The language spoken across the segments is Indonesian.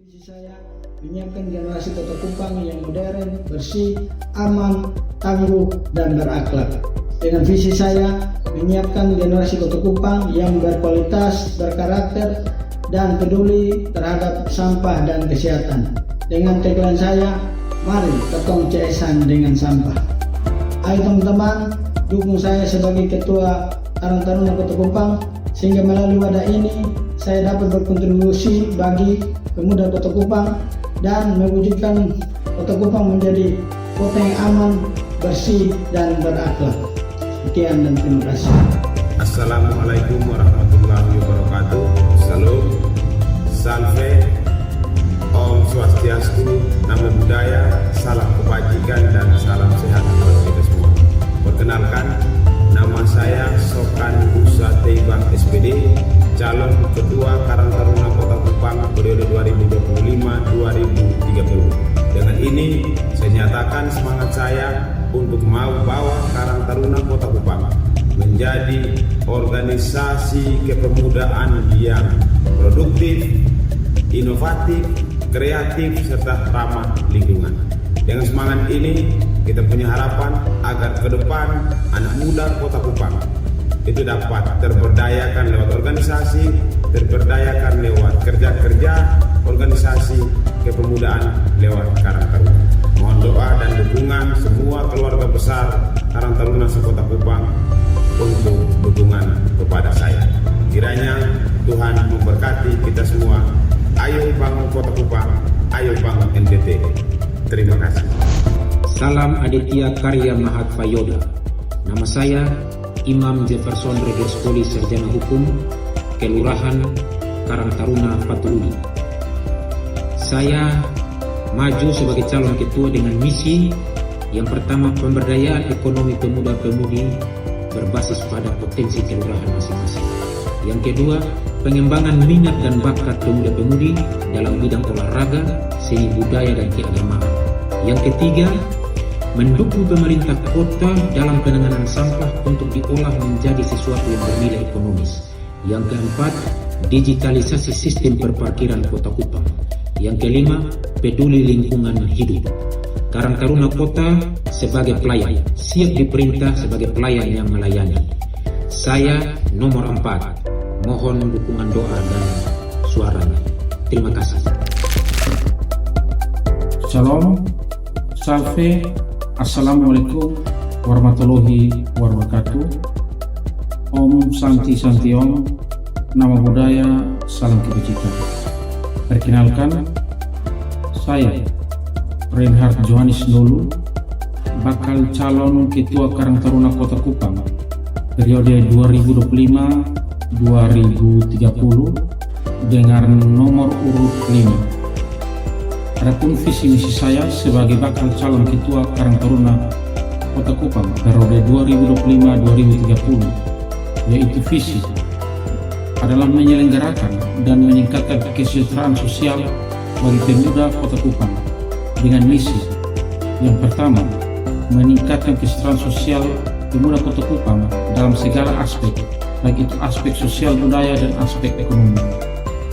Visi saya menyiapkan generasi Kota Kupang yang modern, bersih, aman, tangguh, dan berakhlak. Dengan visi saya menyiapkan generasi Kota Kupang yang berkualitas, berkarakter, dan peduli terhadap sampah dan kesehatan. Dengan tagline saya, mari ketong CS-an dengan sampah. Ayo teman-teman, dukung saya sebagai Ketua Karang Taruna Kota Kupang, sehingga melalui wadah ini saya dapat berkontribusi bagi pemuda Kota Kupang dan mewujudkan Kota Kupang menjadi kota yang aman, bersih, dan berakhlak. Sekian dan terima kasih. Assalamualaikum warahmatullahi wabarakatuh. Salam, salve, Om Swastiastu, Namo Buddhaya, salam kebajikan dan salam sehat buat kita semua. Perkenalkan, nama saya Sokan Busa Teibang SPD, calon Ketua Karang Taruna Kota Kupang periode 2025-2030. Dengan ini saya nyatakan semangat saya untuk mau bawa Karang Taruna Kota Kupang menjadi organisasi kepemudaan yang produktif, inovatif, kreatif, serta ramah lingkungan. Dengan semangat ini kita punya harapan agar ke depan anak muda Kota Kupang itu dapat terberdayakan lewat organisasi, terberdayakan lewat kerja-kerja organisasi kepemudaan lewat Karang Taruna. Mohon doa dan dukungan semua keluarga besar Karang Taruna Kota Kupang untuk dukungan kepada saya. Kiranya Tuhan memberkati kita semua. Ayo bangun Kota Kupang, ayo bangun NTT. Terima kasih. Salam Aditya Karya Mahat Fayoda. Nama saya Imam Jefferson Regis Poli Sarjana Hukum, Kelurahan Karang Taruna Patuuli. Saya maju sebagai calon ketua dengan misi yang pertama, pemberdayaan ekonomi pemuda-pemudi berbasis pada potensi kelurahan masing-masing. Yang kedua, pengembangan minat dan bakat pemuda-pemudi dalam bidang olahraga, seni budaya dan keagamaan. Yang ketiga, mendukung pemerintah kota dalam penanganan sampah untuk diolah menjadi sesuatu yang bernilai ekonomis. Yang keempat, digitalisasi sistem perparkiran Kota Kupang. Yang kelima, peduli lingkungan hidup. Karang Taruna Kota sebagai pelayan, siap diperintah sebagai pelayan yang melayani. Saya nomor 4, mohon dukungan doa dan suaranya. Terima kasih. Shalom, salve, assalamualaikum warahmatullahi wabarakatuh. Om Santi Santi Om, Namo Buddhaya, salam kebajikan. Perkenalkan, saya Reinhard Johannes Nolu, bakal calon Ketua Karang Taruna Kota Kupang periode 2025-2030 dengan nomor urut 5. Adapun visi misi saya sebagai bakal calon Ketua Karang Taruna Kota Kupang periode 2025-2030, yaitu visi adalah menyelenggarakan dan meningkatkan kesejahteraan sosial bagi pemuda Kota Kupang dengan misi yang pertama, meningkatkan kesejahteraan sosial pemuda Kota Kupang dalam segala aspek, baik itu aspek sosial budaya dan aspek ekonomi.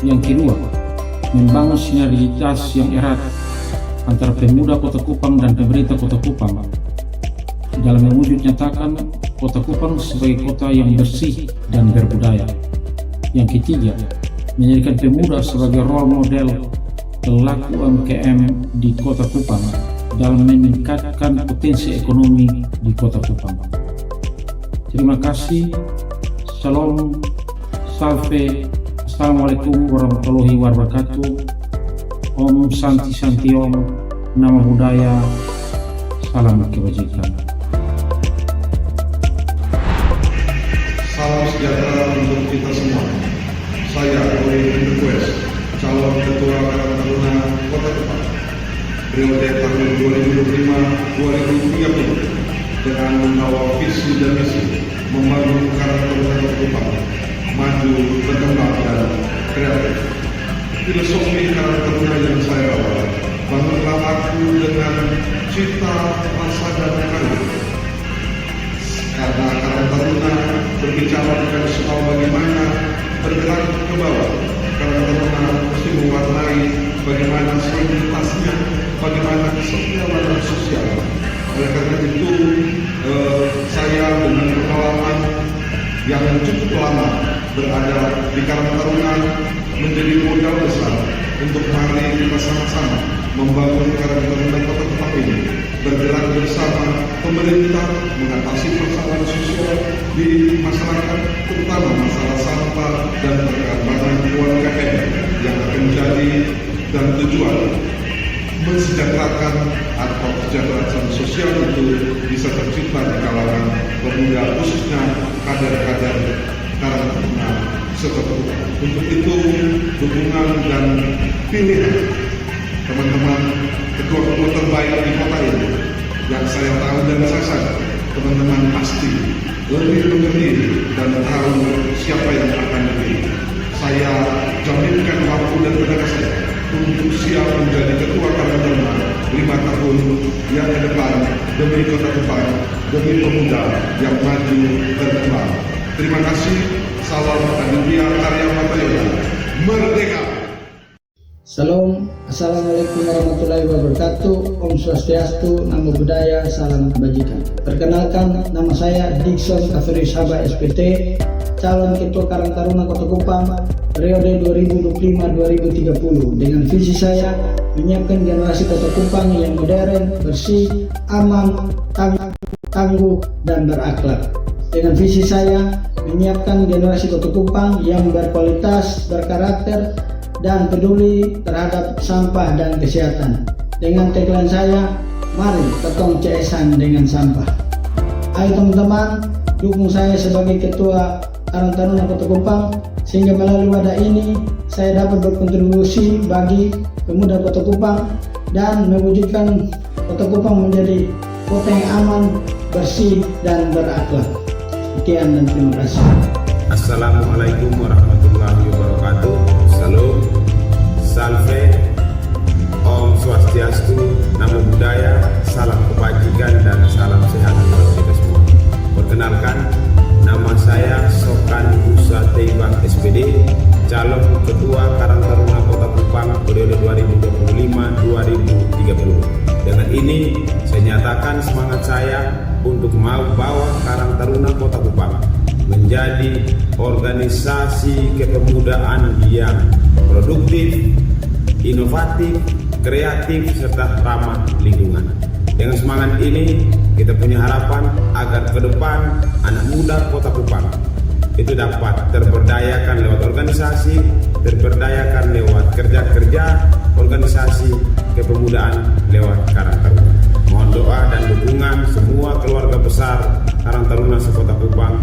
Yang kedua, membangun sinergitas yang erat antara pemuda Kota Kupang dan pemerintah Kota Kupang dalam mewujud nyatakan Kota Kupang sebagai kota yang bersih dan berbudaya. Yang ketiga, menjadikan pemuda sebagai role model pelaku UMKM di Kota Kupang dalam meningkatkan potensi ekonomi di Kota Kupang. Terima kasih. Salam, salve, assalamualaikum warahmatullahi wabarakatuh. Om Santi Santi Om, Namo Buddhaya, salam kebajikan. Salam sejahtera untuk kita semua. Saya Roy Request, calon Ketua Karang Taruna Kota Kupang periode tahun 2025-2030 dengan membawa visi dan misi membangun Karang Taruna Kota Kupang maju, berkembang dan kreatif. Filosofi Karang Taruna yang saya bawa, bangunlah aku dengan cita, rasa dan karya. Karena Karang Taruna berbicara bukan soal bagaimana bergerak ke bawah, Karang Taruna mewarnai bagaimana soliditasnya, bagaimana kesetiakawanan sosial. Oleh karena itu, saya dengan pengalaman yang cukup lama berada di Karang Taruna menjadi modal besar untuk mari kita sama-sama membangun Karang Taruna Kota Kupang ini, bergerak bersama pemerintah mengatasi persoalan sosial di masyarakat, terutama masalah sampah dan perkembangan UMKM yang akan menjadi dan tujuan mensejahterakan atau kesejahteraan sosial itu bisa tercipta di kalangan pemuda, khususnya kader-kader Karang Taruna seperti itu. Untuk itu, dukungan dan pilihan teman-teman ketua-ketua terbaik di kota ini yang saya tahu dan saya sadar teman-teman pasti lebih mengerti dan tahu siapa yang akan dipilih. Saya jaminkan waktu dan tenaga saya untuk siap menjadi ketua Karang Taruna 5 tahun yang ke depan demi Kota Kupang, demi pemuda yang maju berkembang. Terima kasih. Salam Aditya Karya Matayona. Merdeka! Salam, Assalamualaikum warahmatullahi wabarakatuh. Om Swastiastu, Namo Buddhaya, Salam Kebajikan. Perkenalkan, nama saya Dixon Kaferius Haba SPT, calon Ketua Karang Taruna Kota Kupang periode 2025-2030 dengan visi saya menyiapkan generasi Kota Kupang yang modern, bersih, aman, tangguh, dan berakhlak. Dengan visi saya menyiapkan generasi Kota Kupang yang berkualitas, berkarakter, dan peduli terhadap sampah dan kesehatan. Dengan tagline saya, mari ketong CS-an dengan sampah. Ayo teman-teman, dukung saya sebagai Ketua Karang Taruna Kota Kupang, sehingga melalui wadah ini saya dapat berkontribusi bagi pemuda Kota Kupang dan mewujudkan Kota Kupang menjadi kota yang aman, bersih, dan berakhlak. Sekian dan terima kasih. Assalamualaikum warahmatullahi wabarakatuh. Salam, salve, Om Swastiastu, Namo Buddhaya, salam kebajikan dan salam sehat buat kita semua. Perkenalkan, nama saya Sokan Musa Teibang SPD, calon Ketua Karang Taruna Kota Kupang periode 2025-2030. Dengan ini saya nyatakan semangat saya untuk mau bawa Karang Taruna Kota Kupang menjadi organisasi kepemudaan yang produktif, inovatif, kreatif, serta ramah lingkungan. Dengan semangat ini, kita punya harapan agar ke depan anak muda Kota Kupang itu dapat terberdayakan lewat organisasi, terberdayakan lewat kerja-kerja organisasi kepemudaan lewat Karang Taruna. Mohon doa dan dukungan semua keluarga besar Karang Taruna se-Kota Kupang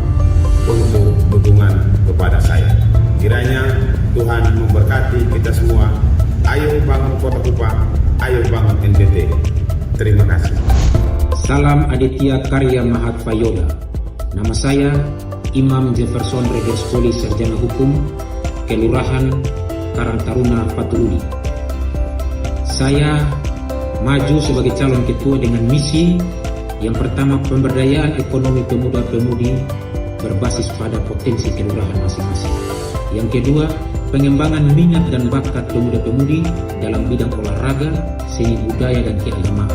untuk dukungan kepada saya. Kiranya Tuhan memberkati kita semua. Ayo bangun Kota Kupang, ayo bangun NTT. Terima kasih. Salam Aditya Karya Mahatvayoda. Nama saya Imam Jefferson Regerskoli Sarjana Hukum, Kelurahan Karang Taruna Fatuludi. Saya maju sebagai calon ketua dengan misi yang pertama, pemberdayaan ekonomi pemuda-pemudi berbasis pada potensi kelurahan masing-masing. Yang kedua, pengembangan minat dan bakat pemuda-pemudi dalam bidang olahraga, seni budaya dan keagamaan.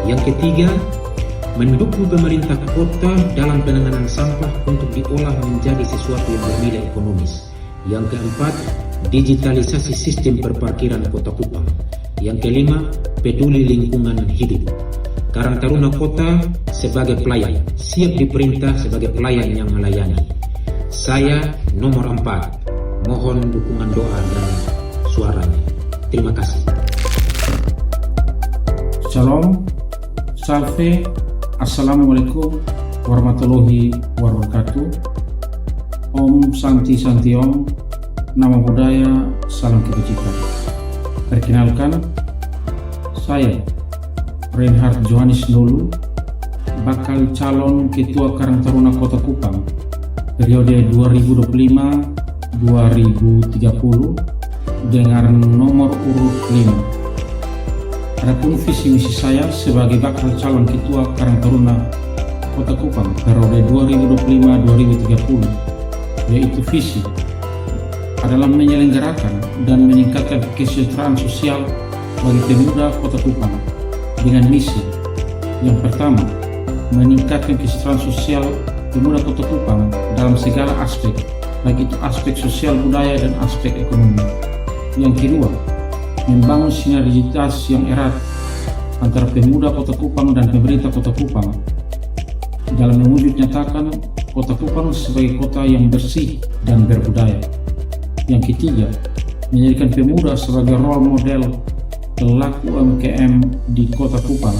Yang ketiga, mendukung pemerintah kota dalam penanganan sampah untuk diolah menjadi sesuatu yang bernilai ekonomis. Yang keempat, digitalisasi sistem perparkiran Kota Kupang. Yang kelima, peduli lingkungan hidup. Karang Taruna Kota sebagai pelayan, siap diperintah sebagai pelayan yang melayani. Saya nomor 4, mohon dukungan doa dan suaranya. Terima kasih. Shalom, salve, assalamualaikum warahmatullahi wabarakatuh. Om Santi Santi Om, Namo Buddhaya, salam kebajikan. Perkenalkan, saya Reinhard Johannes Nolu, bakal calon Ketua Karang Taruna Kota Kupang periode 2025-2030 dengan nomor urut 5. Adapun visi misi saya sebagai bakal calon Ketua Karang Taruna Kota Kupang periode 2025-2030 yaitu visi adalah menyelenggarakan dan meningkatkan kesejahteraan sosial bagi pemuda Kota Kupang dengan misi yang pertama, meningkatkan kesejahteraan sosial pemuda Kota Kupang dalam segala aspek, baik itu aspek sosial budaya dan aspek ekonomi. Yang kedua, membangun sinergitas yang erat antara pemuda Kota Kupang dan pemerintah Kota Kupang dalam mewujud nyatakan Kota Kupang sebagai kota yang bersih dan berbudaya. Yang ketiga, menjadikan pemuda sebagai role model pelaku UMKM di Kota Kupang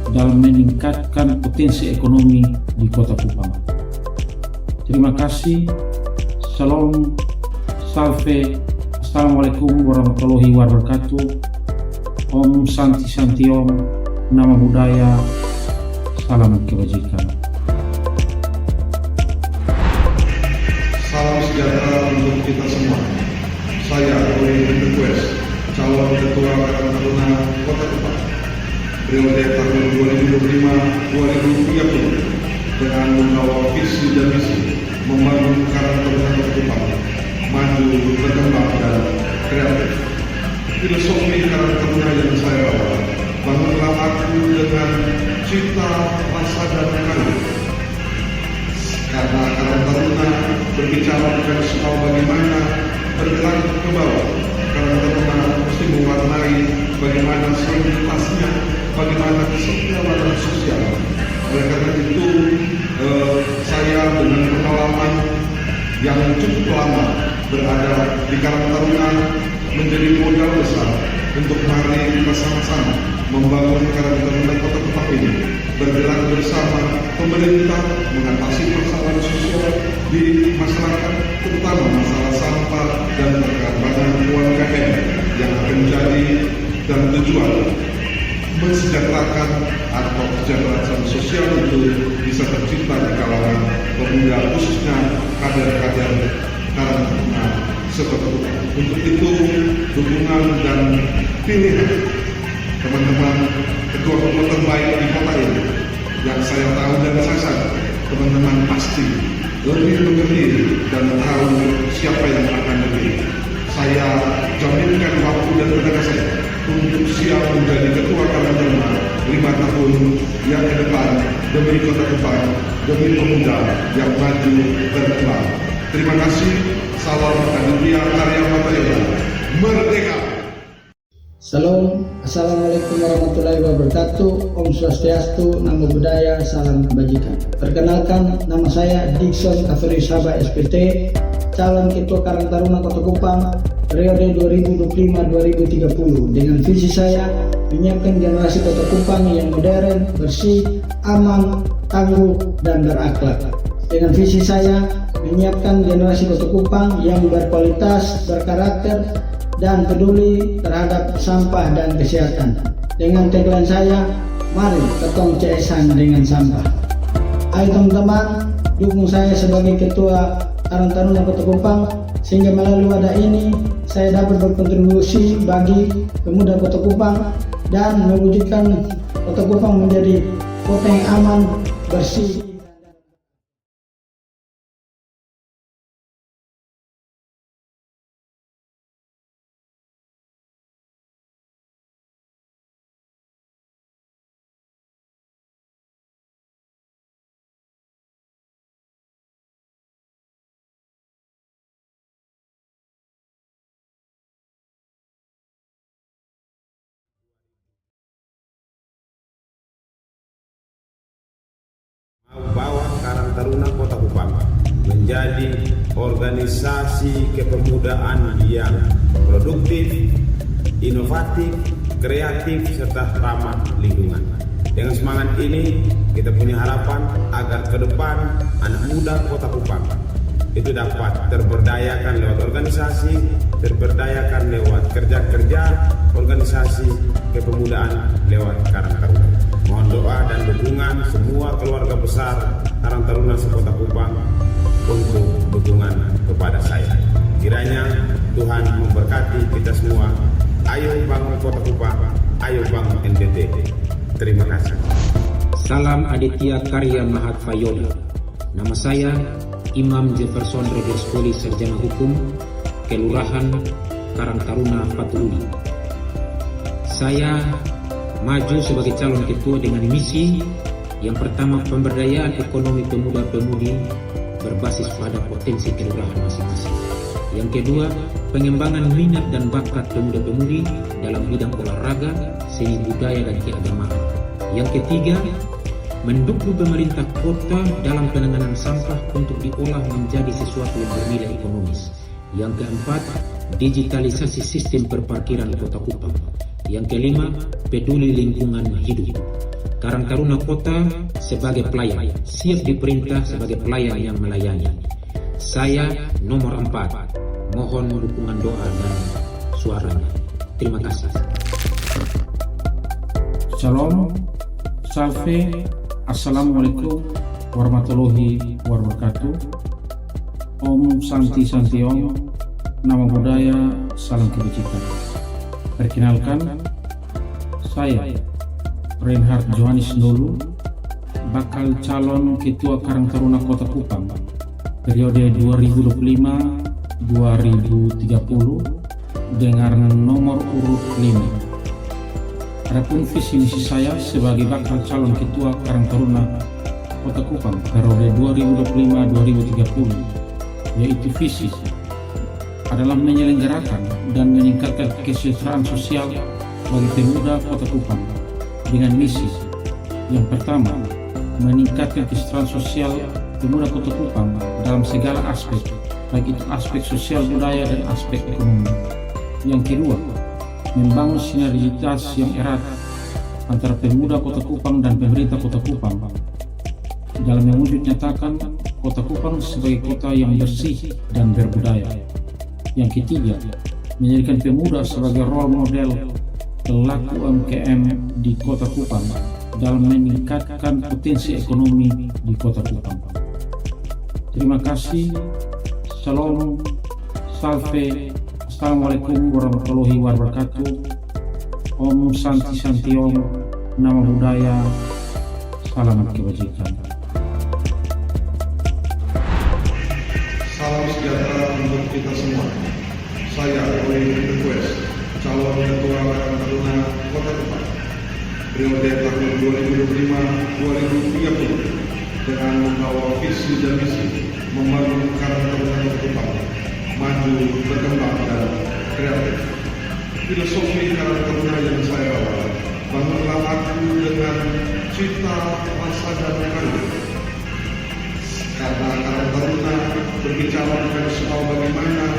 dalam meningkatkan potensi ekonomi di Kota Kupang. Terima kasih. Salam, salve, assalamualaikum warahmatullahi wabarakatuh. Om Santi Santi Om, nama budaya, salam kebajikan. Salam sejahtera untuk kita semua. Saya Roy Request, calon Ketua Karang Taruna Kota Kupang, periode tahun 2025-2030, dengan membawa visi dan misi membangun Karang Taruna Kota Kupang maju, berkembang dan kreatif. Filosofi Karang Taruna yang saya bawa, bangunlah aku dengan cita, rasa dan karya. Karena Karang Taruna berbicara bukan soal bagaimana bergerak ke bawah. Karang Taruna mesti mewarnai bagaimana soliditasnya, bagaimana kesejahteraan sosial. Oleh karena itu, saya dengan pengalaman yang cukup lama berada di Karang Taruna menjadi modal besar untuk mari kita sama-sama membangun Karang Taruna Kota Kupang ini, bergerak bersama pemerintah mengatasi persoalan sosial di masyarakat, terutama masalah sampah dan perkembangan UMKM yang akan menjadi dan tujuan mensejahterakan atau kesejahteraan sosial itu bisa tercipta di kalangan pemuda, khususnya kader-kader Karang Taruna Kota Kupang. Untuk itu, dukungan dan pilihan teman-teman ketua-ketua terbaik di kota ini yang saya tahu dan saya sadar teman-teman pasti lebih mengerti dan tahu siapa yang akan lebih. Saya jaminkan waktu dan tenaga saya untuk siap menjadi ketua Karang Taruna 5 tahun yang ke depan demi Kota Kupang, demi pemuda yang maju berkembang. Terima kasih. Salam Aditya Karya Fayoda. Merdeka. Salam, assalamualaikum warahmatullahi wabarakatuh. Om Swastiastu, namo buddhaya, salam kebajikan. Perkenalkan, nama saya Dixon Kaverius Haba SPT, calon Ketua Karang Taruna Kota Kupang periode 2025-2030. Dengan visi saya menyiapkan generasi Kota Kupang yang modern, bersih, aman, tangguh, dan berakhlak. Dengan visi saya menyiapkan generasi Kota Kupang yang berkualitas, berkarakter, dan peduli terhadap sampah dan kesehatan. Dengan tagline saya, mari ketong ceesan dengan sampah. Ayo teman-teman, dukung saya sebagai Ketua Karang Taruna Kota Kupang, sehingga melalui wadah ini saya dapat berkontribusi bagi pemuda Kota Kupang dan mewujudkan Kota Kupang menjadi kota yang aman, bersih. Bawa Karang Taruna Kota Kupang menjadi organisasi kepemudaan yang produktif, inovatif, kreatif, serta ramah lingkungan. Dengan semangat ini, kita punya harapan agar ke depan anak muda Kota Kupang itu dapat terberdayakan lewat organisasi, terberdayakan lewat kerja-kerja organisasi kepemudaan lewat Karang Taruna. Mohon doa dan dukungan semua keluarga besar Karang Taruna Kota Kupang untuk dukungan kepada saya. Kiranya Tuhan memberkati kita semua. Ayo bangun Kota Kupang, ayo bangun NTT. Terima kasih. Salam Aditya Karya Mahat Fayoda. Nama saya Imam Jefferson Regerskoli Sarjana Hukum, Kelurahan Karang Taruna Fatu Uli. Saya maju sebagai calon ketua dengan misi yang pertama, pemberdayaan ekonomi pemuda-pemudi berbasis pada potensi kelurahan masing-masing. Yang kedua, pengembangan minat dan bakat pemuda-pemudi dalam bidang olahraga, seni budaya dan keagamaan. Yang ketiga, mendukung pemerintah kota dalam penanganan sampah untuk diolah menjadi sesuatu yang bernilai ekonomis. Yang keempat, digitalisasi sistem perparkiran Kota Kupang. Yang kelima, peduli lingkungan hidup. Karang Taruna Kota sebagai pelayan, siap diperintah sebagai pelayan yang melayani. Saya nomor 4, mohon dukungan doa dan suaranya. Terima kasih. Shalom, salve, assalamualaikum warahmatullahi wabarakatuh. Om Santi Santi Om, nama budaya, salam kebajikan. Perkenalkan, saya Reinhard Johannes Nolu, bakal calon Ketua Karang Taruna Kota Kupang periode 2025-2030 dengan nomor urut 5. Adapun visi misi saya sebagai bakal calon Ketua Karang Taruna Kota Kupang periode 2025-2030 yaitu visi adalah menyelenggarakan dan meningkatkan kesejahteraan sosial bagi pemuda Kota Kupang dengan misi yang pertama, meningkatkan kesejahteraan sosial pemuda Kota Kupang dalam segala aspek, baik itu aspek sosial budaya dan aspek ekonomi. Yang kedua, membangun sinergitas yang erat antara pemuda Kota Kupang dan pemerintah Kota Kupang dalam mewujud nyatakan Kota Kupang sebagai kota yang bersih dan berbudaya. Yang ketiga, menjadikan pemuda sebagai role model pelaku UMKM di Kota Kupang dalam meningkatkan potensi ekonomi di Kota Kupang. Terima kasih. Shalom, salve, assalamualaikum warahmatullahi wabarakatuh. Om Santi Santi Om, nama budaya, salam kebajikan. Salam sejahtera untuk kita semua. Saya Roy Request, calon Ketua Karang Taruna Kota Kupang periode tahun 2025-2030 dengan membawa visi dan misi membangun Karang Taruna Kota Kupang maju, berkembang dan kreatif. Filosofi Karang Taruna yang saya bawa, bangunlah aku dengan cita, rasa dan karya. Karena Karang Taruna berbicara dengan soal bagaimana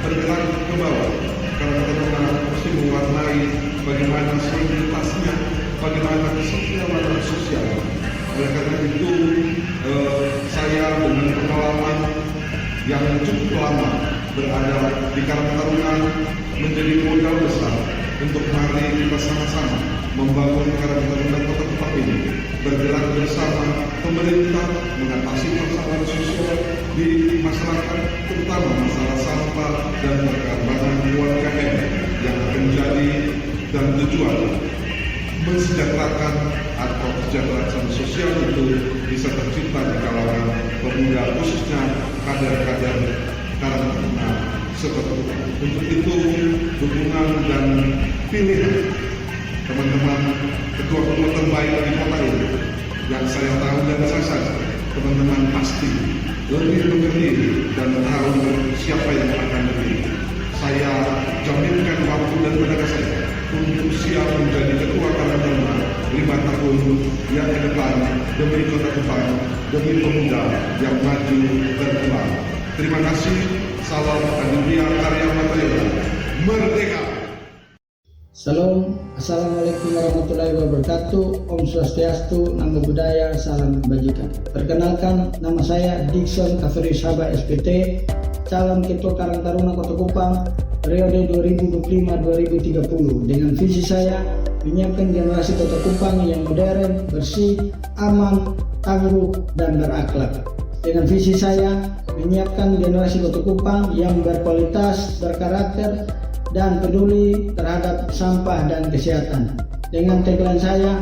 bergerak ke bawah. Karang Taruna mesti mewarnai bagaimana soliditasnya, bagaimana kesetiakawanan sosial. Oleh karena itu, saya dengan pengalaman yang cukup lama berada di Karang Taruna menjadi modal besar untuk mari kita sama-sama membangun Karang Taruna Kota Kupang ini, bergerak bersama pemerintah mengatasi masalah sosial di masyarakat, terutama masalah sampah dan perkembangan UMKM yang akan menjadi dan tujuan mensejahterakan atau kesejahteraan sosial itu bisa tercipta di kalangan pemuda, khususnya kader-kader Karang Taruna seperti itu. Untuk itu, dukungan dan pilihan teman-teman ketua-ketua terbaik di kota ini yang saya tahu dan saya sadar teman-teman pasti lebih mengerti dan tahu siapa yang akan dipilih. Saya jaminkan waktu dan tenaga saya untuk siap menjadi ketua Karang Taruna 5 tahun yang ke depan demi Kota Kupang, demi pemuda yang maju dan kembang. Terima kasih. Salam Aditya Karya Matayana. Merdeka. Salam, assalamualaikum warahmatullahi wabarakatuh. Om Swastiastu, nama budaya, salam kebajikan. Perkenalkan, nama saya Dixon Kaverius Haba SPT, calon Ketua Karang Taruna Kota Kupang periode 2025-2030 dengan visi saya menyiapkan generasi Kota Kupang yang modern, bersih, aman, tangguh, dan berakhlak. Dengan visi saya menyiapkan generasi Kota Kupang yang berkualitas, berkarakter, dan peduli terhadap sampah dan kesehatan. Dengan tagline saya,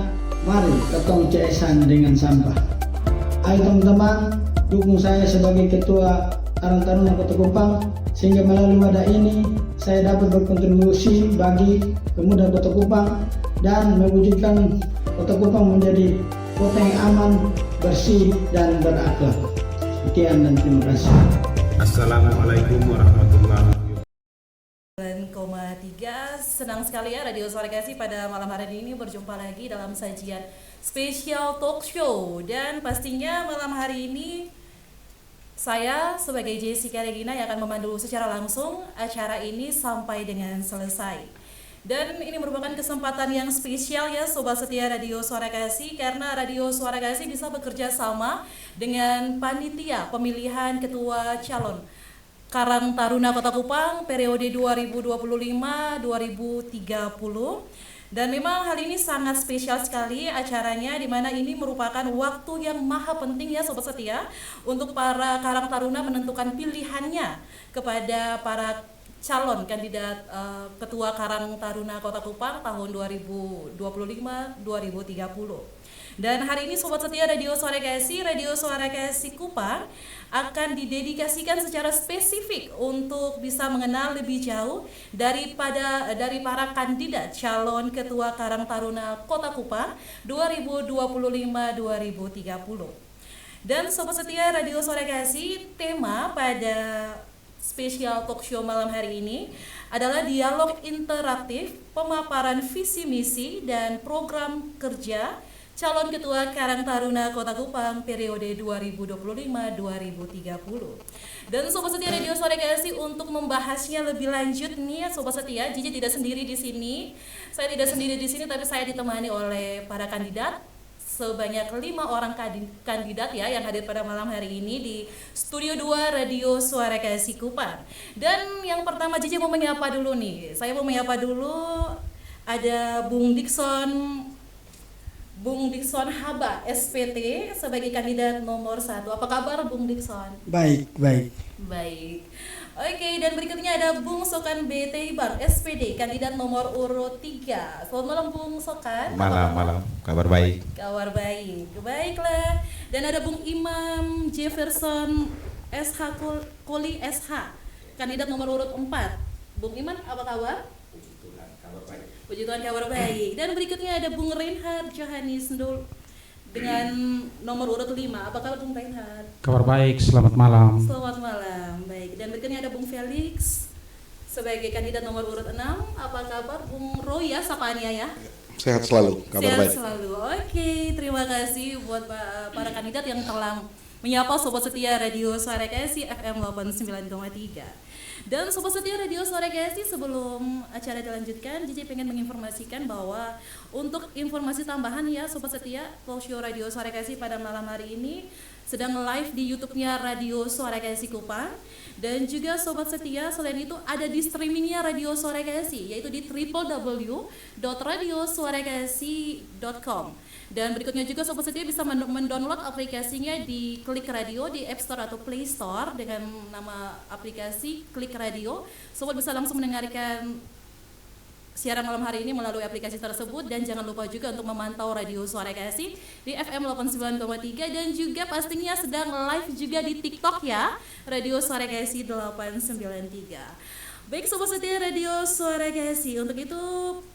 mari ketong CS-an dengan sampah. Ayo teman-teman, dukung saya sebagai Ketua Karang Taruna Kota Kupang sehingga melalui wadah ini saya dapat berkontribusi bagi pemuda Kota Kupang dan mewujudkan Kota Kupang menjadi kota yang aman, bersih, dan berakhlak. Sekian dan terima kasih. Assalamualaikum warahmatullahi wabarakatuh. 9,3. Senang sekali ya Radio Suara Kasih pada malam hari ini berjumpa lagi dalam sajian spesial talk show. Dan pastinya malam hari ini saya sebagai Jessica Regina yang akan memandu secara langsung acara ini sampai dengan selesai. Dan ini merupakan kesempatan yang spesial ya Sobat Setia Radio Suara Kasih, karena Radio Suara Kasih bisa bekerja sama dengan panitia pemilihan ketua calon Karang Taruna Kota Kupang periode 2025-2030. Dan memang hal ini sangat spesial sekali acaranya, di mana ini merupakan waktu yang maha penting ya Sobat Setia untuk para Karang Taruna menentukan pilihannya kepada para calon kandidat Ketua Karang Taruna Kota Kupang tahun 2025-2030. Dan hari ini Sobat Setia Radio Suara Kasih Kupang akan didedikasikan secara spesifik untuk bisa mengenal lebih jauh dari para kandidat calon Ketua Karang Taruna Kota Kupang 2025-2030. Dan Sobat Setia Radio Suara Kasih, tema pada spesial talk show malam hari ini adalah dialog interaktif pemaparan visi misi dan program kerja calon ketua Karang Taruna Kota Kupang periode 2025-2030. Dan Sobat Setia Radio Suara Kasih, untuk membahasnya lebih lanjut nih Sobat Setia, Jiji tidak sendiri di sini. Saya tidak sendiri di sini, tapi saya ditemani oleh para kandidat. Sebanyak 5 orang kandidat ya yang hadir pada malam hari ini di Studio 2 Radio Suara Kasih Kupang. Dan yang pertama Jiji mau menyapa dulu nih. Saya mau menyapa dulu ada Bung Dikson Haba SPT sebagai kandidat nomor 1. Apa kabar Bung Dikson? Baik. Oke, dan berikutnya ada Bung Sokan B. Teibar SPD, kandidat nomor urut 3. Selamat malam Bung Sokan. Malam. Kabar baik. Baiklah. Dan ada Bung Imam Jefferson SH Koli SH, kandidat nomor urut 4. Bung Iman, apa kabar? Puji Tuhan kabar baik. Dan berikutnya ada Bung Reinhard Johannes Ndul dengan nomor urut 5. Apa kabar Bung Reinhard? Kabar baik, selamat malam. Selamat malam, baik. Dan berikutnya ada Bung Felix sebagai kandidat nomor urut 6. Apa kabar Bung Roy ya, sapaannya ya? Sehat selalu, kabar Sehat baik. selalu. Oke, terima kasih buat para kandidat yang telah menyapa Sobat Setia Radio Suara Kasih FM 89,3. Dan Sobat Setia Radio Suara Kasih, sebelum acara dilanjutkan, Jiji pengen menginformasikan bahwa untuk informasi tambahan ya Sobat Setia, talk show Radio Suara Kasih pada malam hari ini sedang live di YouTube-nya Radio Suara Kasih Kupang. Dan juga Sobat Setia, selain itu ada di streamingnya Radio Suara Kasih, yaitu di www.radiosuarakasih.com. Dan berikutnya juga Sobat Setia bisa mendownload aplikasinya di Klik Radio di App Store atau Play Store dengan nama aplikasi Klik Radio. Sobat bisa langsung mendengarkan siaran malam hari ini melalui aplikasi tersebut, dan jangan lupa juga untuk memantau Radio Suara Kasih di FM 89,3 dan juga pastinya sedang live juga di TikTok ya, Radio Suara Kasih 893. Baik Sobat Setia Radio Suara Kasih, untuk itu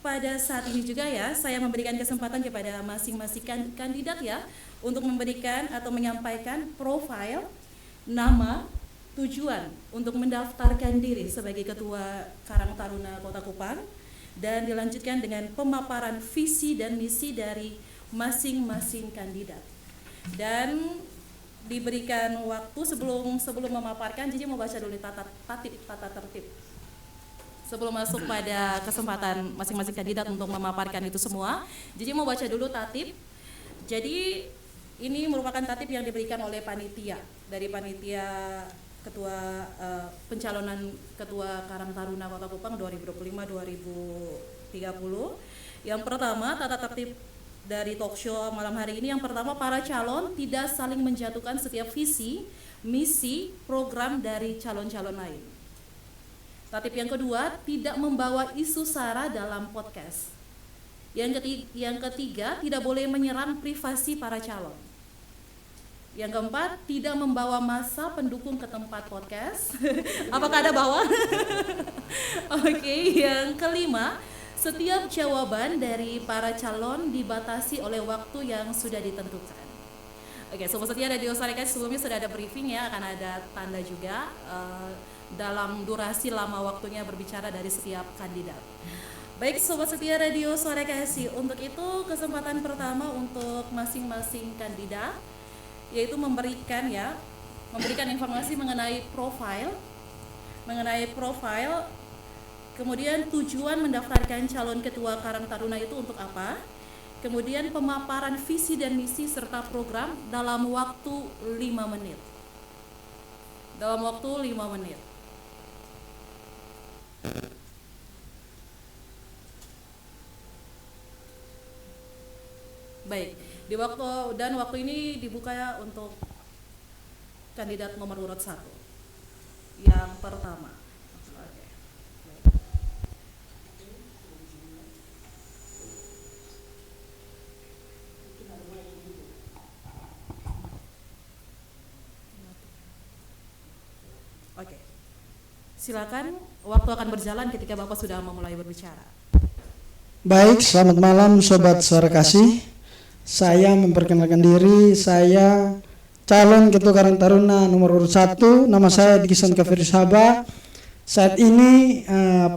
pada saat ini juga ya saya memberikan kesempatan kepada masing-masing kandidat ya untuk memberikan atau menyampaikan profil, nama, tujuan untuk mendaftarkan diri sebagai Ketua Karang Taruna Kota Kupang, dan dilanjutkan dengan pemaparan visi dan misi dari masing-masing kandidat. Dan diberikan waktu sebelum memaparkan, Jiji mau baca dulu tata tertib sebelum masuk pada kesempatan masing-masing kandidat untuk memaparkan itu semua. Jiji mau baca dulu tatip. Jadi ini merupakan tatip yang diberikan oleh panitia, dari panitia Ketua pencalonan Ketua Karang Taruna Kota Kupang 2025-2030. Yang pertama, tata tertib dari talk show malam hari ini, yang pertama, para calon tidak saling menjatuhkan setiap visi, misi, program dari calon-calon lain. Tatip yang kedua, tidak membawa isu sara dalam podcast. Yang ketiga, tidak boleh menyerang privasi para calon. Yang keempat, tidak membawa massa pendukung ke tempat podcast. Apakah ada bawa? Oke, yang kelima, setiap jawaban dari para calon dibatasi oleh waktu yang sudah ditentukan. Oke, Sobat Setia Radio Sarekat, sebelumnya sudah ada briefing ya, akan ada tanda juga dalam durasi lama waktunya berbicara dari setiap kandidat. Baik Sobat Setia Radio Suara Kasih, untuk itu kesempatan pertama untuk masing-masing kandidat yaitu memberikan informasi mengenai profil, kemudian tujuan mendaftarkan calon ketua Karang Taruna itu untuk apa, kemudian pemaparan visi dan misi serta program dalam waktu 5 menit. Baik, waktu ini dibuka ya untuk kandidat nomor urut 1. Yang pertama. Oke. Silakan, waktu akan berjalan ketika Bapak sudah memulai berbicara. Baik, selamat malam Sobat Suara Kasih. Saya memperkenalkan diri, saya calon Ketua Karang Taruna nomor urut 1. Nama saya Dikson Kafirus Haba. Saat ini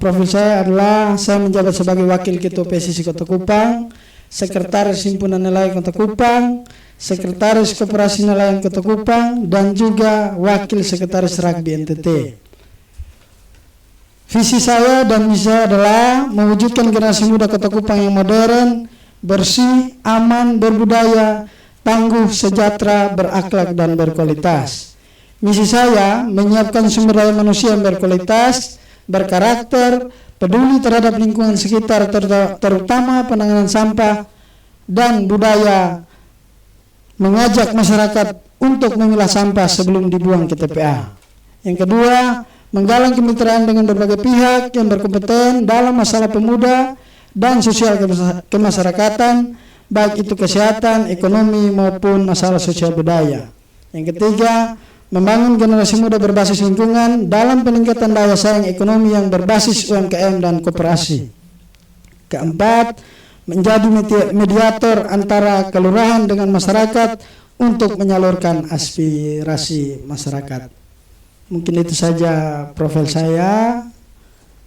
profil saya adalah saya menjabat sebagai Wakil Ketua PSSI Kota Kupang, Sekretaris Himpunan Nelayan Kota Kupang, Sekretaris Koperasi Nelayan Kota Kupang, dan juga Wakil Sekretaris Rugby NTT. Visi saya dan misi saya adalah mewujudkan generasi muda Kota Kupang yang modern, bersih, aman, berbudaya, tangguh, sejahtera, berakhlak, dan berkualitas. Misi saya menyiapkan sumber daya manusia yang berkualitas, berkarakter, peduli terhadap lingkungan sekitar, terutama penanganan sampah, dan budaya mengajak masyarakat untuk memilah sampah sebelum dibuang ke TPA. Yang kedua, menggalang kemitraan dengan berbagai pihak yang berkompeten dalam masalah pemuda dan sosial kemasyarakatan, baik itu kesehatan, ekonomi, maupun masalah sosial budaya. Yang ketiga, membangun generasi muda berbasis lingkungan dalam peningkatan daya saing ekonomi yang berbasis UMKM dan koperasi. Keempat, menjadi mediator antara kelurahan dengan masyarakat untuk menyalurkan aspirasi masyarakat. Mungkin itu saja profil saya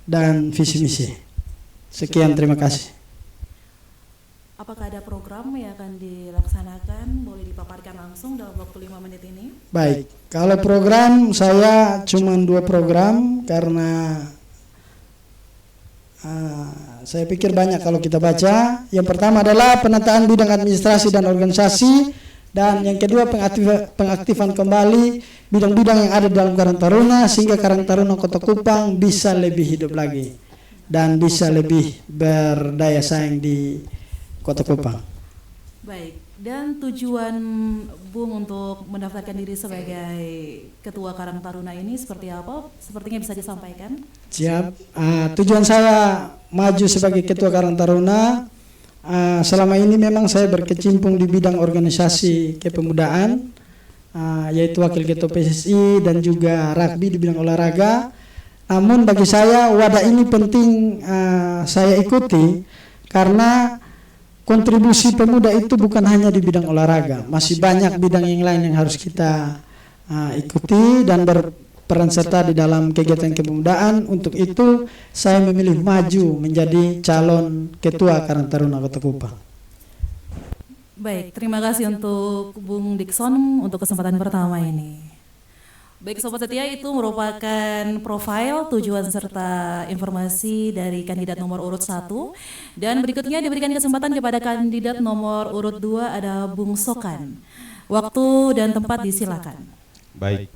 dan visi misi. Sekian, terima kasih. Apakah ada program yang akan dilaksanakan? Boleh dipaparkan langsung dalam waktu 5 menit ini? Baik, kalau program saya cuma 2 program karena saya pikir banyak kalau kita baca. Yang pertama adalah penataan bidang administrasi dan organisasi, dan yang kedua pengaktifan kembali bidang-bidang yang ada dalam Karang Taruna sehingga Karang Taruna Kota Kupang bisa lebih hidup lagi dan bisa lebih berdaya saing di Kota Kupang. Baik, dan tujuan Bung untuk mendaftarkan diri sebagai Ketua Karang Taruna ini seperti apa? Sepertinya bisa disampaikan. Siap. Tujuan saya maju sebagai Ketua Karang Taruna. Selama ini memang saya berkecimpung di bidang organisasi kepemudaan, yaitu Wakil Ketua PSSI dan juga rugby di bidang olahraga. Namun bagi saya wadah ini penting saya ikuti karena kontribusi pemuda itu bukan hanya di bidang olahraga, masih banyak bidang yang lain yang harus kita ikuti dan berperan serta di dalam kegiatan kepemudaan. Untuk itu saya memilih maju menjadi calon Ketua Karang Taruna Kota Kupang. Baik, terima kasih untuk Bung Dikson untuk kesempatan pertama ini. Baik Sobat Setia, itu merupakan profil, tujuan serta informasi dari kandidat nomor urut 1. Dan berikutnya diberikan kesempatan kepada kandidat nomor urut 2 ada Bung Sokan. Waktu dan tempat disilakan. Baik,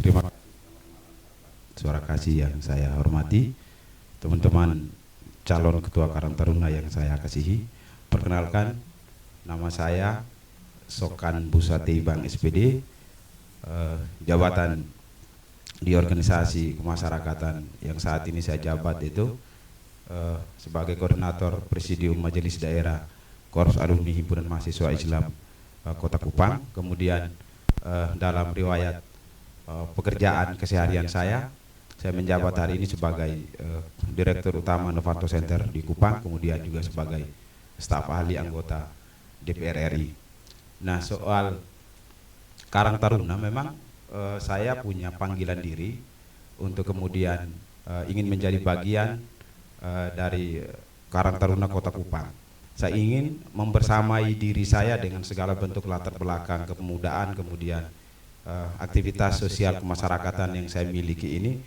terima kasih Suara Kasih yang saya hormati, teman-teman calon Ketua Karang Taruna yang saya kasihi. Perkenalkan, nama saya Sokan Busati Bang SPD, jabatan di organisasi kemasyarakatan yang saat ini saya jabat itu sebagai koordinator Presidium Majelis Daerah Korps Alumni Himpunan Mahasiswa Islam Kota Kupang. Kemudian dalam riwayat pekerjaan keseharian saya menjabat hari ini sebagai Direktur Utama Novanto Center di Kupang, kemudian juga sebagai staf ahli anggota DPR RI. Nah, soal Karang Taruna memang saya punya panggilan diri untuk kemudian ingin menjadi bagian dari Karang Taruna Kota Kupang. Saya ingin membersamai diri saya dengan segala bentuk latar belakang kepemudaan, kemudian aktivitas sosial kemasyarakatan yang saya miliki ini,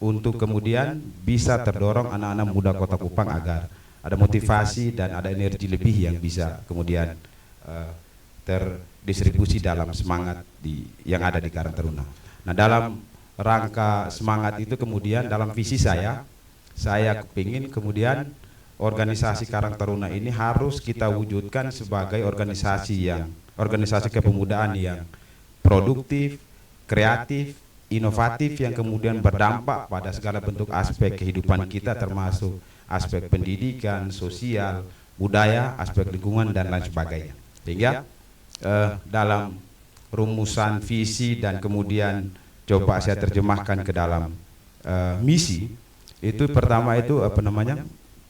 untuk kemudian bisa terdorong anak-anak muda Kota Kupang agar ada motivasi dan ada energi lebih yang bisa kemudian terdistribusi dalam semangat yang ada di Karang Taruna. Nah, dalam rangka semangat itu kemudian dalam visi saya kepingin kemudian organisasi Karang Taruna ini harus kita wujudkan sebagai organisasi kepemudaan yang produktif, kreatif, inovatif, yang kemudian berdampak pada segala bentuk aspek kehidupan kita, termasuk aspek pendidikan, sosial, budaya, aspek lingkungan, dan lain sebagainya. Sehingga dalam rumusan visi dan kemudian coba saya terjemahkan ke dalam misi, itu pertama itu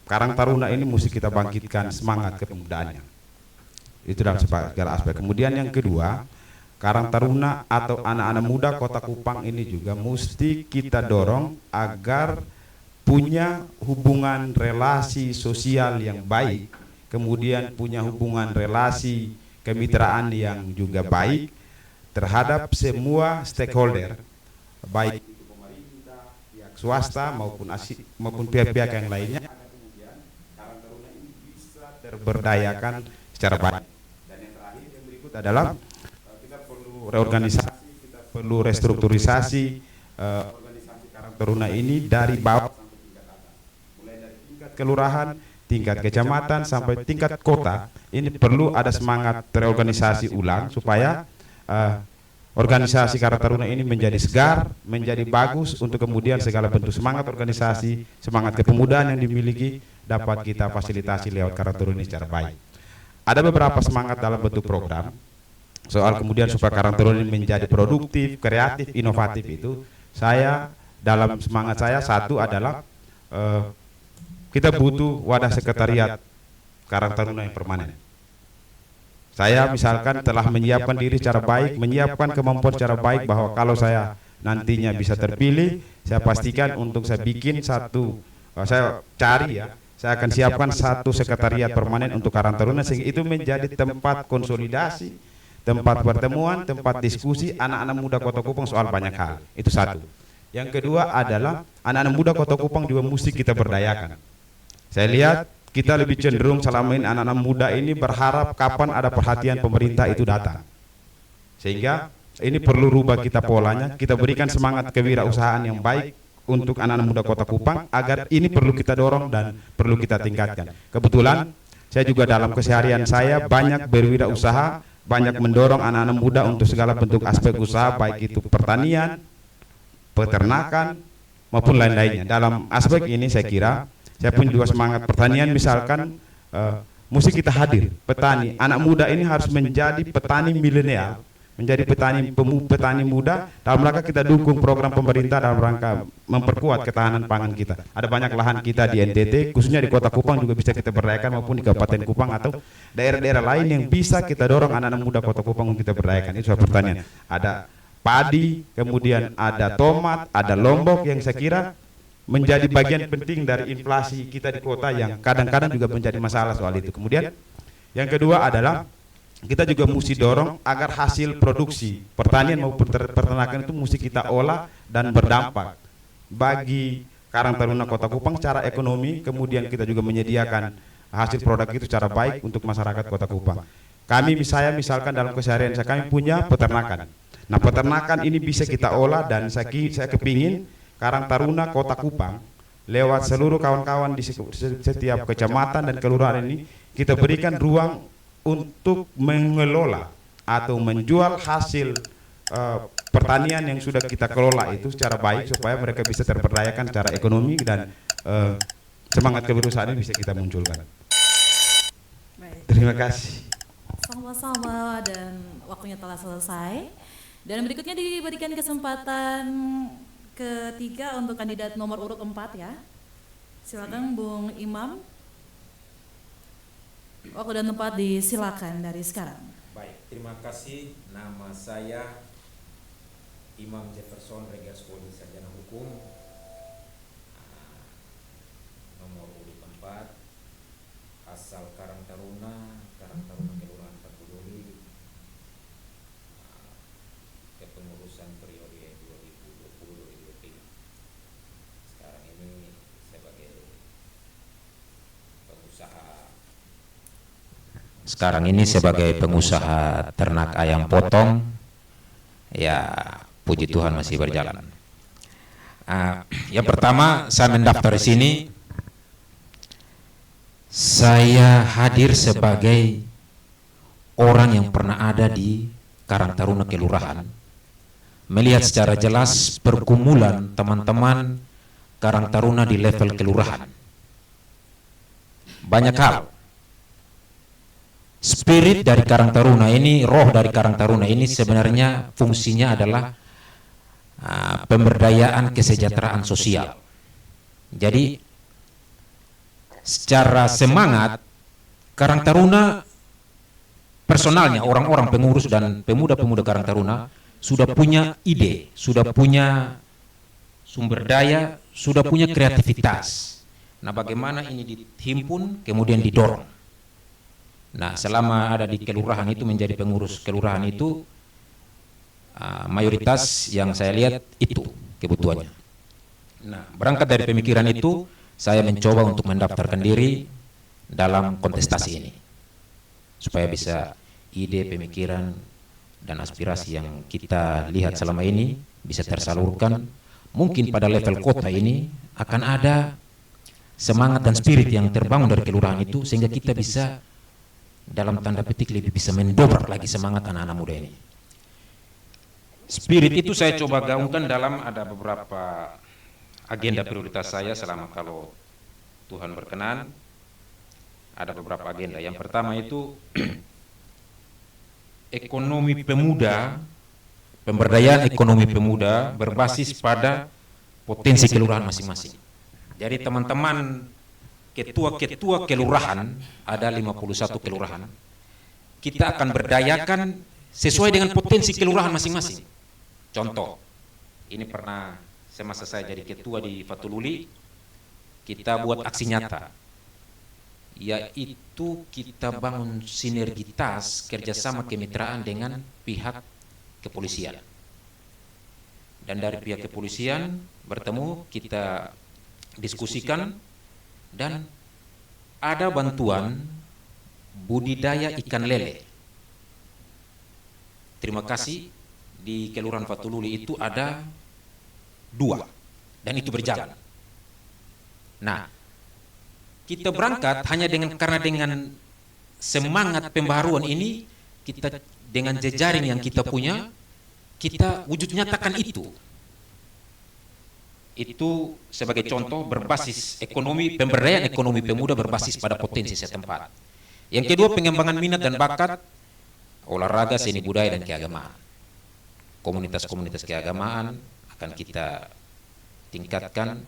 Karang Taruna ini mesti kita bangkitkan semangat kepemudaannya. Itu dalam segala aspek. Kemudian yang kedua, Karang Taruna atau anak-anak muda Kota Kupang ini juga mesti kita dorong agar punya hubungan relasi sosial yang baik, kemudian punya hubungan relasi kemitraan yang juga baik terhadap semua stakeholder, baik itu pemerintah, pihak swasta maupun pihak-pihak yang lainnya, agar kemudian Karang Taruna ini bisa terberdayakan secara baik. Dan yang terakhir yang berikut adalah reorganisasi, kita perlu restrukturisasi organisasi Karang Taruna ini dari bawah sampai tingkat atas, mulai dari tingkat kelurahan, tingkat kecamatan sampai tingkat kota. Ini perlu ada semangat reorganisasi ulang supaya organisasi Karang Taruna ini menjadi segar, menjadi bagus, untuk kemudian segala bentuk semangat organisasi, semangat kepemudaan yang dimiliki dapat kita fasilitasi lewat Karang Taruna ini secara baik. Ada beberapa semangat dalam bentuk program. Soal kemudian supaya Karang Taruna ini menjadi produktif, kreatif, inovatif, itu saya dalam semangat saya satu adalah kita butuh wadah sekretariat Karang Taruna yang permanen. Saya misalkan telah menyiapkan diri secara baik, menyiapkan kemampuan secara baik, bahwa kalau saya nantinya bisa terpilih, saya pastikan untuk saya bikin saya akan siapkan satu sekretariat permanen untuk Karang Taruna, sehingga itu menjadi tempat konsolidasi, tempat pertemuan, tempat diskusi anak-anak muda Kota Kupang soal banyak hal. Itu satu. Yang kedua adalah anak-anak muda Kota Kupang juga mesti kita berdayakan. Saya lihat kita lebih cenderung selama ini anak-anak muda ini berharap kapan ada perhatian pemerintah itu datang. Sehingga ini perlu rubah kita polanya, kita berikan semangat kewirausahaan yang baik untuk anak-anak muda Kota Kupang, agar ini perlu kita dorong dan perlu kita tingkatkan. Kebetulan saya juga dalam keseharian saya banyak berwirausaha, banyak mendorong anak-anak muda untuk segala bentuk aspek usaha, baik itu pertanian, peternakan, maupun lain-lainnya. Dalam aspek ini saya kira saya punya dua semangat. Pertanian misalkan mesti kita hadir, petani, anak muda ini harus menjadi petani milenial, menjadi petani muda, dalam rangka kita dukung program pemerintah dalam rangka memperkuat ketahanan pangan kita. Ada banyak lahan kita di NTT, khususnya di Kota Kupang juga bisa kita berdayakan, maupun di Kabupaten Kupang atau daerah-daerah lain yang bisa kita dorong anak-anak muda Kota Kupang untuk kita berdayakan. Itu soal pertanian. Ada padi, kemudian ada tomat, ada lombok, yang saya kira menjadi bagian penting dari inflasi kita di kota yang kadang-kadang juga menjadi masalah soal itu. Kemudian yang kedua adalah kita juga mesti dorong agar hasil produksi pertanian maupun peternakan itu mesti kita olah dan berdampak bagi Karang Taruna Kota Kupang secara ekonomi. Kemudian kita juga menyediakan hasil produk itu secara baik untuk masyarakat Kota Kupang. Saya misalkan dalam keseharian kami punya peternakan. Nah, peternakan ini bisa kita olah, dan saya kepingin Karang Taruna Kota Kupang lewat seluruh kawan-kawan di setiap kecamatan dan kelurahan ini kita berikan ruang untuk mengelola atau menjual hasil pertanian yang sudah kita kelola itu secara baik, supaya mereka bisa terberdayakan secara ekonomi dan semangat kewirausahaan ini bisa kita munculkan. Baik. Terima kasih. Sama-sama, dan waktunya telah selesai. Dan berikutnya diberikan kesempatan ketiga untuk kandidat nomor urut 4 ya. Silakan Bung Imam. Waktu dan tempat disilakan dari sekarang. Baik, terima kasih. Nama saya Imam Jefferson Regas Poli Sarjana Hukum, nomor urut 4, asal Karang Taruna Kelurahan Fatululi, kepengurusan periode 2020-2023. Sekarang ini sebagai pengusaha ternak ayam potong. Ya, puji Tuhan masih berjalan. Yang pertama, saya mendaftar di sini. Saya hadir sebagai orang yang pernah ada di Karang Taruna Kelurahan, melihat secara jelas pergumulan teman-teman Karang Taruna di level kelurahan. Banyak hal. Spirit dari Karang Taruna ini, roh dari Karang Taruna ini sebenarnya fungsinya adalah pemberdayaan kesejahteraan sosial. Jadi secara semangat Karang Taruna personalnya, orang-orang pengurus dan pemuda-pemuda Karang Taruna sudah punya ide, sudah punya sumber daya, sudah punya kreativitas. Nah, bagaimana ini dihimpun kemudian didorong. Nah, selama ada di kelurahan itu, menjadi pengurus kelurahan itu, mayoritas yang saya lihat itu kebutuhannya. Nah, berangkat dari pemikiran itu, saya mencoba untuk mendaftarkan diri dalam kontestasi ini, supaya bisa ide, pemikiran, dan aspirasi yang kita lihat selama ini bisa tersalurkan. Mungkin pada level kota ini akan ada semangat dan spirit yang terbangun dari kelurahan itu, sehingga kita bisa dalam tanda petik lebih bisa mendobrak lagi semangat anak-anak muda ini. Spirit itu saya coba gaungkan dalam ada beberapa agenda prioritas saya selama, kalau Tuhan berkenan, ada beberapa agenda. Yang pertama itu ekonomi pemuda, pemberdayaan ekonomi pemuda berbasis pada potensi kelurahan masing-masing. Jadi teman-teman ketua-ketua kelurahan, ada 51 kelurahan, kita akan berdayakan sesuai dengan potensi kelurahan masing-masing. Contoh, ini pernah semasa saya jadi ketua di Fatululi, kita buat aksi nyata, yaitu kita bangun sinergitas kerjasama kemitraan dengan pihak kepolisian. Dan dari pihak kepolisian bertemu, kita diskusikan, dan ada bantuan budidaya ikan lele. Terima kasih, di Kelurahan Fatululi itu ada 2, dan itu berjalan. Nah, kita berangkat hanya karena dengan semangat pembaharuan ini, kita dengan jejaring yang kita punya, kita wujud nyatakan itu. Itu sebagai contoh berbasis ekonomi, pemberdayaan ekonomi pemuda berbasis pada potensi setempat. Yang kedua, pengembangan minat dan bakat olahraga, seni budaya, dan keagamaan. Komunitas-komunitas keagamaan akan kita tingkatkan,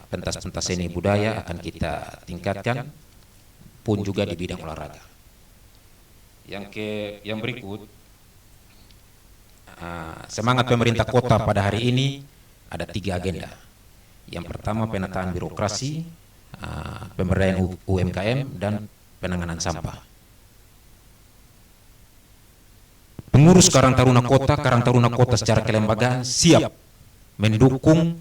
pentas-pentas seni budaya akan kita tingkatkan, pun juga di bidang olahraga. Yang berikut, semangat pemerintah kota pada hari ini ada 3 agenda. Yang pertama, penataan birokrasi, pemberdayaan UMKM, dan penanganan sampah. Pengurus Karang Taruna Kota secara kelembagaan siap mendukung,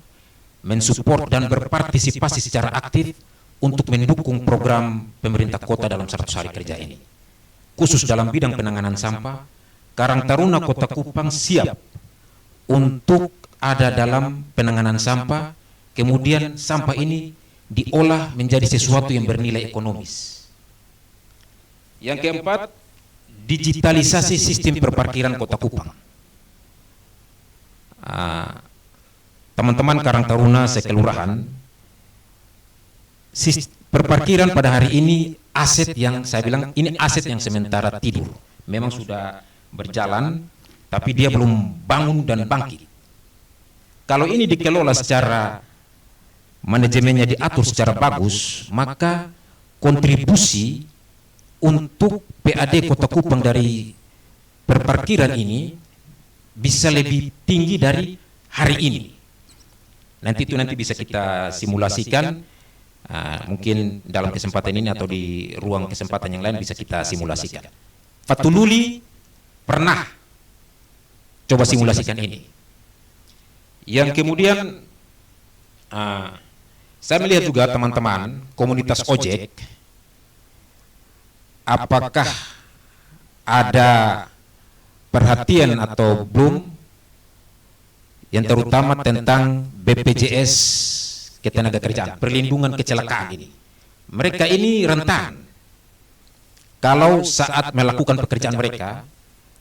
mensupport, dan berpartisipasi secara aktif untuk mendukung program pemerintah kota dalam 100 hari kerja ini. Khusus dalam bidang penanganan sampah, Karang Taruna Kota Kupang siap untuk ada dalam penanganan sampah, kemudian sampah ini diolah menjadi sesuatu yang bernilai ekonomis. Yang keempat, digitalisasi sistem perparkiran Kota Kupang. Teman-teman Karang Taruna sekelurahan, perparkiran pada hari ini aset yang saya bilang ini aset yang sementara tidur. Memang sudah berjalan, tapi dia belum bangun dan bangkit. Kalau ini dikelola secara manajemennya diatur secara bagus, maka kontribusi untuk PAD Kota Kupang dari perparkiran ini bisa lebih tinggi dari hari ini. Nanti bisa kita simulasikan, mungkin dalam kesempatan ini atau di ruang kesempatan yang lain bisa kita simulasikan. Fatululi pernah coba simulasikan ini. Yang kemudian saya melihat juga teman-teman komunitas ojek, apakah ada perhatian atau belum yang terutama tentang BPJS Ketenagakerjaan, perlindungan kecelakaan ini. Mereka ini rentan kalau saat melakukan pekerjaan mereka.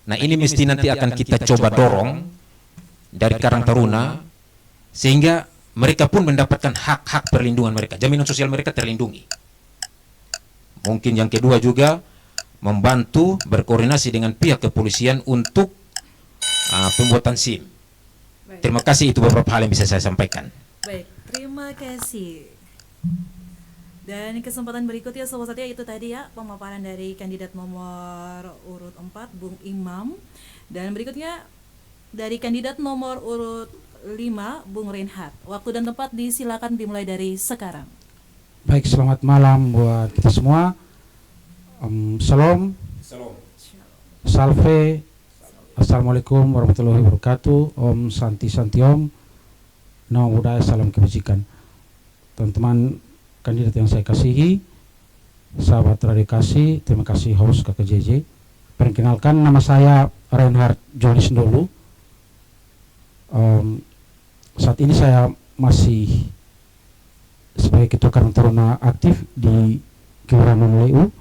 Nah, ini mesti nanti akan kita coba dorong dari Karang Taruna sehingga mereka pun mendapatkan hak-hak perlindungan mereka, jaminan sosial mereka terlindungi. Mungkin yang kedua juga membantu berkoordinasi dengan pihak kepolisian untuk pembuatan SIM. Baik. Terima kasih, itu beberapa hal yang bisa saya sampaikan. Baik, terima kasih. Dan kesempatan berikutnya sobat setia itu tadi ya pemaparan dari kandidat nomor urut 4 Bung Imam, dan berikutnya dari kandidat nomor urut 5 Bung Reinhard. Waktu dan tempat disilakan dimulai dari sekarang. Baik, selamat malam buat kita semua. Salam, salve, assalamualaikum warahmatullahi wabarakatuh. Om Santi Santi Om, nama budaya, salam kebajikan. Teman-teman kandidat yang saya kasihi, sahabat radio kasih, terima kasih host Kakak JJ. Perkenalkan, nama saya Reinhard Jolis Ndolu. Saat ini saya masih sebagai Ketua Karang Taruna aktif di Kelurahan Nonleu,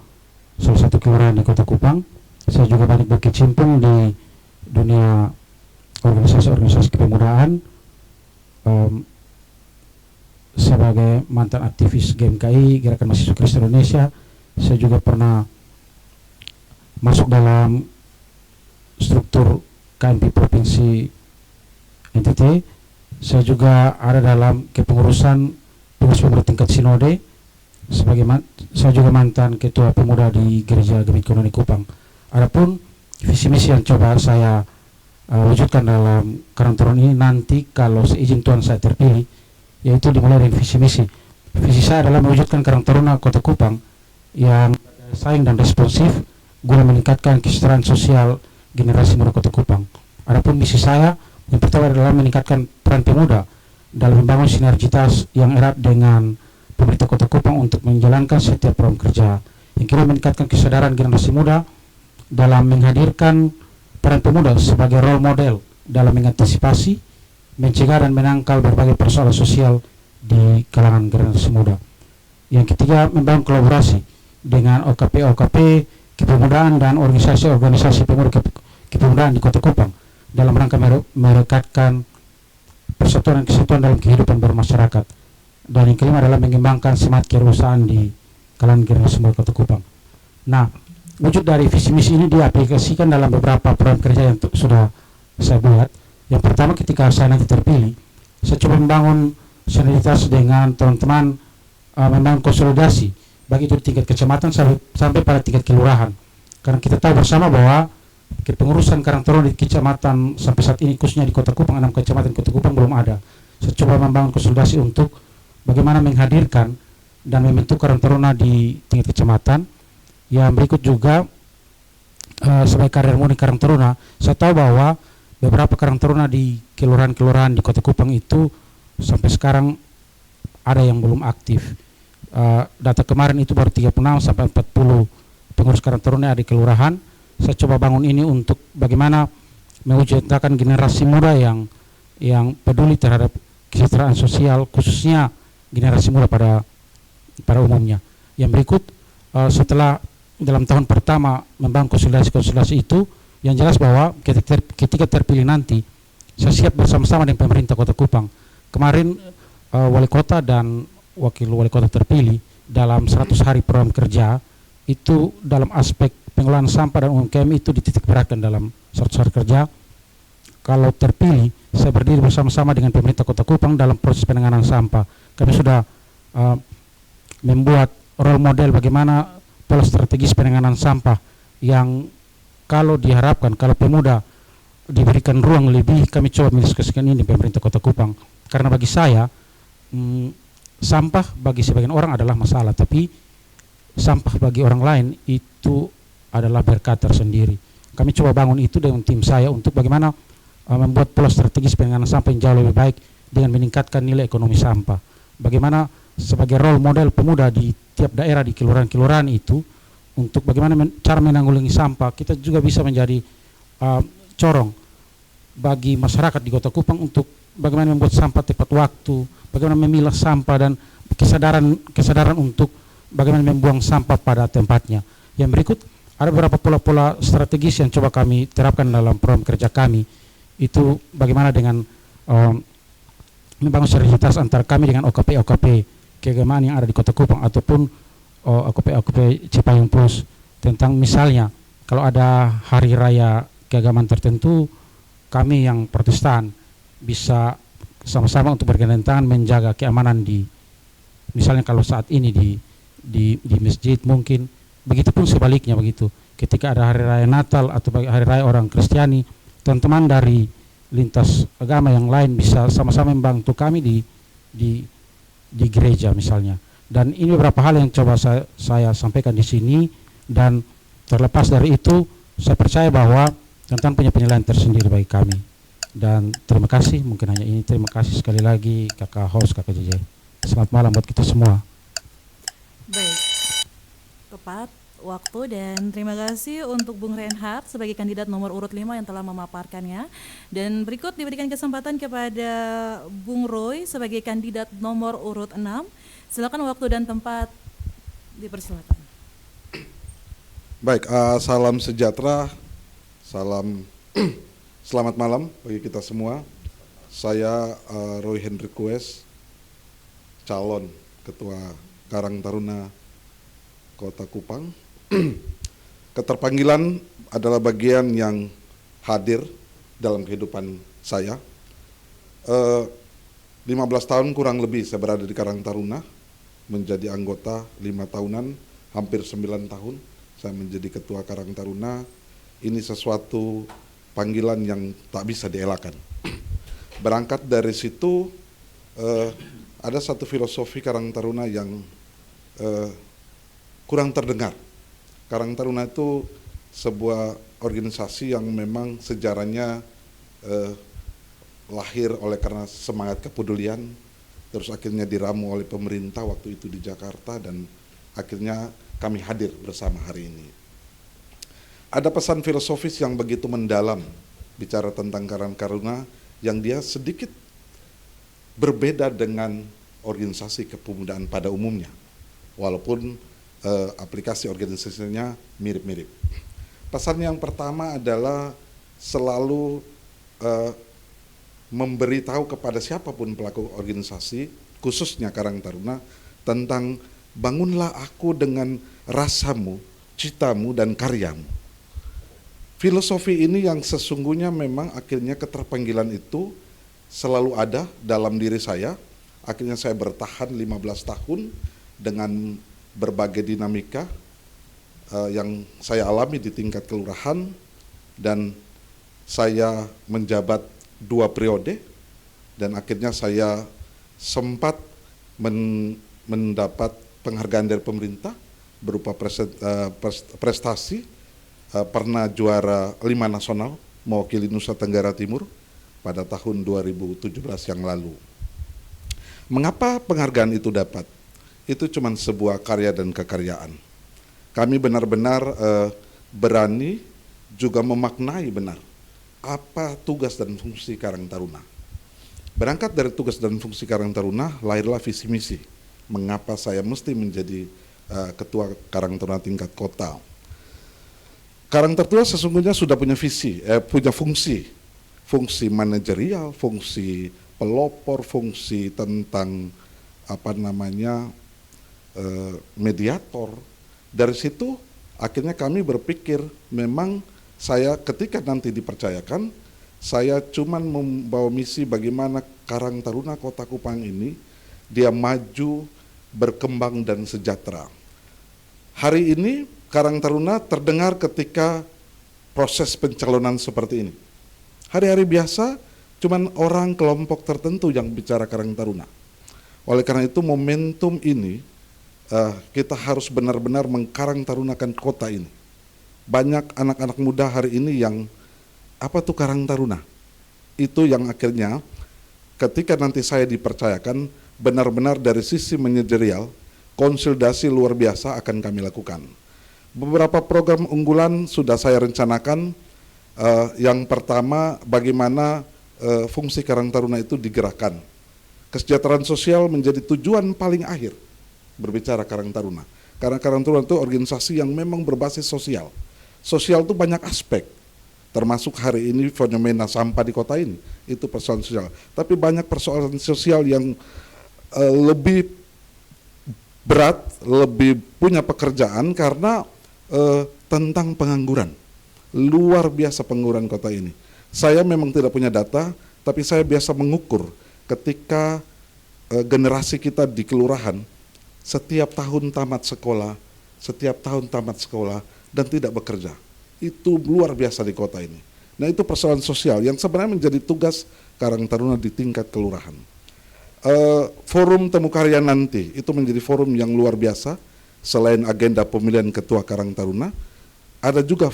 salah satu kelurahan di Kota Kupang. Saya juga banyak berkecimpung di dunia organisasi-organisasi kepemudaan. Sebagai mantan aktivis GMKI, Gerakan Mahasiswa Kristen Indonesia, saya juga pernah masuk dalam struktur KMP Provinsi NTT. Saya juga ada dalam kepengurusan pengurus pemuda tingkat Sinode. Saya juga mantan ketua pemuda di Gereja Gemit Kononi Kupang. Adapun visi misi yang coba saya wujudkan dalam Karang Taruna ini nanti kalau seizin Tuhan saya terpilih, yaitu dimulai dari visi misi. Visi saya adalah mewujudkan Karang Taruna Kota Kupang yang saing dan responsif guna meningkatkan kesejahteraan sosial generasi muda Kota Kupang. Adapun misi saya yang pertama adalah meningkatkan peran pemuda dalam membangun sinergitas yang erat dengan pemerintah Kota Kupang untuk menjalankan setiap program kerja. Yang kedua, meningkatkan kesadaran generasi muda dalam menghadirkan peran pemuda sebagai role model dalam mengantisipasi, mencegah dan menangkal berbagai persoalan sosial di kalangan generasi muda. Yang ketiga, membangun kolaborasi dengan OKP kepemudaan dan organisasi-organisasi pemuda kepemudaan di Kota Kupang dalam rangka merekatkan persatuan dan kesatuan dalam kehidupan bermasyarakat. Dan yang kelima adalah mengembangkan semangat kewirausahaan di kalangan generasi muda Kota Kupang. Nah, wujud dari visi misi ini diaplikasikan dalam beberapa program kerja yang sudah saya buat. Yang pertama, ketika saya nanti terpilih, saya coba membangun sinergitas dengan teman-teman, membangun konsolidasi baik itu di tingkat kecamatan sampai pada tingkat kelurahan. Karena kita tahu bersama bahwa kepengurusan Karang Taruna di kecamatan sampai saat ini khususnya di Kota Kupang, 6 kecamatan Kota Kupang belum ada. Saya coba membangun konsolidasi untuk bagaimana menghadirkan dan membentuk Karang Taruna di tingkat kecamatan. Yang berikut juga sebagai karir muda Karang Taruna, saya tahu bahwa beberapa Karang Taruna di kelurahan-kelurahan di Kota Kupang itu sampai sekarang ada yang belum aktif. Data kemarin itu baru 36 sampai 40 pengurus Karang Taruna di kelurahan. Saya coba bangun ini untuk bagaimana mewujudkan generasi muda yang peduli terhadap kesejahteraan sosial, khususnya generasi muda pada umumnya. Yang berikut, setelah dalam tahun pertama membangun konsolidasi itu, yang jelas bahwa ketika terpilih nanti, saya siap bersama-sama dengan pemerintah Kota Kupang. Kemarin wali kota dan wakil wali kota terpilih dalam 100 hari program kerja itu dalam aspek pengelolaan sampah dan UMKM itu dititik beratkan dalam 100 hari kerja. kalau terpilih, saya berdiri bersama-sama dengan pemerintah Kota Kupang dalam proses penanganan sampah. Kami sudah membuat role model bagaimana pola strategis penanganan sampah yang kalau diharapkan, kalau pemuda diberikan ruang lebih, kami coba mendiskusikan ini di pemerintah Kota Kupang. Karena bagi saya, sampah bagi sebagian orang adalah masalah, tapi sampah bagi orang lain itu adalah berkat tersendiri. Kami coba bangun itu dengan tim saya untuk bagaimana membuat pola strategis penanganan sampah yang jauh lebih baik dengan meningkatkan nilai ekonomi sampah. Bagaimana sebagai role model pemuda di tiap daerah, di kelurahan-kelurahan itu, untuk bagaimana cara menanggulangi sampah, kita juga bisa menjadi corong bagi masyarakat di Kota Kupang untuk bagaimana membuat sampah tepat waktu, bagaimana memilah sampah, dan kesadaran untuk bagaimana membuang sampah pada tempatnya. Yang berikut ada beberapa pola-pola strategis yang coba kami terapkan dalam program kerja kami. Itu bagaimana dengan membangun sinergitas antara kami dengan OKP keagamaan yang ada di Kota Kupang ataupun OKP Cipayung Plus, tentang misalnya kalau ada hari raya keagamaan tertentu, kami yang Protestan bisa sama-sama untuk bergandeng tangan menjaga keamanan di, misalnya kalau saat ini di masjid, mungkin begitupun sebaliknya begitu. Ketika ada hari raya Natal atau hari raya orang Kristiani, teman-teman dari lintas agama yang lain bisa sama-sama membantu kami di gereja misalnya. Dan ini beberapa hal yang coba saya sampaikan di sini, dan terlepas dari itu saya percaya bahwa tentang punya penilaian tersendiri bagi kami. Dan terima kasih, mungkin hanya ini. Terima kasih sekali lagi kakak host, kakak JJ. Selamat malam buat kita semua. Baik, tepat waktu, dan terima kasih untuk Bung Reinhard sebagai kandidat nomor urut 5 yang telah memaparkannya. Dan berikut diberikan kesempatan kepada Bung Roy sebagai kandidat nomor urut 6. Silakan, waktu dan tempat dipersilakan. Baik, salam sejahtera, selamat malam bagi kita semua. Saya Roy Henry Kues, calon Ketua Karang Taruna Kota Kupang. Keterpanggilan adalah bagian yang hadir dalam kehidupan saya. 15 tahun kurang lebih saya berada di Karang Taruna, menjadi anggota 5 tahunan, hampir 9 tahun saya menjadi Ketua Karang Taruna. Ini sesuatu panggilan yang tak bisa dielakkan. Berangkat dari situ, ada satu filosofi Karang Taruna yang kurang terdengar. Karang Taruna itu sebuah organisasi yang memang sejarahnya lahir oleh karena semangat kepedulian, terus akhirnya diramu oleh pemerintah waktu itu di Jakarta, dan akhirnya kami hadir bersama hari ini. Ada pesan filosofis yang begitu mendalam bicara tentang Karang Taruna yang dia sedikit berbeda dengan organisasi kepemudaan pada umumnya, walaupun aplikasi organisasinya mirip-mirip. Pesan yang pertama adalah selalu memberitahu kepada siapapun pelaku organisasi, khususnya Karang Taruna, tentang bangunlah aku dengan rasamu, citamu, dan karyamu. Filosofi ini yang sesungguhnya memang akhirnya keterpanggilan itu selalu ada dalam diri saya. Akhirnya saya bertahan 15 tahun dengan berbagai dinamika yang saya alami di tingkat kelurahan, dan saya menjabat 2 periode, dan akhirnya saya sempat mendapat penghargaan dari pemerintah berupa prestasi, pernah juara 5 nasional mewakili Nusa Tenggara Timur pada tahun 2017 yang lalu. Mengapa penghargaan itu dapat? Itu cuma sebuah karya dan kekaryaan. Kami benar-benar berani juga memaknai benar apa tugas dan fungsi Karang Taruna. Berangkat dari tugas dan fungsi Karang Taruna, lahirlah visi misi. Mengapa saya mesti menjadi Ketua Karang Taruna tingkat kota. Karang Taruna sesungguhnya sudah punya visi, punya fungsi manajerial, fungsi pelopor, fungsi tentang mediator. Dari situ akhirnya kami berpikir memang saya ketika nanti dipercayakan, saya cuman membawa misi bagaimana Karang Taruna Kota Kupang ini dia maju, berkembang dan sejahtera. Hari ini Karang Taruna terdengar ketika proses pencalonan seperti ini. Hari-hari biasa cuman orang kelompok tertentu yang bicara Karang Taruna. Oleh karena itu momentum ini kita harus benar-benar mengkarang tarunakan kota ini. Banyak anak-anak muda hari ini yang apa tuh Karang Taruna? Itu yang akhirnya ketika nanti saya dipercayakan benar-benar dari sisi manajerial, konsolidasi luar biasa akan kami lakukan. Beberapa program unggulan sudah saya rencanakan. Yang pertama, bagaimana fungsi Karang Taruna itu digerakkan. Kesejahteraan sosial menjadi tujuan paling akhir berbicara Karang Taruna. Karena Karang Taruna itu organisasi yang memang berbasis sosial. Sosial itu banyak aspek, termasuk hari ini fenomena sampah di kota ini, itu persoalan sosial. Tapi banyak persoalan sosial yang lebih berat, lebih punya pekerjaan karena tentang pengangguran. Luar biasa pengangguran kota ini. Saya memang tidak punya data, tapi saya biasa mengukur ketika generasi kita di kelurahan setiap tahun tamat sekolah dan tidak bekerja. Itu luar biasa di kota ini. Nah, itu persoalan sosial yang sebenarnya menjadi tugas Karang Taruna di tingkat kelurahan. Forum Temu Karya nanti itu menjadi forum yang luar biasa. Selain agenda pemilihan ketua Karang Taruna, ada juga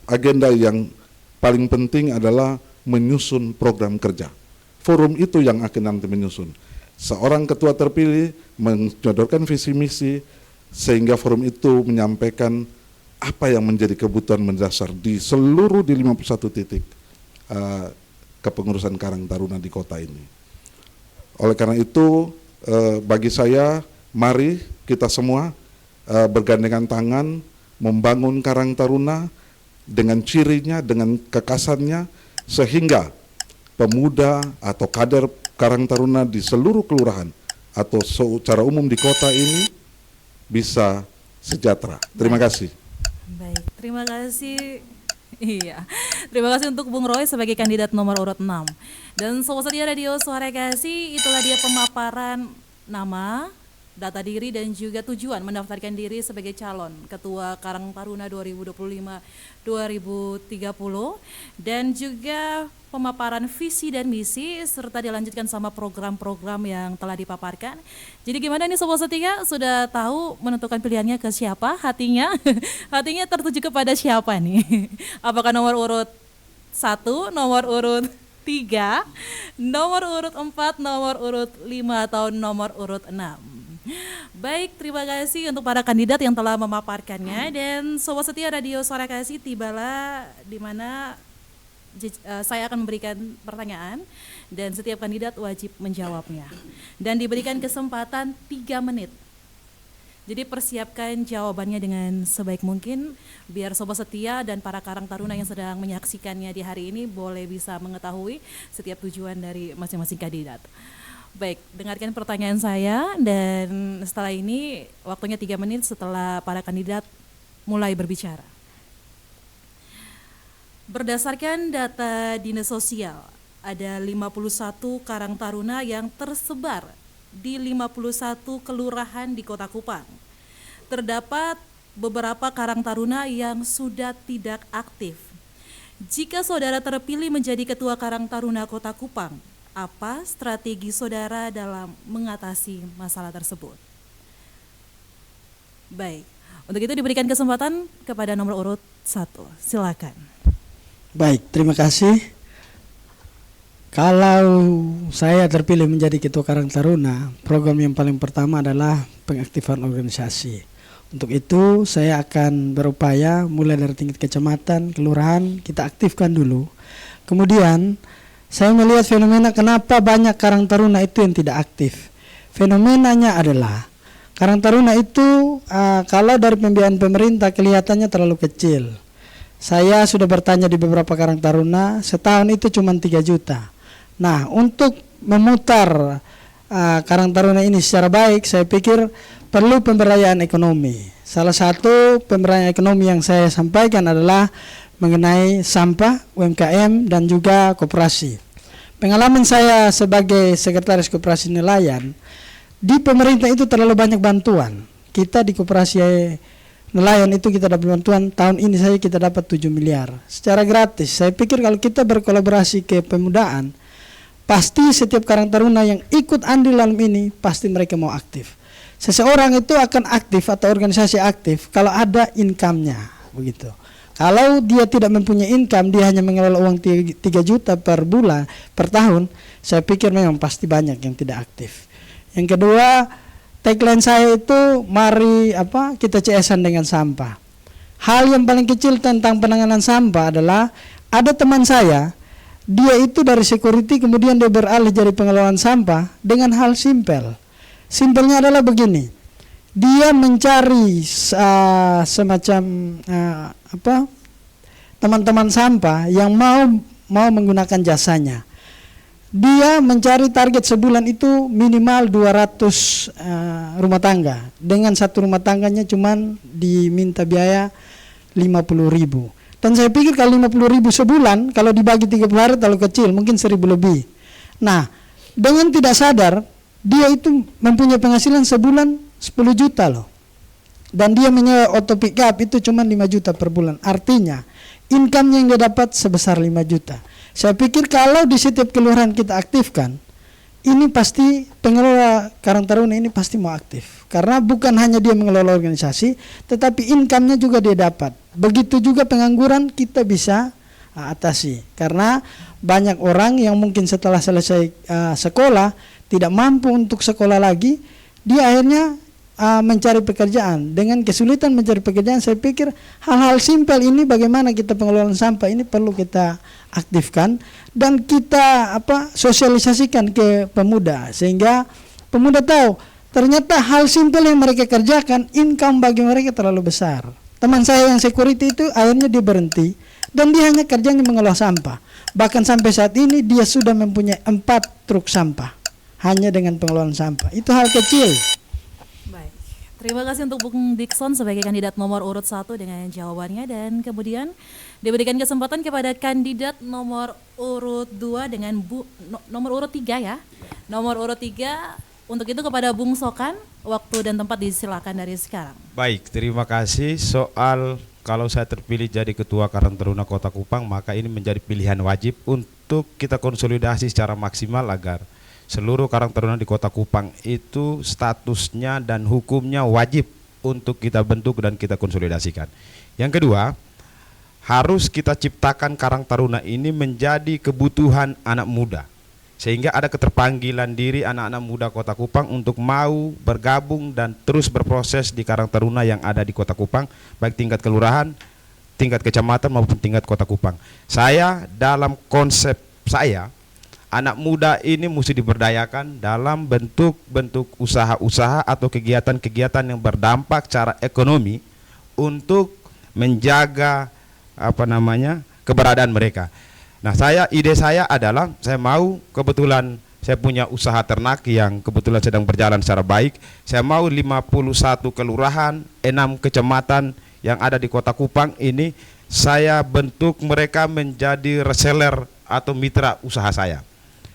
agenda yang paling penting adalah menyusun program kerja. Forum itu yang akan nanti menyusun. Seorang ketua terpilih menyodorkan visi misi sehingga forum itu menyampaikan apa yang menjadi kebutuhan mendasar di seluruh di 51 titik kepengurusan Karang Taruna di kota ini. Oleh karena itu bagi saya mari kita semua bergandengan tangan membangun Karang Taruna dengan cirinya, dengan kekasannya, sehingga pemuda atau kader Karang Taruna di seluruh kelurahan atau secara umum di kota ini bisa sejahtera. Terima kasih. Baik, terima kasih. Iya, terima kasih untuk Bung Roy sebagai kandidat nomor urut 6. Dan Sobat Setia Radio Suara Kasih, itulah dia pemaparan nama, data diri dan juga tujuan mendaftarkan diri sebagai calon Ketua Karang Taruna 2025-2030 dan juga pemaparan visi dan misi serta dilanjutkan sama program-program yang telah dipaparkan. Jadi gimana nih Sobat Setia, sudah tahu menentukan pilihannya ke siapa hatinya? Hatinya tertuju kepada siapa nih? Apakah nomor urut 1, nomor urut 3, nomor urut 4, nomor urut 5 atau nomor urut 6? Baik, terima kasih untuk para kandidat yang telah memaparkannya. Dan Sobat Setia Radio Suara Kasih, tibalah di mana saya akan memberikan pertanyaan dan setiap kandidat wajib menjawabnya. Dan diberikan kesempatan 3 menit. Jadi persiapkan jawabannya dengan sebaik mungkin biar Sobat Setia dan para Karang Taruna yang sedang menyaksikannya di hari ini boleh bisa mengetahui setiap tujuan dari masing-masing kandidat. Baik, dengarkan pertanyaan saya dan setelah ini waktunya 3 menit setelah para kandidat mulai berbicara. Berdasarkan data Dinas Sosial, ada 51 Karang Taruna yang tersebar di 51 kelurahan di Kota Kupang. Terdapat beberapa Karang Taruna yang sudah tidak aktif. Jika saudara terpilih menjadi Ketua Karang Taruna Kota Kupang, apa strategi saudara dalam mengatasi masalah tersebut? Baik, untuk itu diberikan kesempatan kepada nomor urut 1. Silakan. Baik, terima kasih. Kalau saya terpilih menjadi Ketua Karang Taruna, program yang paling pertama adalah pengaktifan organisasi. Untuk itu saya akan berupaya mulai dari tingkat kecamatan, kelurahan, kita aktifkan dulu. Kemudian saya melihat fenomena kenapa banyak Karang Taruna itu yang tidak aktif. Fenomenanya adalah Karang Taruna itu kalau dari pembiayaan pemerintah kelihatannya terlalu kecil. Saya sudah bertanya di beberapa Karang Taruna, setahun itu cuma 3 juta. Nah, untuk memutar Karang Taruna ini secara baik, saya pikir perlu pemberdayaan ekonomi. Salah satu pemberdayaan ekonomi yang saya sampaikan adalah mengenai sampah, UMKM, dan juga koperasi. Pengalaman saya sebagai sekretaris koperasi nelayan, di pemerintah itu terlalu banyak bantuan. Kita di koperasi nelayan itu kita dapat bantuan, tahun ini saja kita dapat 7 miliar secara gratis. Saya pikir kalau kita berkolaborasi ke pemudaan, pasti setiap Karang Taruna yang ikut andil dalam ini, pasti mereka mau aktif. Seseorang itu akan aktif atau organisasi aktif kalau ada income-nya, begitu. Kalau dia tidak mempunyai income, dia hanya mengelola uang 3 juta per bulan, per tahun, saya pikir memang pasti banyak yang tidak aktif. Yang kedua, tagline saya itu mari kita CS-an dengan sampah. Hal yang paling kecil tentang penanganan sampah adalah ada teman saya, dia itu dari security kemudian dia beralih jadi pengelolaan sampah dengan hal simpel. Simpelnya adalah begini. Dia mencari semacam teman-teman sampah yang mau menggunakan jasanya. Dia mencari target sebulan itu minimal 200 rumah tangga. Dengan satu rumah tangganya cuman diminta biaya 50.000. Dan saya pikir kalau 50.000 sebulan, kalau dibagi 30 hari terlalu kecil, mungkin 1.000 lebih. Nah, dengan tidak sadar, dia itu mempunyai penghasilan sebulan 10 juta loh. Dan dia menyewa auto pick up itu cuma 5 juta per bulan. Artinya, income yang dia dapat sebesar 5 juta. Saya pikir kalau di setiap kelurahan kita aktifkan, ini pasti pengelola Karang Taruna ini pasti mau aktif. Karena bukan hanya dia mengelola organisasi, tetapi income-nya juga dia dapat. Begitu juga pengangguran kita bisa atasi. Karena banyak orang yang mungkin setelah selesai sekolah, tidak mampu untuk sekolah lagi, dia akhirnya mencari pekerjaan. Dengan kesulitan mencari pekerjaan, saya pikir hal-hal simpel ini bagaimana kita pengelolaan sampah ini perlu kita aktifkan dan kita sosialisasikan ke pemuda sehingga pemuda tahu ternyata hal simpel yang mereka kerjakan income bagi mereka terlalu besar. Teman saya yang security itu akhirnya dia berhenti dan dia hanya kerjanya mengolah sampah. Bahkan sampai saat ini dia sudah mempunyai 4 truk sampah hanya dengan pengelolaan sampah. Itu hal kecil. Terima kasih untuk Bung Dikson sebagai kandidat nomor urut 1 dengan jawabannya, dan kemudian diberikan kesempatan kepada kandidat nomor urut 2 dengan nomor urut 3 ya. Nomor urut 3 untuk itu kepada Bung Sokan, waktu dan tempat disilakan dari sekarang. Baik, terima kasih. Soal kalau saya terpilih jadi Ketua Karang Taruna Kota Kupang, maka ini menjadi pilihan wajib untuk kita konsolidasi secara maksimal agar seluruh Karang Taruna di Kota Kupang itu statusnya dan hukumnya wajib untuk kita bentuk dan kita konsolidasikan. Yang kedua, harus kita ciptakan Karang Taruna ini menjadi kebutuhan anak muda. Sehingga ada keterpanggilan diri anak-anak muda Kota Kupang untuk mau bergabung dan terus berproses di Karang Taruna yang ada di Kota Kupang, baik tingkat kelurahan, tingkat kecamatan maupun tingkat Kota Kupang. Saya dalam konsep saya, anak muda ini mesti diberdayakan dalam bentuk-bentuk usaha-usaha atau kegiatan-kegiatan yang berdampak secara ekonomi untuk menjaga keberadaan mereka. Nah, ide saya adalah saya mau kebetulan saya punya usaha ternak yang kebetulan sedang berjalan secara baik. Saya mau 51 kelurahan, 6 kecamatan yang ada di Kota Kupang ini saya bentuk mereka menjadi reseller atau mitra usaha saya.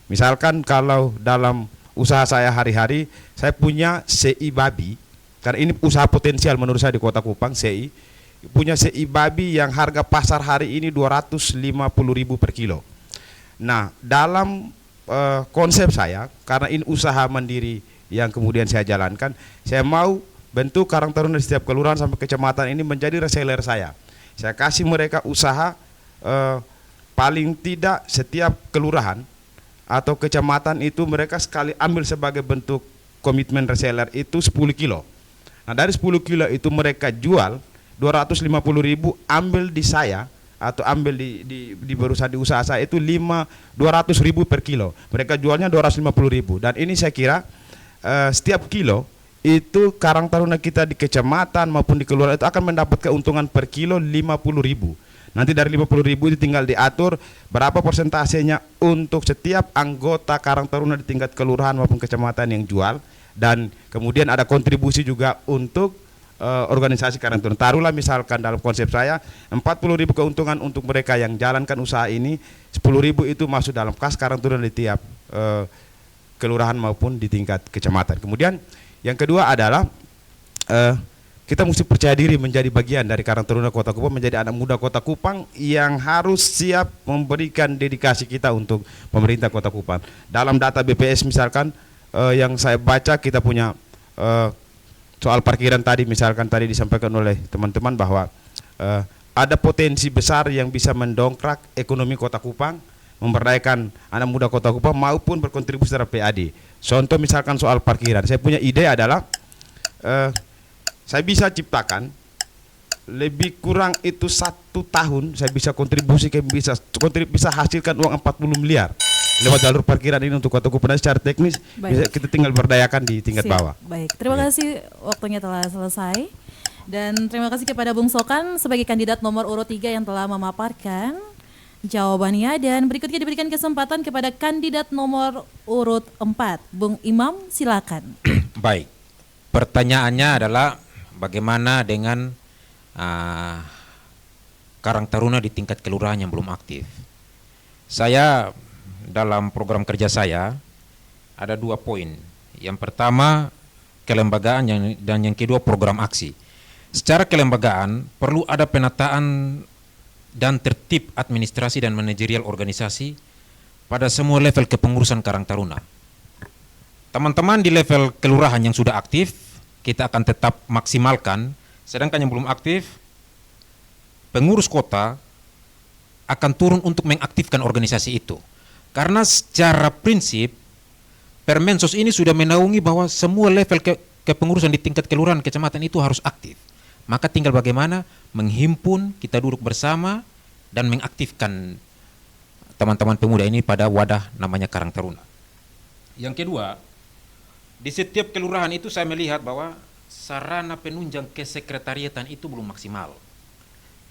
Misalkan kalau dalam usaha saya hari-hari, saya punya CI babi, karena ini usaha potensial menurut saya di Kota Kupang, CI, punya CI babi yang harga pasar hari ini 250.000 per kilo. Nah, dalam konsep saya, karena ini usaha mandiri yang kemudian saya jalankan, saya mau bentuk Karang Taruna di setiap kelurahan sampai kecamatan ini menjadi reseller saya. Saya kasih mereka usaha paling tidak setiap kelurahan atau kecamatan itu mereka sekali ambil sebagai bentuk komitmen reseller itu 10 kilo. Nah, dari 10 kilo itu mereka jual 250.000, ambil di saya atau ambil di berusaha di usaha saya itu 200.000 per kilo. Mereka jualnya 250.000 dan ini saya kira setiap kilo itu Karang Taruna kita di kecamatan maupun di kelurahan itu akan mendapat keuntungan per kilo 50.000. Nanti dari 50.000 itu tinggal diatur berapa persentasenya untuk setiap anggota Karang Taruna di tingkat kelurahan maupun kecamatan yang jual, dan kemudian ada kontribusi juga untuk organisasi Karang Taruna. Taruhlah misalkan dalam konsep saya 40.000 keuntungan untuk mereka yang jalankan usaha ini, 10.000 itu masuk dalam kas Karang Taruna di tiap kelurahan maupun di tingkat kecamatan. Kemudian yang kedua adalah kita mesti percaya diri menjadi bagian dari Karang Taruna Kota Kupang, menjadi anak muda Kota Kupang yang harus siap memberikan dedikasi kita untuk pemerintah Kota Kupang. Dalam data BPS misalkan yang saya baca, kita punya soal parkiran tadi, misalkan tadi disampaikan oleh teman-teman bahwa ada potensi besar yang bisa mendongkrak ekonomi Kota Kupang, memberdayakan anak muda Kota Kupang maupun berkontribusi terhadap PAD. Contoh misalkan soal parkiran, saya punya ide adalah saya bisa ciptakan lebih kurang itu 1 tahun, saya bisa kontribusi bisa hasilkan uang 40 miliar lewat jalur parkiran ini untuk Kota Kupang. Secara teknis bisa kita tinggal berdayakan di tingkat bawah. Baik, terima kasih, waktunya telah selesai. Dan terima kasih kepada Bung Sokan sebagai kandidat nomor urut 3 yang telah memaparkan jawabannya. Dan berikutnya diberikan kesempatan kepada kandidat nomor urut 4, Bung Imam, silakan. Baik, pertanyaannya adalah bagaimana dengan Karang Taruna di tingkat kelurahan yang belum aktif. Saya dalam program kerja saya ada 2 poin. Yang pertama kelembagaan dan yang kedua program aksi. Secara kelembagaan perlu ada penataan dan tertib administrasi dan manajerial organisasi pada semua level kepengurusan Karang Taruna. Teman-teman di level kelurahan yang sudah aktif kita akan tetap maksimalkan, sedangkan yang belum aktif pengurus kota akan turun untuk mengaktifkan organisasi itu. Karena secara prinsip Permensos ini sudah menaungi bahwa semua level kepengurusan di tingkat kelurahan kecamatan itu harus aktif. Maka tinggal bagaimana menghimpun, kita duduk bersama dan mengaktifkan teman-teman pemuda ini pada wadah namanya Karang Taruna. Yang kedua, di setiap kelurahan itu saya melihat bahwa sarana penunjang kesekretariatan itu belum maksimal.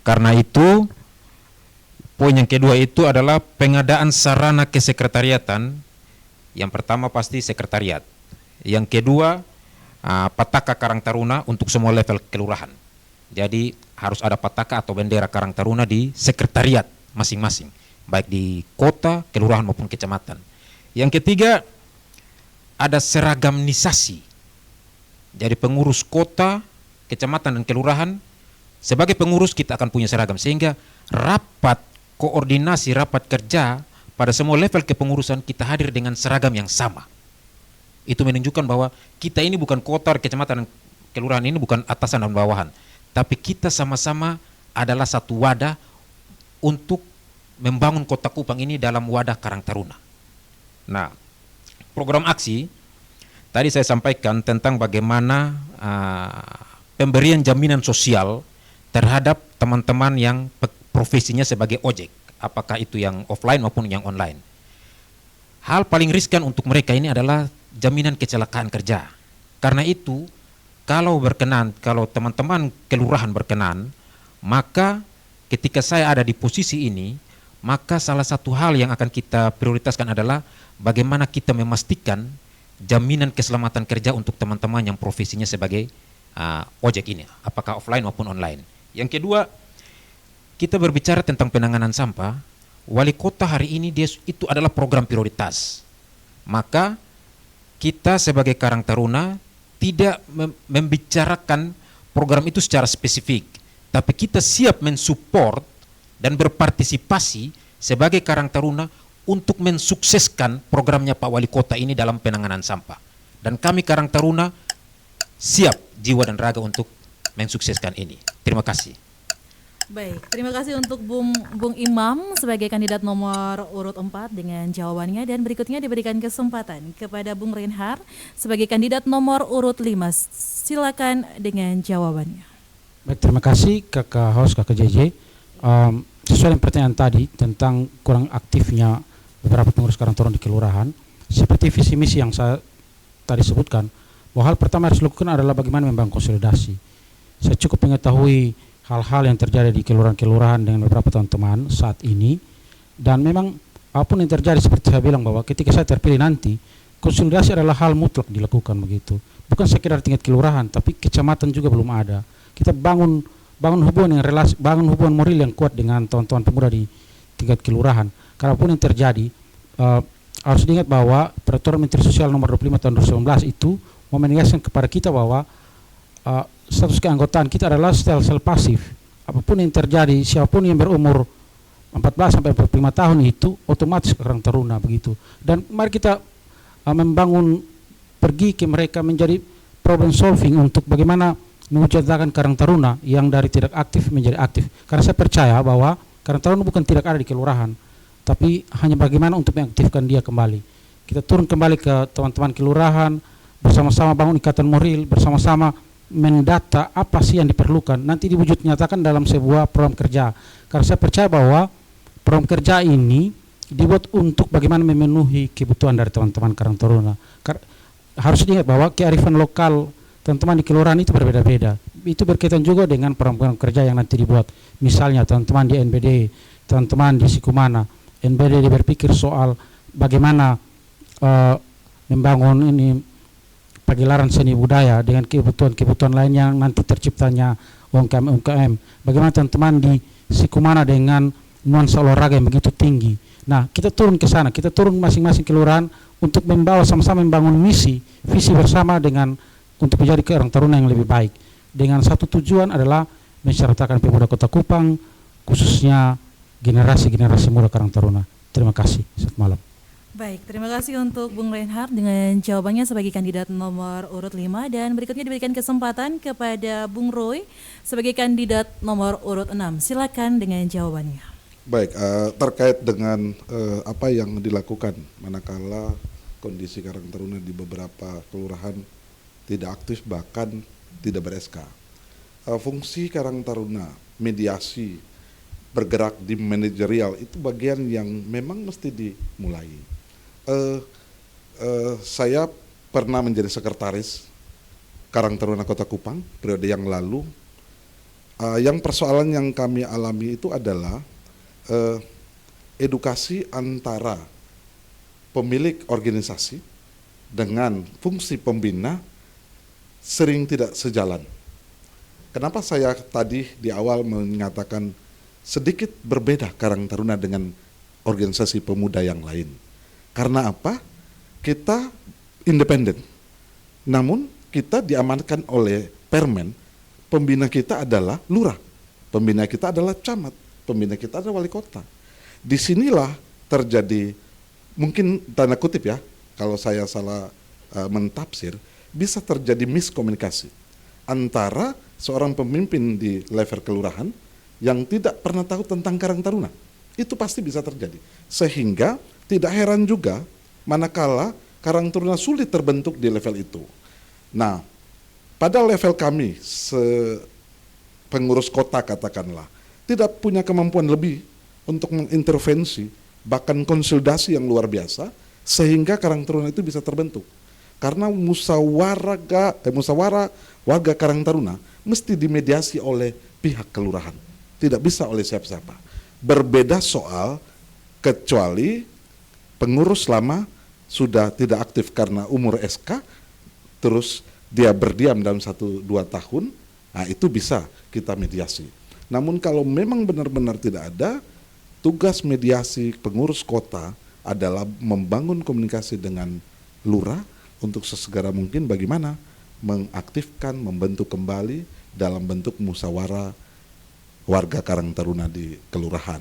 Karena itu, poin yang kedua itu adalah pengadaan sarana kesekretariatan. Yang pertama pasti sekretariat. Yang kedua, pataka Karang Taruna untuk semua level kelurahan. Jadi harus ada pataka atau bendera Karang Taruna di sekretariat masing-masing, baik di kota, kelurahan maupun kecamatan. Yang ketiga, ada seragamisasi. Jadi pengurus kota, kecamatan dan kelurahan, sebagai pengurus kita akan punya seragam, sehingga rapat koordinasi, rapat kerja pada semua level kepengurusan kita hadir dengan seragam yang sama. Itu menunjukkan bahwa kita ini bukan kota, kecamatan dan kelurahan ini bukan atasan dan bawahan, tapi kita sama-sama adalah satu wadah untuk membangun Kota Kupang ini dalam wadah Karang Taruna. Nah, program aksi tadi saya sampaikan tentang bagaimana pemberian jaminan sosial terhadap teman-teman yang profesinya sebagai ojek, apakah itu yang offline maupun yang online. Hal paling riskan untuk mereka ini adalah jaminan kecelakaan kerja. Karena itu, kalau teman-teman kelurahan berkenan, maka ketika saya ada di posisi ini, maka salah satu hal yang akan kita prioritaskan adalah bagaimana kita memastikan jaminan keselamatan kerja untuk teman-teman yang profesinya sebagai ojek ini, apakah offline maupun online. Yang kedua, kita berbicara tentang penanganan sampah. Wali kota hari ini itu adalah program prioritas. Maka kita sebagai Karang Taruna tidak membicarakan program itu secara spesifik, tapi kita siap mensupport dan berpartisipasi sebagai Karang Taruna untuk mensukseskan programnya Pak Wali Kota ini dalam penanganan sampah. Dan kami Karang Taruna siap jiwa dan raga untuk mensukseskan ini. Terima kasih. Baik, terima kasih untuk Bung Imam sebagai kandidat nomor urut 4 dengan jawabannya. Dan berikutnya diberikan kesempatan kepada Bung Reinhard sebagai kandidat nomor urut 5. Silakan dengan jawabannya. Baik, terima kasih Kakak Host, Kakak JJ. Sesuai dengan pertanyaan tadi tentang kurang aktifnya beberapa pengurus Karang Taruna di kelurahan, seperti visi misi yang saya tadi sebutkan, bahwa hal pertama harus dilakukan adalah bagaimana membangun konsolidasi. Saya cukup mengetahui hal-hal yang terjadi di kelurahan-kelurahan dengan beberapa teman-teman saat ini, dan memang apapun yang terjadi seperti saya bilang bahwa ketika saya terpilih nanti, konsolidasi adalah hal mutlak dilakukan begitu. Bukan sekedar tingkat kelurahan, tapi kecamatan juga belum ada. Kita bangun hubungan yang relasi, bangun hubungan moral yang kuat dengan teman-teman pemuda di tingkat kelurahan. Karena pun yang terjadi, harus diingat bahwa Peraturan Menteri Sosial Nomor 25 Tahun 2019 itu menegaskan kepada kita bahwa status keanggotaan kita adalah sel pasif. Apapun yang terjadi, siapapun yang berumur 14 sampai 45 tahun itu otomatis Karang Taruna begitu. Dan mari kita membangun, pergi ke mereka menjadi problem solving untuk bagaimana mewujudkan Karang Taruna yang dari tidak aktif menjadi aktif. Karena saya percaya bahwa Karang Taruna bukan tidak ada di kelurahan, tapi hanya bagaimana untuk mengaktifkan dia kembali. Kita turun kembali ke teman-teman kelurahan, bersama-sama bangun ikatan moral, bersama-sama mendata apa sih yang diperlukan, nanti diwujud nyatakan dalam sebuah program kerja. Karena saya percaya bahwa program kerja ini dibuat untuk bagaimana memenuhi kebutuhan dari teman-teman Karang Taruna. Harus diingat bahwa kearifan lokal teman-teman di kelurahan itu berbeda-beda. Itu berkaitan juga dengan program kerja yang nanti dibuat. Misalnya teman-teman di NBD, teman-teman di Sikumana, NBD berpikir soal bagaimana membangun ini pagelaran seni budaya dengan kebutuhan-kebutuhan lain yang nanti terciptanya UMKM. Bagaimana teman-teman di Sikumana dengan nuansa olahraga yang begitu tinggi. Nah, kita turun ke sana, kita turun masing-masing kelurahan untuk membawa sama-sama membangun visi bersama dengan untuk menjadi Karang Taruna yang lebih baik. Dengan satu tujuan adalah mensertakan pemuda Kota Kupang, khususnya generasi muda Karang Taruna. Terima kasih. Selamat malam. Baik, terima kasih untuk Bung Reinhard dengan jawabannya sebagai kandidat nomor urut 5, dan berikutnya diberikan kesempatan kepada Bung Roy sebagai kandidat nomor urut 6. Silakan dengan jawabannya. Baik, terkait dengan apa yang dilakukan manakala kondisi Karang Taruna di beberapa kelurahan tidak aktif bahkan tidak ber-SK. Fungsi Karang Taruna, mediasi, bergerak di manajerial itu bagian yang memang mesti dimulai. Saya pernah menjadi sekretaris Karang Taruna Kota Kupang periode yang lalu. Yang persoalan yang kami alami itu adalah edukasi antara pemilik organisasi dengan fungsi pembina sering tidak sejalan. Kenapa saya tadi di awal menyatakan sedikit berbeda Karang Taruna dengan organisasi pemuda yang lain? Karena apa? Kita independen, namun kita diamankan oleh Permen. Pembina kita adalah lurah, pembina kita adalah camat, pembina kita adalah wali kota. Disinilah terjadi, mungkin tanda kutip ya, kalau saya salah mentafsir, bisa terjadi miskomunikasi antara seorang pemimpin di level kelurahan yang tidak pernah tahu tentang Karang Taruna. Itu pasti bisa terjadi. Sehingga tidak heran juga manakala Karang Taruna sulit terbentuk di level itu. Nah, pada level kami, pengurus kota katakanlah, tidak punya kemampuan lebih untuk mengintervensi, bahkan konsolidasi yang luar biasa, sehingga Karang Taruna itu bisa terbentuk. Karena musyawarah warga Karang Taruna mesti dimediasi oleh pihak kelurahan, tidak bisa oleh siapa-siapa. Berbeda soal kecuali pengurus lama sudah tidak aktif karena umur SK, terus dia berdiam dalam 1-2 tahun, nah itu bisa kita mediasi. Namun kalau memang benar-benar tidak ada, tugas mediasi pengurus kota adalah membangun komunikasi dengan lurah untuk sesegera mungkin bagaimana mengaktifkan, membentuk kembali dalam bentuk musyawarah warga Karang Taruna di kelurahan.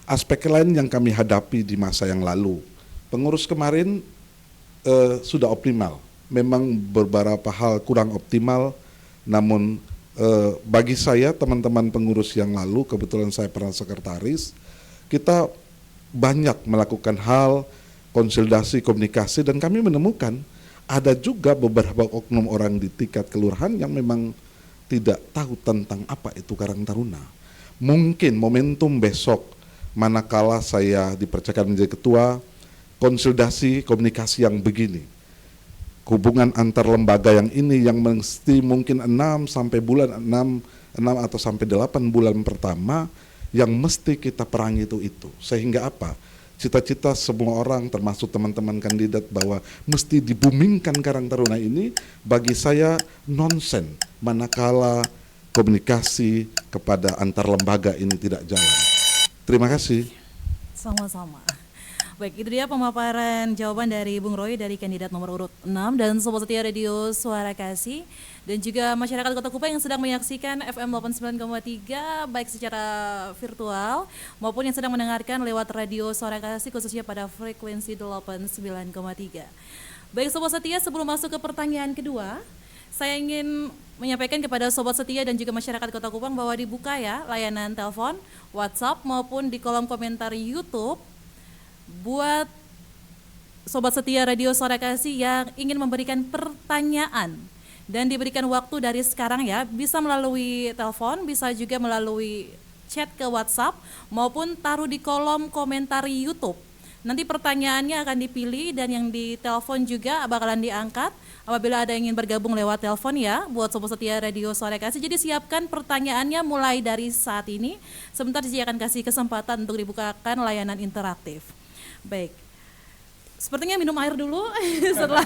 Aspek lain yang kami hadapi di masa yang lalu, pengurus kemarin sudah optimal. Memang beberapa hal kurang optimal, namun bagi saya teman-teman pengurus yang lalu, kebetulan saya pernah sekretaris, kita banyak melakukan hal konsolidasi, komunikasi, dan kami menemukan ada juga beberapa oknum orang di tingkat kelurahan yang memang tidak tahu tentang apa itu Karang Taruna. Mungkin momentum besok manakala saya dipercayakan menjadi ketua, konsolidasi komunikasi yang begini, hubungan antar lembaga yang ini yang mesti mungkin 6 atau sampai 8 bulan pertama yang mesti kita perangi itu. Sehingga apa? cita-cita semua orang termasuk teman-teman kandidat bahwa mesti dibumingkan Karang Taruna ini bagi saya nonsen manakala komunikasi kepada antar lembaga ini tidak jalan. Terima kasih. Sama-sama. Baik, itu dia pemaparan jawaban dari Bung Roy dari kandidat nomor urut 6 dan Sobat Setia Radio Suara Kasih dan juga masyarakat Kota Kupang yang sedang menyaksikan FM 89,3 baik secara virtual maupun yang sedang mendengarkan lewat radio Suara Kasih khususnya pada frekuensi 89,3. Baik Sobat Setia, sebelum masuk ke pertanyaan kedua, saya ingin menyampaikan kepada Sobat Setia dan juga masyarakat Kota Kupang bahwa dibuka ya layanan telepon, WhatsApp maupun di kolom komentar YouTube buat Sobat Setia Radio Suara Kasih yang ingin memberikan pertanyaan dan diberikan waktu dari sekarang ya, bisa melalui telepon, bisa juga melalui chat ke WhatsApp maupun taruh di kolom komentar YouTube. Nanti pertanyaannya akan dipilih dan yang di telepon juga bakalan diangkat apabila ada yang ingin bergabung lewat telepon ya buat Sobat Setia Radio Suara Kasih. Jadi siapkan pertanyaannya mulai dari saat ini. Sebentar saya akan kasih kesempatan untuk dibukakan layanan interaktif. Baik, sepertinya minum air dulu setelah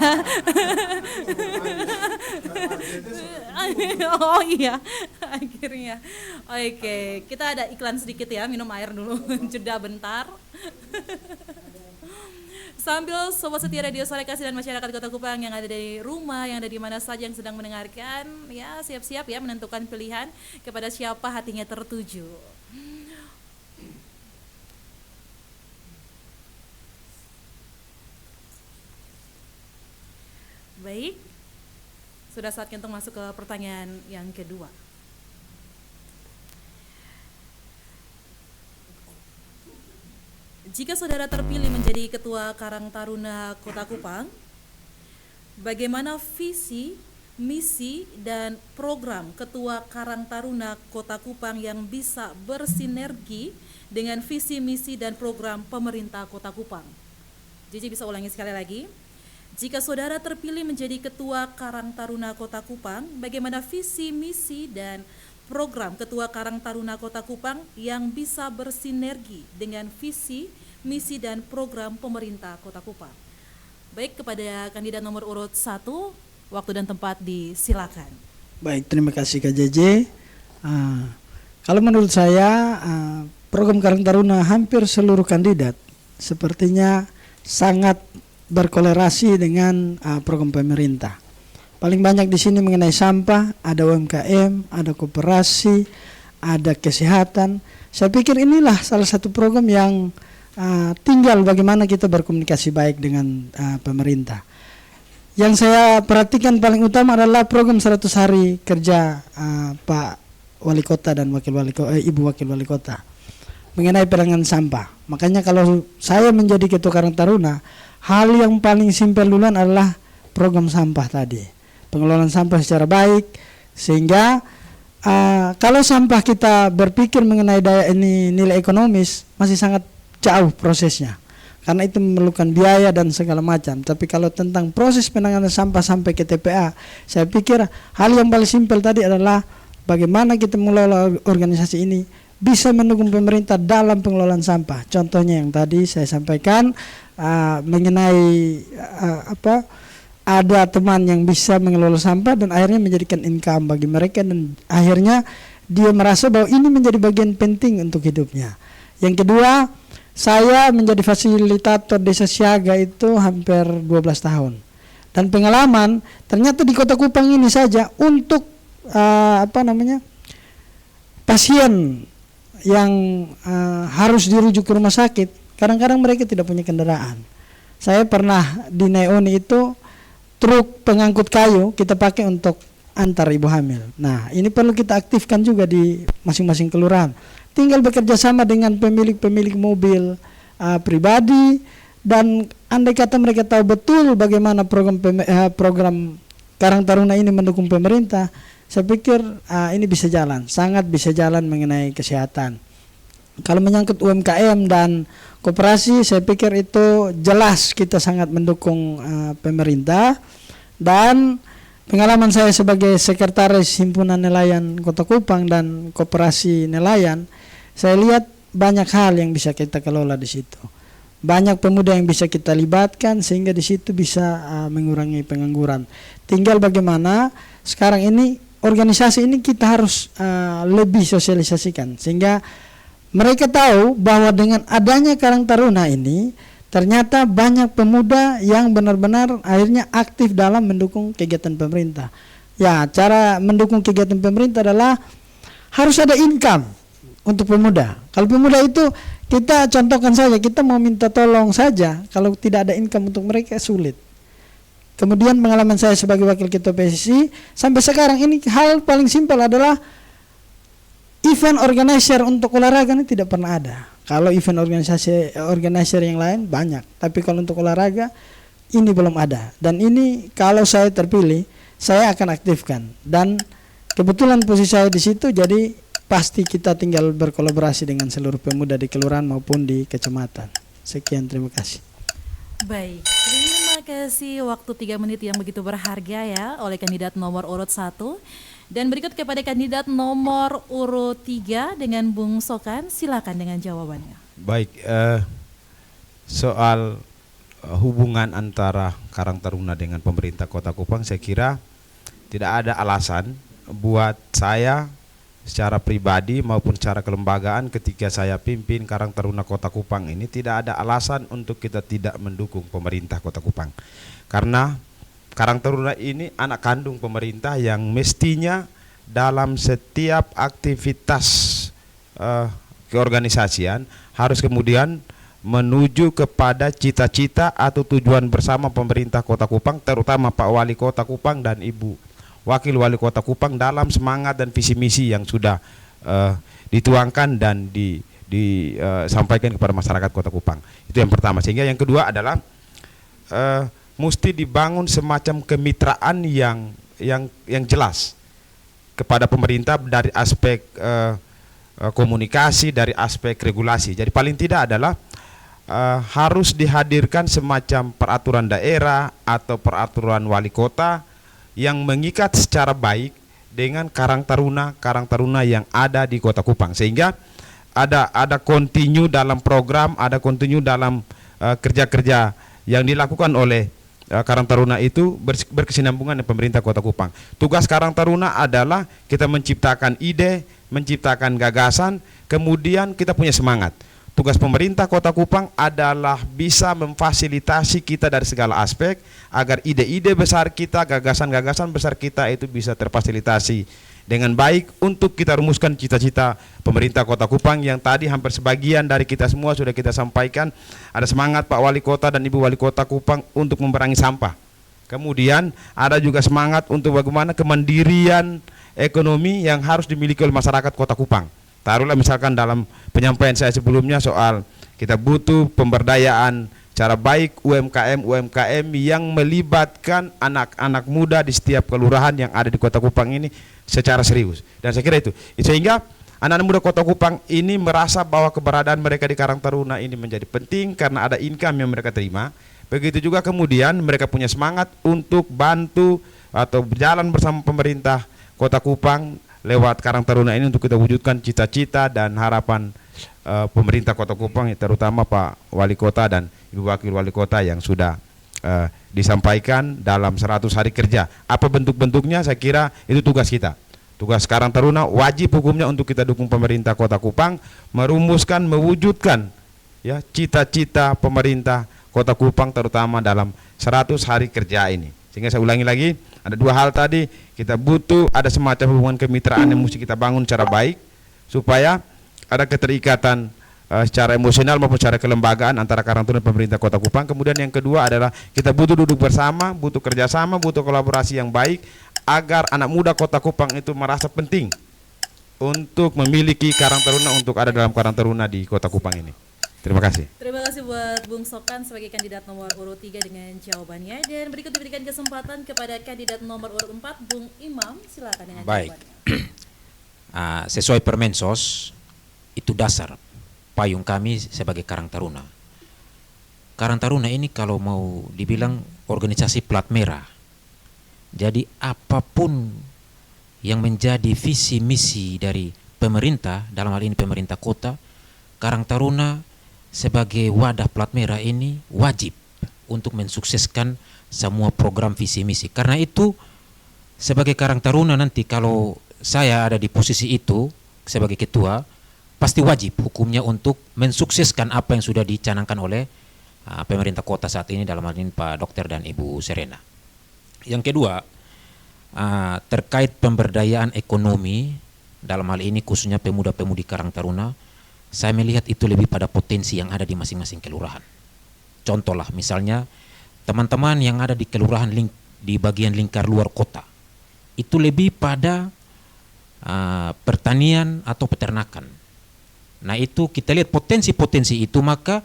oh iya akhirnya. Oke, kita ada iklan sedikit ya, minum air dulu jeda bentar. Sambil Sobat Setia Radio Suara Kasih dan masyarakat Kota Kupang yang ada di rumah, yang ada di mana saja yang sedang mendengarkan, ya siap-siap ya menentukan pilihan kepada siapa hatinya tertuju. Baik, sudah saatnya untuk masuk ke pertanyaan yang kedua. Jika saudara terpilih menjadi Ketua Karang Taruna Kota Kupang, bagaimana visi, misi, dan program Ketua Karang Taruna Kota Kupang yang bisa bersinergi dengan visi, misi, dan program pemerintah Kota Kupang? Jadi bisa ulangi sekali lagi. Jika saudara terpilih menjadi Ketua Karang Taruna Kota Kupang, bagaimana visi, misi, dan program Ketua Karang Taruna Kota Kupang yang bisa bersinergi dengan visi, misi, dan program pemerintah Kota Kupang? Baik, kepada kandidat nomor urut 1, waktu dan tempat disilakan. Baik, terima kasih Kak JJ. Kalau menurut saya program Karang Taruna hampir seluruh kandidat sepertinya sangat berkolerasi dengan program pemerintah. Paling banyak di sini mengenai sampah, ada UMKM, ada koperasi, ada kesehatan. Saya pikir inilah salah satu program yang tinggal bagaimana kita berkomunikasi baik dengan pemerintah. Yang saya perhatikan paling utama adalah program 100 hari kerja Pak Wali Kota dan Ibu Wakil Wali Kota mengenai penanganan sampah. Makanya kalau saya menjadi Ketua Karang Taruna, hal yang paling simpel duluan adalah program sampah tadi, pengelolaan sampah secara baik, sehingga kalau sampah kita berpikir mengenai nilai ekonomis masih sangat jauh prosesnya, karena itu memerlukan biaya dan segala macam. Tapi kalau tentang proses penanganan sampah sampai ke TPA, saya pikir hal yang paling simpel tadi adalah bagaimana kita mengelola organisasi ini bisa mendukung pemerintah dalam pengelolaan sampah. Contohnya yang tadi saya sampaikan mengenai ada teman yang bisa mengelola sampah dan akhirnya menjadikan income bagi mereka dan akhirnya dia merasa bahwa ini menjadi bagian penting untuk hidupnya. Yang kedua, saya menjadi fasilitator desa siaga itu hampir 12 tahun. Dan pengalaman ternyata di Kota Kupang ini saja untuk pasien yang harus dirujuk ke rumah sakit, kadang-kadang mereka tidak punya kendaraan. Saya pernah di Neoni itu truk pengangkut kayu kita pakai untuk antar ibu hamil. Nah, ini perlu kita aktifkan juga di masing-masing kelurahan. Tinggal bekerja sama dengan pemilik-pemilik mobil pribadi dan andai kata mereka tahu betul bagaimana program Karang Taruna ini mendukung pemerintah, saya pikir ini bisa jalan, sangat bisa jalan mengenai kesehatan. Kalau menyangkut UMKM dan koperasi, saya pikir itu jelas kita sangat mendukung pemerintah. Dan pengalaman saya sebagai sekretaris Himpunan Nelayan Kota Kupang dan Koperasi Nelayan, saya lihat banyak hal yang bisa kita kelola di situ. banyak pemuda yang bisa kita libatkan sehingga di situ bisa mengurangi pengangguran. Tinggal bagaimana sekarang ini organisasi ini kita harus lebih sosialisasikan sehingga mereka tahu bahwa dengan adanya Karang Taruna ini ternyata banyak pemuda yang benar-benar akhirnya aktif dalam mendukung kegiatan pemerintah. Ya, cara mendukung kegiatan pemerintah adalah harus ada income untuk pemuda. Kalau pemuda itu kita contohkan saja, kita mau minta tolong saja, kalau tidak ada income untuk mereka sulit. Kemudian pengalaman saya sebagai wakil ketua PSSI sampai sekarang ini hal paling simpel adalah event organizer untuk olahraga ini tidak pernah ada. Kalau event organizer yang lain banyak, tapi kalau untuk olahraga ini belum ada. Dan ini kalau saya terpilih, saya akan aktifkan. Dan kebetulan posisi saya di situ, jadi pasti kita tinggal berkolaborasi dengan seluruh pemuda di kelurahan maupun di kecamatan. Sekian, terima kasih. Baik, terima kasih waktu 3 menit yang begitu berharga ya oleh kandidat nomor urut 1. Dan berikut kepada kandidat nomor urut 3 dengan Bung Sokan, silakan dengan jawabannya. Baik, soal hubungan antara Karang Taruna dengan pemerintah Kota Kupang, saya kira tidak ada alasan buat saya secara pribadi maupun secara kelembagaan ketika saya pimpin Karang Taruna Kota Kupang ini tidak ada alasan untuk kita tidak mendukung pemerintah Kota Kupang. Karena Karang Taruna ini anak kandung pemerintah yang mestinya dalam setiap aktivitas keorganisasian harus kemudian menuju kepada cita-cita atau tujuan bersama pemerintah Kota Kupang, terutama Pak Wali Kota Kupang dan Ibu Wakil Wali Kota Kupang dalam semangat dan visi misi yang sudah dituangkan dan disampaikan kepada masyarakat Kota Kupang. Itu yang pertama. Sehingga yang kedua adalah mesti dibangun semacam kemitraan yang jelas kepada pemerintah dari aspek komunikasi, dari aspek regulasi. Jadi paling tidak adalah harus dihadirkan semacam peraturan daerah atau peraturan wali kota yang mengikat secara baik dengan Karang Taruna yang ada di Kota Kupang, sehingga ada kontinu dalam program, ada kontinu dalam kerja-kerja yang dilakukan oleh Karang Taruna itu berkesinambungan dengan pemerintah Kota Kupang. Tugas Karang Taruna adalah kita menciptakan ide, menciptakan gagasan, kemudian kita punya semangat. Tugas pemerintah Kota Kupang adalah bisa memfasilitasi kita dari segala aspek agar ide-ide besar kita, gagasan-gagasan besar kita itu bisa terfasilitasi dengan baik untuk kita rumuskan cita-cita pemerintah Kota Kupang yang tadi hampir sebagian dari kita semua sudah kita sampaikan. Ada semangat Pak Wali Kota dan Ibu Wali Kota Kupang untuk memberangi sampah. Kemudian ada juga semangat untuk bagaimana kemandirian ekonomi yang harus dimiliki oleh masyarakat Kota Kupang. Taruhlah misalkan dalam penyampaian saya sebelumnya soal kita butuh pemberdayaan cara baik UMKM yang melibatkan anak-anak muda di setiap kelurahan yang ada di Kota Kupang ini secara serius. Dan saya kira itu. Sehingga anak-anak muda Kota Kupang ini merasa bahwa keberadaan mereka di Karang Taruna ini menjadi penting karena ada income yang mereka terima. Begitu juga kemudian mereka punya semangat untuk bantu atau berjalan bersama pemerintah Kota Kupang lewat Karang Taruna ini untuk kita wujudkan cita-cita dan harapan pemerintah Kota Kupang, terutama Pak Wali Kota dan Ibu Wakil Wali Kota yang sudah disampaikan dalam 100 hari kerja. Apa bentuk-bentuknya, saya kira itu tugas kita. Tugas Karang Taruna wajib hukumnya untuk kita dukung pemerintah Kota Kupang merumuskan, mewujudkan ya cita-cita pemerintah Kota Kupang terutama dalam 100 hari kerja ini. Sehingga saya ulangi lagi, ada dua hal tadi, kita butuh ada semacam hubungan kemitraan yang mesti kita bangun secara baik supaya ada keterikatan secara emosional maupun secara kelembagaan antara Karang Taruna dan pemerintah Kota Kupang. Kemudian yang kedua adalah kita butuh duduk bersama, butuh kerjasama, butuh kolaborasi yang baik agar anak muda Kota Kupang itu merasa penting untuk memiliki Karang Taruna, untuk ada dalam Karang Taruna di Kota Kupang ini. Terima kasih. Terima kasih buat Bung Sokan sebagai kandidat nomor urut 3 dengan jawabannya. Dan berikut diberikan kesempatan kepada kandidat nomor urut 4, Bung Imam. Silakan dengan jawabannya. Sesuai Permensos, itu dasar payung kami sebagai Karang Taruna. Karang Taruna ini kalau mau dibilang organisasi plat merah. Jadi apapun yang menjadi visi misi dari pemerintah, dalam hal ini pemerintah kota, Karang Taruna sebagai wadah plat merah ini wajib untuk mensukseskan semua program visi misi. Karena itu sebagai Karang Taruna nanti kalau saya ada di posisi itu sebagai ketua, pasti wajib hukumnya untuk mensukseskan apa yang sudah dicanangkan oleh pemerintah kota saat ini, dalam hal ini Pak Dokter dan Ibu Serena. Yang kedua, terkait pemberdayaan ekonomi, dalam hal ini khususnya pemuda-pemudi Karang Taruna, saya melihat itu lebih pada potensi yang ada di masing-masing kelurahan. Contohlah misalnya teman-teman yang ada di kelurahan di bagian lingkar luar kota, itu lebih pada pertanian atau peternakan. Nah itu kita lihat potensi-potensi itu, maka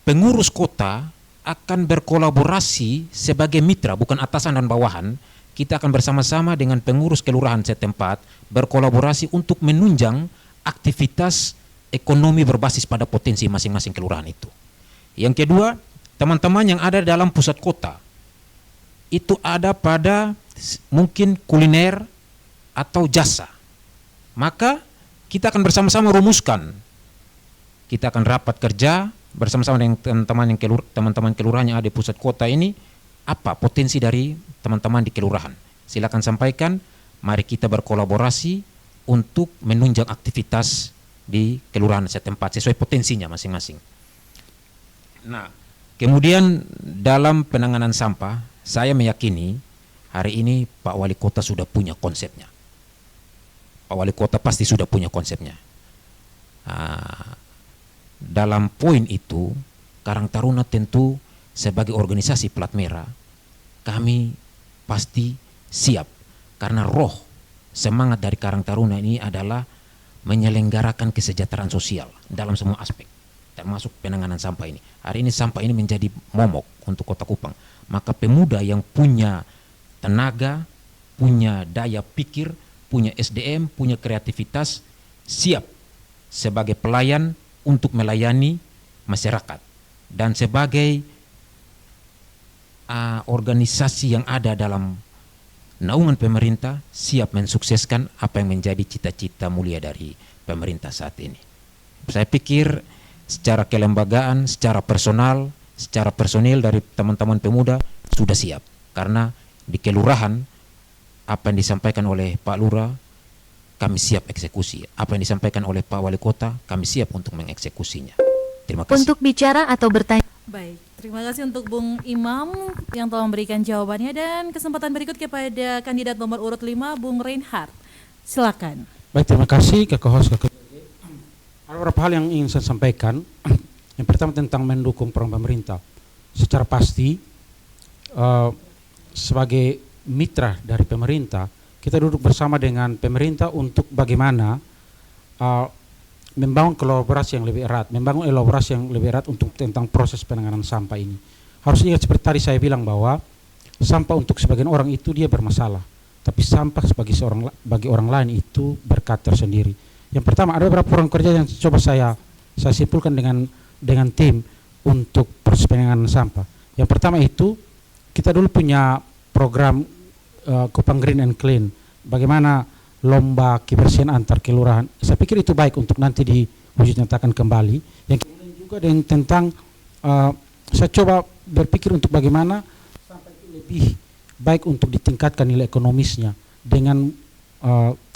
pengurus kota akan berkolaborasi sebagai mitra, bukan atasan dan bawahan. Kita akan bersama-sama dengan pengurus kelurahan setempat berkolaborasi untuk menunjang aktivitas ekonomi berbasis pada potensi masing-masing kelurahan itu. Yang kedua, teman-teman yang ada dalam pusat kota itu ada pada mungkin kuliner atau jasa, maka kita akan bersama-sama rumuskan. Kita akan rapat kerja bersama-sama dengan teman-teman kelurahan yang ada di pusat kota ini, apa potensi dari teman-teman di kelurahan. Silakan sampaikan, mari kita berkolaborasi untuk menunjang aktivitas di kelurahan setempat sesuai potensinya masing-masing. Nah, kemudian dalam penanganan sampah, saya meyakini hari ini Pak Wali Kota sudah punya konsepnya. Pak Wali Kota pasti sudah punya konsepnya. Dalam poin itu, Karang Taruna tentu sebagai organisasi plat merah, kami pasti siap. Karena roh semangat dari Karang Taruna ini adalah menyelenggarakan kesejahteraan sosial dalam semua aspek, termasuk penanganan sampah ini. Hari ini sampah ini menjadi momok untuk Kota Kupang. Maka pemuda yang punya tenaga, punya daya pikir, punya SDM, punya kreativitas, siap sebagai pelayan untuk melayani masyarakat. Dan sebagai organisasi yang ada dalam naungan pemerintah, siap mensukseskan apa yang menjadi cita-cita mulia dari pemerintah saat ini. Saya pikir secara kelembagaan, secara personal, secara personil dari teman-teman pemuda sudah siap. Karena di kelurahan, apa yang disampaikan oleh Pak Lurah, kami siap eksekusi. Apa yang disampaikan oleh Pak Wali Kota, kami siap untuk mengeksekusinya. Terima kasih. Untuk bicara atau bertanya. Baik, terima kasih untuk Bung Imam yang telah memberikan jawabannya, dan kesempatan berikut kepada kandidat nomor urut 5, Bung Reinhard. Silakan. Baik, terima kasih Kakak Host. Ada beberapa hal yang ingin saya sampaikan. Yang pertama tentang mendukung program pemerintah. Secara pasti sebagai mitra dari pemerintah, kita duduk bersama dengan pemerintah untuk bagaimana membangun kolaborasi yang lebih erat, membangun elaborasi yang lebih erat untuk tentang proses penanganan sampah ini. Harus ingat seperti tadi saya bilang bahwa sampah untuk sebagian orang itu dia bermasalah, tapi sampah bagi orang lain itu berkat tersendiri. Yang pertama, ada beberapa program kerja yang coba saya simpulkan dengan tim untuk proses penanganan sampah. Yang pertama itu kita dulu punya program Kupang Green and Clean, bagaimana lomba kebersihan antar kelurahan. Saya pikir itu baik untuk nanti diwujud nyatakan kembali. Yang kemudian juga tentang saya coba berpikir untuk bagaimana sampah itu lebih baik untuk ditingkatkan nilai ekonomisnya. Dengan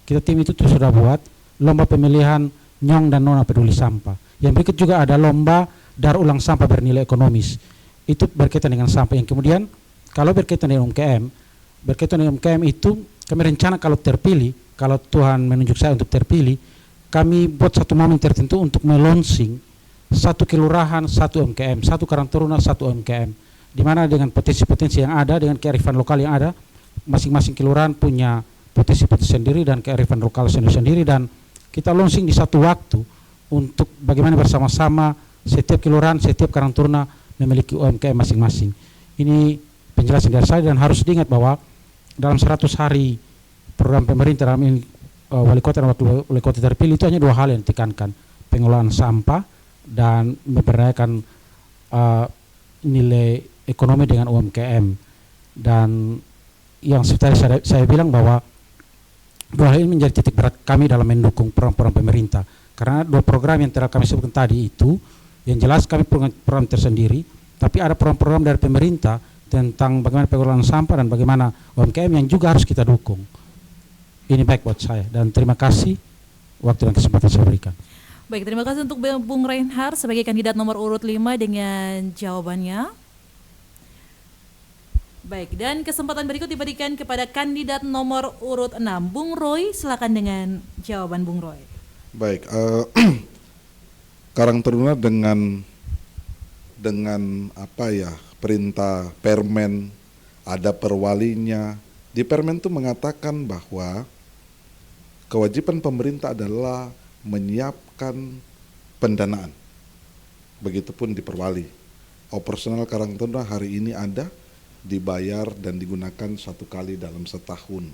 kita tim itu sudah buat lomba pemilihan Nyong dan Nona peduli sampah. Yang berikut juga ada lomba daur ulang sampah bernilai ekonomis. Itu berkaitan dengan sampah. Yang kemudian kalau berkaitan dengan UMKM itu kami rencana kalau terpilih, kalau Tuhan menunjuk saya untuk terpilih, kami buat satu momen tertentu untuk melonsing satu kelurahan, satu UMKM, satu Karang Taruna, satu UMKM, di mana dengan potensi-potensi yang ada, dengan kearifan lokal yang ada, masing-masing kelurahan punya potensi-potensi sendiri dan kearifan lokal sendiri, dan kita launching di satu waktu untuk bagaimana bersama-sama setiap kelurahan, setiap Karang Taruna memiliki UMKM masing-masing. Ini penjelasan dari saya, dan harus diingat bahwa dalam 100 hari program pemerintah dalam ini wali kota dan wakil wali kota terpilih itu hanya 2 hal yang ditekankan: pengelolaan sampah dan memberdayakan nilai ekonomi dengan UMKM. Dan yang seperti saya bilang bahwa 2 hal ini menjadi titik berat kami dalam mendukung program-program pemerintah, karena 2 program yang telah kami sebutkan tadi itu Yang jelas kami punya program tersendiri, tapi ada program-program dari pemerintah tentang bagaimana pengelolaan sampah dan bagaimana UMKM yang juga harus kita dukung. Ini baik buat saya dan terima kasih waktu dan kesempatan saya berikan. Baik, terima kasih untuk Bung Reinhard sebagai kandidat nomor urut 5 dengan jawabannya. Baik, dan kesempatan berikut diberikan kepada kandidat nomor urut 6, Bung Roy. Silakan dengan jawaban Bung Roy. Baik, Karang Taruna dengan apa ya, perintah Permen, ada perwalinya. Di Permen itu mengatakan bahwa kewajiban pemerintah adalah menyiapkan pendanaan. Begitupun di Perwali. Operasional Karang Taruna hari ini ada, dibayar dan digunakan 1 kali dalam setahun.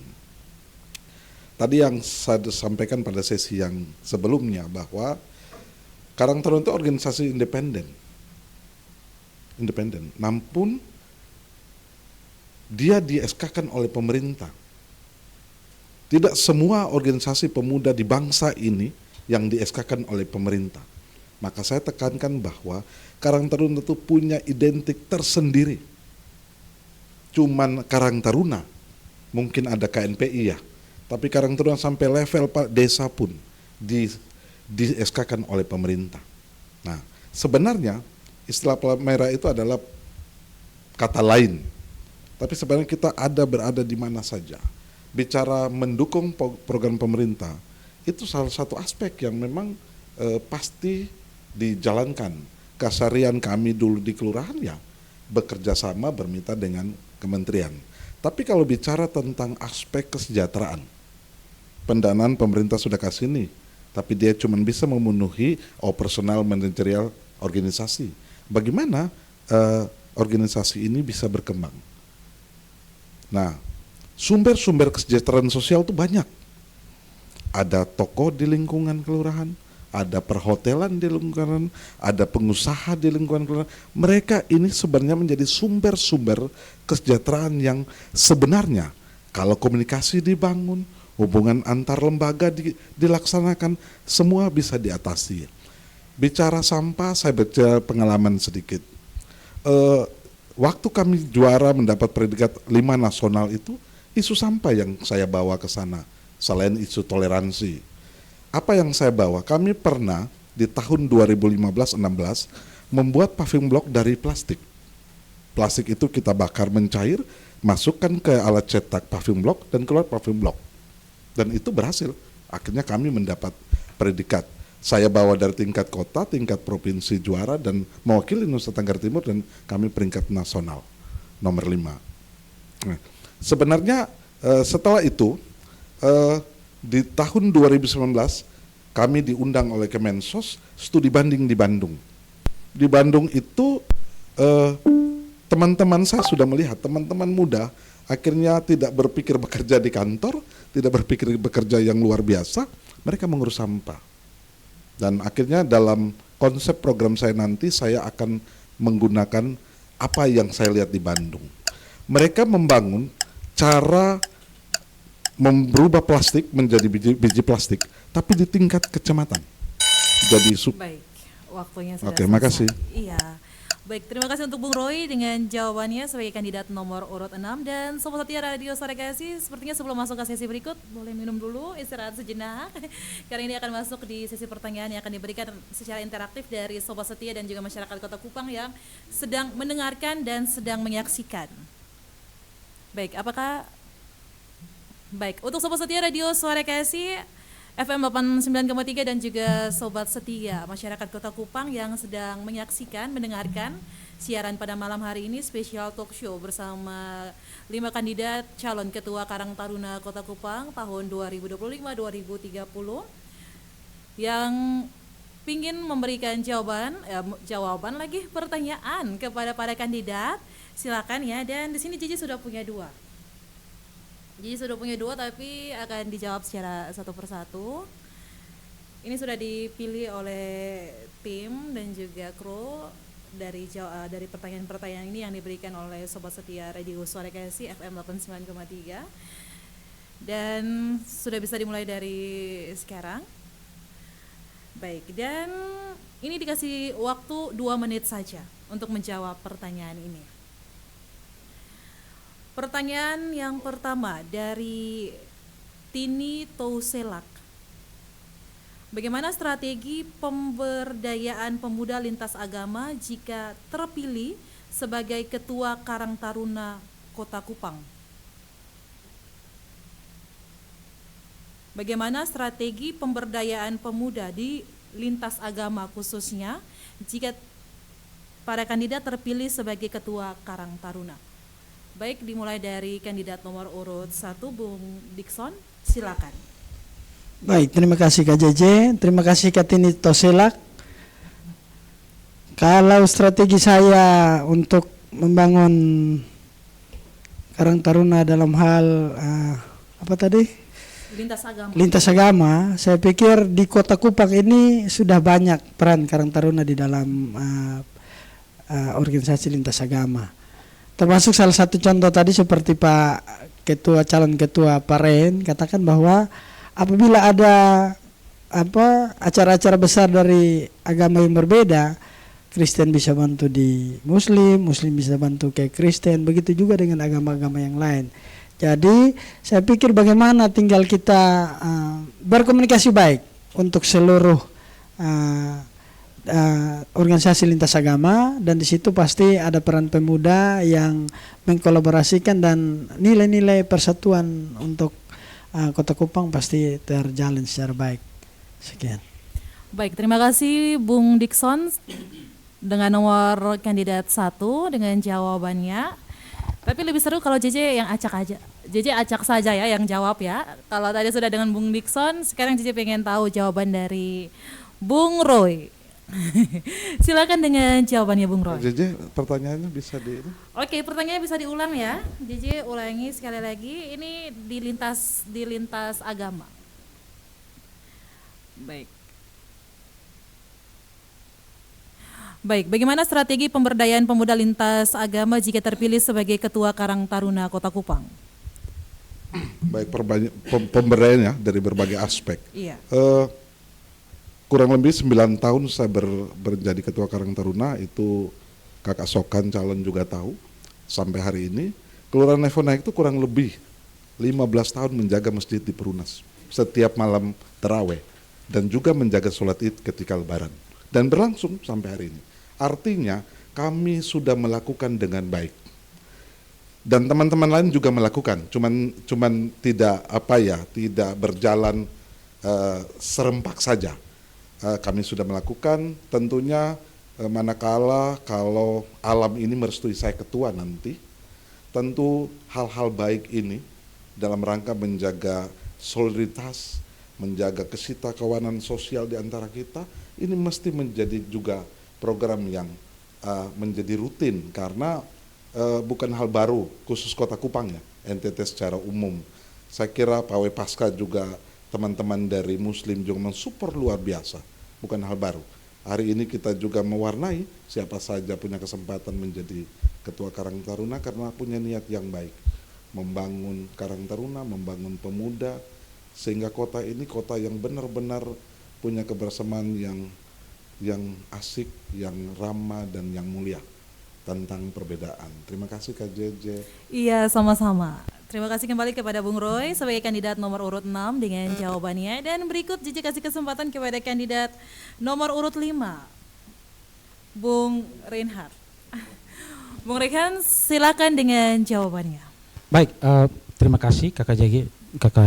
Tadi yang saya sampaikan pada sesi yang sebelumnya bahwa Karang Taruna itu organisasi independen, namun dia di-SK-kan oleh pemerintah. Tidak semua organisasi pemuda di bangsa ini yang di-SK-kan oleh pemerintah. Maka saya tekankan bahwa Karang Taruna itu punya identik tersendiri. Cuman Karang Taruna, mungkin ada KNPI ya, tapi Karang Taruna sampai level desa pun di-SK-kan oleh pemerintah. Nah, sebenarnya istilah Palmerah itu adalah kata lain, tapi sebenarnya kita berada di mana saja. Bicara mendukung program pemerintah, itu salah satu aspek yang memang pasti dijalankan. Keseharian kami dulu di kelurahan ya, bekerja sama bermitra dengan kementerian. Tapi kalau bicara tentang aspek kesejahteraan, pendanaan pemerintah sudah kasih nih, tapi dia cuma bisa memenuhi operasional manajerial organisasi. Bagaimana organisasi ini bisa berkembang? Nah, sumber-sumber kesejahteraan sosial itu banyak. Ada toko di lingkungan kelurahan, ada perhotelan di lingkungan, ada pengusaha di lingkungan kelurahan. Mereka ini sebenarnya menjadi sumber-sumber kesejahteraan yang sebenarnya kalau komunikasi dibangun, hubungan antar lembaga dilaksanakan, semua bisa diatasi. Bicara sampah, saya baca pengalaman sedikit. Waktu kami juara mendapat predikat 5 nasional itu, isu sampah yang saya bawa ke sana, selain isu toleransi. Apa yang saya bawa? Kami pernah di tahun 2015-16 membuat paving block dari plastik. Plastik itu kita bakar mencair, masukkan ke alat cetak paving block dan keluar paving block. Dan itu berhasil. Akhirnya kami mendapat predikat. Saya bawa dari tingkat kota, tingkat provinsi juara dan mewakili Nusa Tenggara Timur dan kami peringkat nasional nomor 5. Nah, sebenarnya setelah itu di tahun 2019 kami diundang oleh Kemensos studi banding di Bandung. Di Bandung itu teman-teman saya sudah melihat teman-teman muda akhirnya tidak berpikir bekerja di kantor, tidak berpikir bekerja yang luar biasa, mereka mengurus sampah. Dan akhirnya dalam konsep program saya nanti saya akan menggunakan apa yang saya lihat di Bandung. Mereka membangun cara merubah plastik menjadi biji plastik, tapi di tingkat kecamatan. Jadi baik, waktunya sudah Oke, makasih. Iya. Baik, terima kasih untuk Bung Roy dengan jawabannya sebagai kandidat nomor urut 6. Dan Sobat Setia Radio Suara Kasih, sepertinya sebelum masuk ke sesi berikut, boleh minum dulu, istirahat sejenak. Karena ini akan masuk di sesi pertanyaan yang akan diberikan secara interaktif dari Sobat Setia dan juga masyarakat Kota Kupang yang sedang mendengarkan dan sedang menyaksikan. Baik, untuk Sobat Setia Radio Suara Kasih FM 89,3 dan juga Sobat Setia masyarakat Kota Kupang yang sedang menyaksikan, mendengarkan siaran pada malam hari ini spesial talk show bersama 5 kandidat calon Ketua Karang Taruna Kota Kupang tahun 2025-2030 yang ingin memberikan jawaban lagi pertanyaan kepada para kandidat. Silakan ya, dan di sini Cici sudah punya 2. Jadi sudah punya 2 tapi akan dijawab secara satu persatu. Ini sudah dipilih oleh tim dan juga kru dari pertanyaan-pertanyaan ini yang diberikan oleh Sobat Setia Radio Suara Kasih FM 89,3. Dan sudah bisa dimulai dari sekarang. Baik, dan ini dikasih waktu 2 menit saja untuk menjawab pertanyaan ini. Pertanyaan yang pertama dari Tini Touselak. Bagaimana strategi pemberdayaan pemuda lintas agama jika terpilih sebagai Ketua Karang Taruna Kota Kupang? Bagaimana strategi pemberdayaan pemuda di lintas agama khususnya jika para kandidat terpilih sebagai Ketua Karang Taruna? Baik, dimulai dari kandidat nomor urut 1, Bung Dikson, silakan. Baik, terima kasih Kak JJ, terima kasih Kak Tini Touselak. Kalau strategi saya untuk membangun Karang Taruna dalam hal apa tadi? Lintas agama, saya pikir di Kota Kupang ini sudah banyak peran Karang Taruna di dalam organisasi lintas agama. Termasuk salah satu contoh tadi seperti Pak Ketua, calon Ketua Paren katakan bahwa apabila ada acara-acara besar dari agama yang berbeda, Kristen bisa bantu di Muslim, Muslim bisa bantu ke Kristen, begitu juga dengan agama-agama yang lain. Jadi saya pikir bagaimana tinggal kita berkomunikasi baik untuk seluruh organisasi lintas agama, dan di situ pasti ada peran pemuda yang mengkolaborasikan dan nilai-nilai persatuan untuk Kota Kupang pasti terjalin secara baik. Sekian. Baik, terima kasih Bung Dikson dengan nomor kandidat 1 dengan jawabannya. Tapi lebih seru kalau JJ yang acak aja. JJ acak saja ya yang jawab ya. Kalau tadi sudah dengan Bung Dikson, sekarang JJ pengen tahu jawaban dari Bung Roy. Silakan dengan jawabannya Bung Roy. JJ, pertanyaannya bisa Oke, pertanyaannya bisa diulang ya. JJ ulangi sekali lagi. Ini di lintas agama. Baik, bagaimana strategi pemberdayaan pemuda lintas agama jika terpilih sebagai Ketua Karang Taruna Kota Kupang? Baik, pemberdayaan ya dari berbagai aspek. Iya. Kurang lebih 9 tahun saya menjadi Ketua Karang Taruna, itu Kakak Sokan calon juga tahu. Sampai hari ini Kelurahan Nevonaik itu kurang lebih 15 tahun menjaga masjid di Perumnas setiap malam taraweh, dan juga menjaga sholat Id ketika Lebaran, dan berlangsung sampai hari ini. Artinya kami sudah melakukan dengan baik, dan teman-teman lain juga melakukan, cuman tidak tidak berjalan serempak saja. Kami sudah melakukan, tentunya manakala kalau alam ini merestui saya ketua nanti, tentu hal-hal baik ini dalam rangka menjaga soliditas, menjaga kesetakawanan sosial di antara kita, ini mesti menjadi juga program yang menjadi rutin, karena bukan hal baru khusus Kota Kupang ya, NTT secara umum. Saya kira Pak Pasca juga teman-teman dari Muslim juga super luar biasa, bukan hal baru. Hari ini kita juga mewarnai siapa saja punya kesempatan menjadi Ketua Karang Taruna karena punya niat yang baik, membangun Karang Taruna, membangun pemuda, sehingga kota ini kota yang benar-benar punya kebersamaan yang asik, yang ramah, dan yang mulia tentang perbedaan. Terima kasih Kak JJ. Iya, sama-sama. Terima kasih kembali kepada Bung Roy sebagai kandidat nomor urut 6 dengan jawabannya. Dan berikut JJ kasih kesempatan kepada kandidat nomor urut 5, Bung Reinhard. Bung Reinhard, silakan dengan jawabannya. Baik, terima kasih Kakak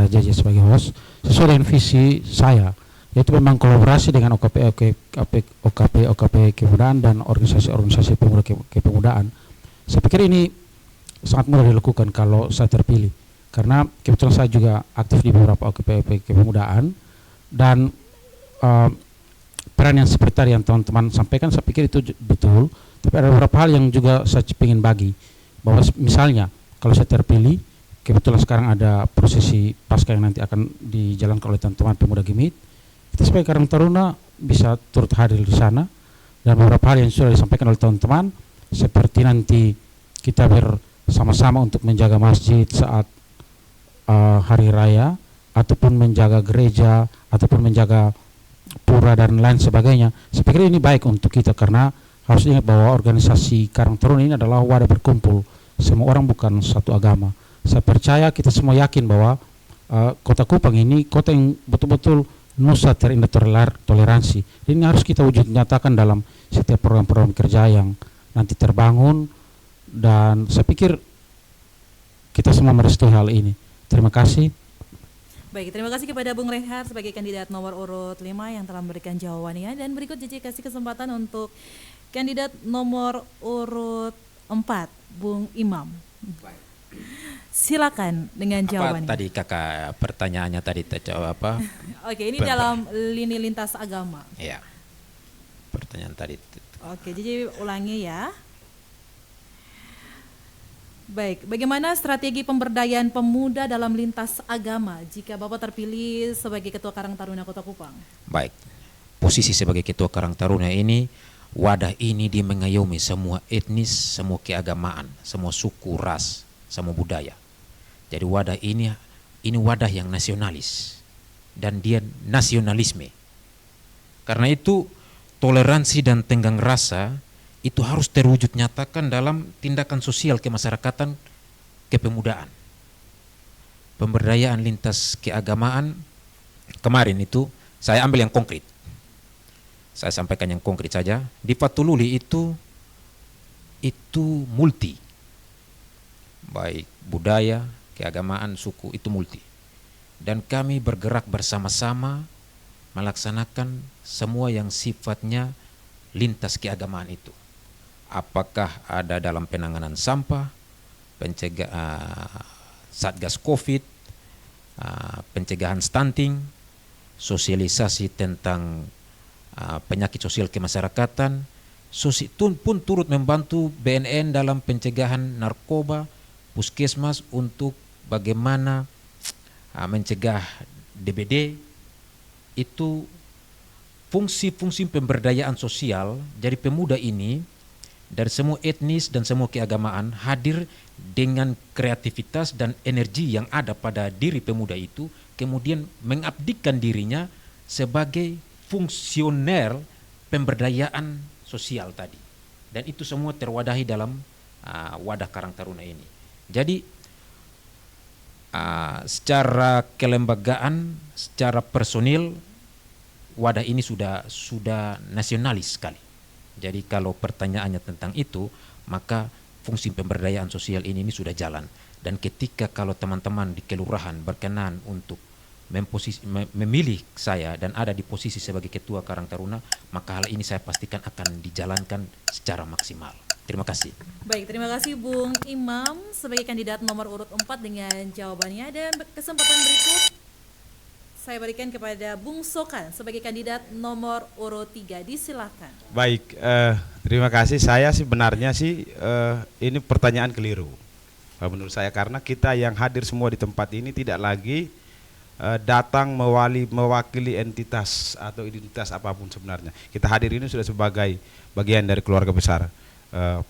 JJ sebagai host. Sesuai dengan visi saya, yaitu memang kolaborasi dengan OKP kepemudaan dan organisasi-organisasi pemuda kepemudaan. Saya pikir ini sangat mudah dilakukan kalau saya terpilih, karena kebetulan saya juga aktif di beberapa OKP kepemudaan, dan peran yang seperti tadi yang teman-teman sampaikan, saya pikir itu betul. Tapi ada beberapa hal yang juga saya ingin bagi, bahwa misalnya kalau saya terpilih, kebetulan sekarang ada prosesi pasca yang nanti akan dijalankan oleh teman-teman pemuda Gimit, kita sebagai Karang Taruna bisa turut hadir di sana, dan beberapa hal yang sudah disampaikan oleh teman-teman, seperti nanti kita bersama-sama untuk menjaga masjid saat hari raya, ataupun menjaga gereja, ataupun menjaga pura dan lain sebagainya. Saya pikir ini baik untuk kita karena harus ingat bahwa organisasi Karang Taruna ini adalah wadah berkumpul semua orang, bukan satu agama. Saya percaya, kita semua yakin bahwa Kota Kupang ini kota yang betul-betul nusa toleransi. Ini harus kita wujud nyatakan dalam setiap program-program kerja yang nanti terbangun, dan saya pikir kita semua merestui hal ini. Terima kasih. Baik, terima kasih kepada Bung Reinhard sebagai kandidat nomor urut 5 yang telah memberikan jawabannya. Dan berikut JJ kasih kesempatan untuk kandidat nomor urut 4, Bung Imam. Silakan dengan jawabannya. Apa tadi kakak pertanyaannya tadi terjawab apa? Oke, ini dalam lini lintas agama. Ya, pertanyaan tadi. Oke, jadi ulangi ya. Baik, bagaimana strategi pemberdayaan pemuda dalam lintas agama jika Bapak terpilih sebagai Ketua Karang Taruna Kota Kupang? Baik, posisi sebagai Ketua Karang Taruna ini, wadah ini dia mengayomi semua etnis, semua keagamaan, semua suku, ras, semua budaya. Jadi wadah ini wadah yang nasionalis dan dia nasionalisme. Karena itu toleransi dan tenggang rasa itu harus terwujud nyatakan dalam tindakan sosial kemasyarakatan, kepemudaan. Pemberdayaan lintas keagamaan kemarin itu saya ambil yang konkret. Saya sampaikan yang konkret saja. Di Patululi itu multi. Baik budaya, keagamaan, suku itu multi. Dan kami bergerak bersama-sama melaksanakan semua yang sifatnya lintas keagamaan itu. Apakah ada dalam penanganan sampah, satgas COVID, pencegahan stunting, sosialisasi tentang penyakit sosial kemasyarakatan, pun turut membantu BNN dalam pencegahan narkoba, puskesmas untuk bagaimana mencegah DBD. Itu fungsi-fungsi pemberdayaan sosial. Jadi pemuda ini dari semua etnis dan semua keagamaan hadir dengan kreativitas dan energi yang ada pada diri pemuda itu, kemudian mengabdikan dirinya sebagai fungsioner pemberdayaan sosial tadi. Dan itu semua terwadahi dalam wadah Karang Taruna ini. Jadi secara kelembagaan, secara personil, wadah ini sudah nasionalis sekali. Jadi kalau pertanyaannya tentang itu, maka fungsi pemberdayaan sosial ini sudah jalan. Dan ketika kalau teman-teman di kelurahan berkenan untuk memilih saya dan ada di posisi sebagai Ketua Karang Taruna, maka hal ini saya pastikan akan dijalankan secara maksimal. Terima kasih. Baik, terima kasih Bung Imam sebagai kandidat nomor urut 4 dengan jawabannya. Dan kesempatan berikut saya berikan kepada Bung Sokan sebagai kandidat nomor urut 3. Disilakan. Baik, terima kasih. Saya sebenarnya ini pertanyaan keliru menurut saya, karena kita yang hadir semua di tempat ini tidak lagi datang mewakili entitas atau identitas apapun sebenarnya. Kita hadir ini sudah sebagai bagian dari keluarga besar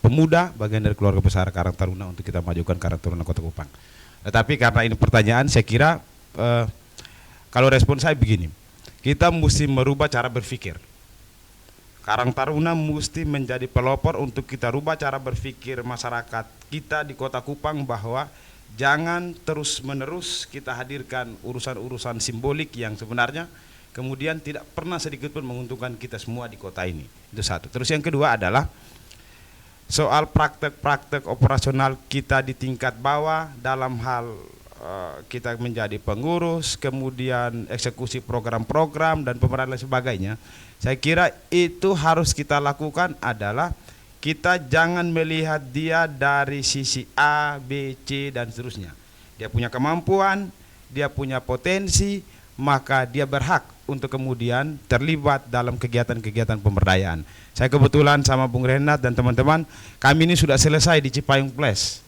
pemuda, bagian dari keluarga besar Karang Taruna untuk kita majukan Karang Taruna Kota Kupang. Tetapi karena ini pertanyaan, saya kira kalau respon saya begini, kita mesti merubah cara berpikir. Karang Taruna mesti menjadi pelopor untuk kita rubah cara berpikir masyarakat kita di Kota Kupang, bahwa jangan terus-menerus kita hadirkan urusan-urusan simbolik yang sebenarnya kemudian tidak pernah sedikit pun menguntungkan kita semua di kota ini. Itu satu. Terus yang kedua adalah soal praktek-praktek operasional kita di tingkat bawah dalam hal kita menjadi pengurus, kemudian eksekusi program-program dan pemeran lain sebagainya. Saya kira itu harus kita lakukan adalah kita jangan melihat dia dari sisi A, B, C dan seterusnya. Dia punya kemampuan, dia punya potensi, maka dia berhak untuk kemudian terlibat dalam kegiatan-kegiatan pemberdayaan. Saya kebetulan sama Bung Renat dan teman-teman, kami ini sudah selesai di Cipayung Place.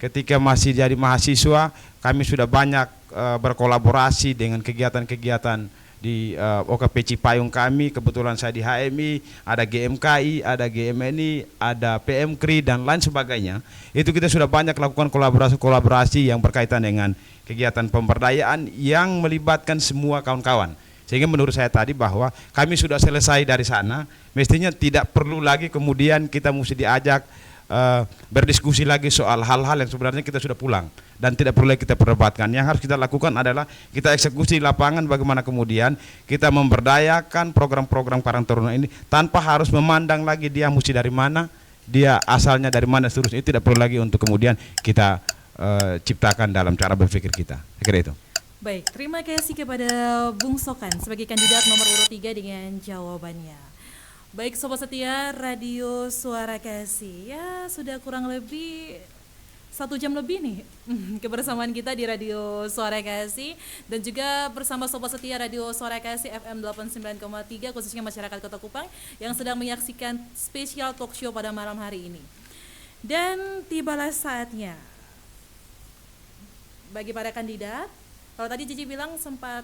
Ketika masih jadi mahasiswa, kami sudah banyak berkolaborasi dengan kegiatan-kegiatan di OKP Cipayung kami. Kebetulan saya di HMI, ada GMKI, ada GMNI, ada PMKRI dan lain sebagainya. Itu kita sudah banyak lakukan kolaborasi yang berkaitan dengan kegiatan pemberdayaan yang melibatkan semua kawan-kawan. Sehingga menurut saya tadi bahwa kami sudah selesai dari sana, mestinya tidak perlu lagi kemudian kita mesti diajak berdiskusi lagi soal hal-hal yang sebenarnya kita sudah pulang dan tidak perlu kita perdebatkan. Yang harus kita lakukan adalah kita eksekusi di lapangan, bagaimana kemudian kita memberdayakan program-program Karang Taruna ini tanpa harus memandang lagi dia mesti dari mana, dia asalnya dari mana, seterusnya. Itu tidak perlu lagi untuk kemudian kita ciptakan dalam cara berpikir kita. Saya kira itu. Baik, terima kasih kepada Bung Sokan sebagai kandidat nomor urut 3 dengan jawabannya. Baik Sobat Setia Radio Suara Kasih, ya sudah kurang lebih 1 jam lebih nih kebersamaan kita di Radio Suara Kasih dan juga bersama Sobat Setia Radio Suara Kasih FM 89,3 khususnya masyarakat Kota Kupang yang sedang menyaksikan spesial talk show pada malam hari ini. Dan tibalah saatnya bagi para kandidat. Kalau tadi Cici bilang sempat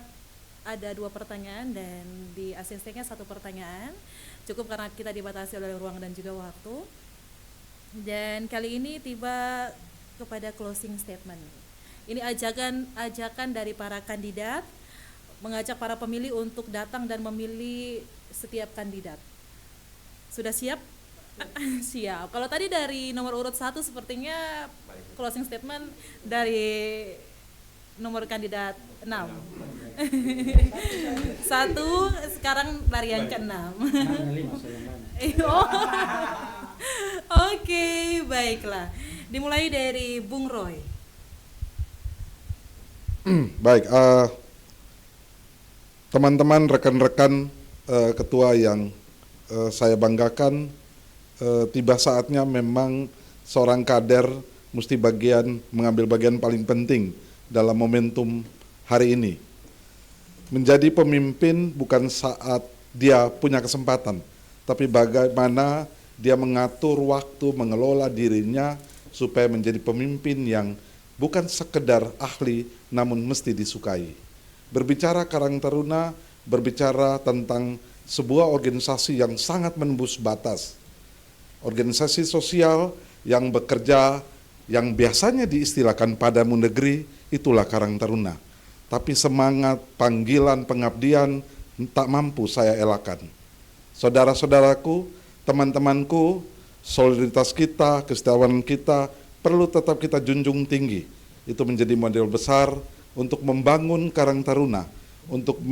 ada 2 pertanyaan dan di ACC-nya 1 pertanyaan. Cukup karena kita dibatasi oleh ruang dan juga waktu. Dan kali ini tiba kepada closing statement. Ini ajakan dari para kandidat mengajak para pemilih untuk datang dan memilih setiap kandidat. Sudah siap? Siap. Kalau tadi dari nomor urut 1 sepertinya closing statement dari nomor kandidat 6. 1 sekarang lari yang ke-6. Oke, baiklah. Dimulai dari Bung Roy. Baik, teman-teman, rekan-rekan ketua yang saya banggakan, tiba saatnya memang seorang kader mesti mengambil bagian paling penting dalam momentum hari ini. Menjadi pemimpin bukan saat dia punya kesempatan, tapi bagaimana dia mengatur waktu, mengelola dirinya supaya menjadi pemimpin yang bukan sekedar ahli, namun mesti disukai. Berbicara Karang Taruna, berbicara tentang sebuah organisasi yang sangat menembus batas. Organisasi sosial yang bekerja, yang biasanya diistilahkan padamu negeri, itulah Karang Taruna. Tapi semangat, panggilan, pengabdian tak mampu saya elakkan. Saudara-saudaraku, teman-temanku, solidaritas kita, kesetiaan kita perlu tetap kita junjung tinggi. Itu menjadi model besar untuk membangun Karang Taruna, untuk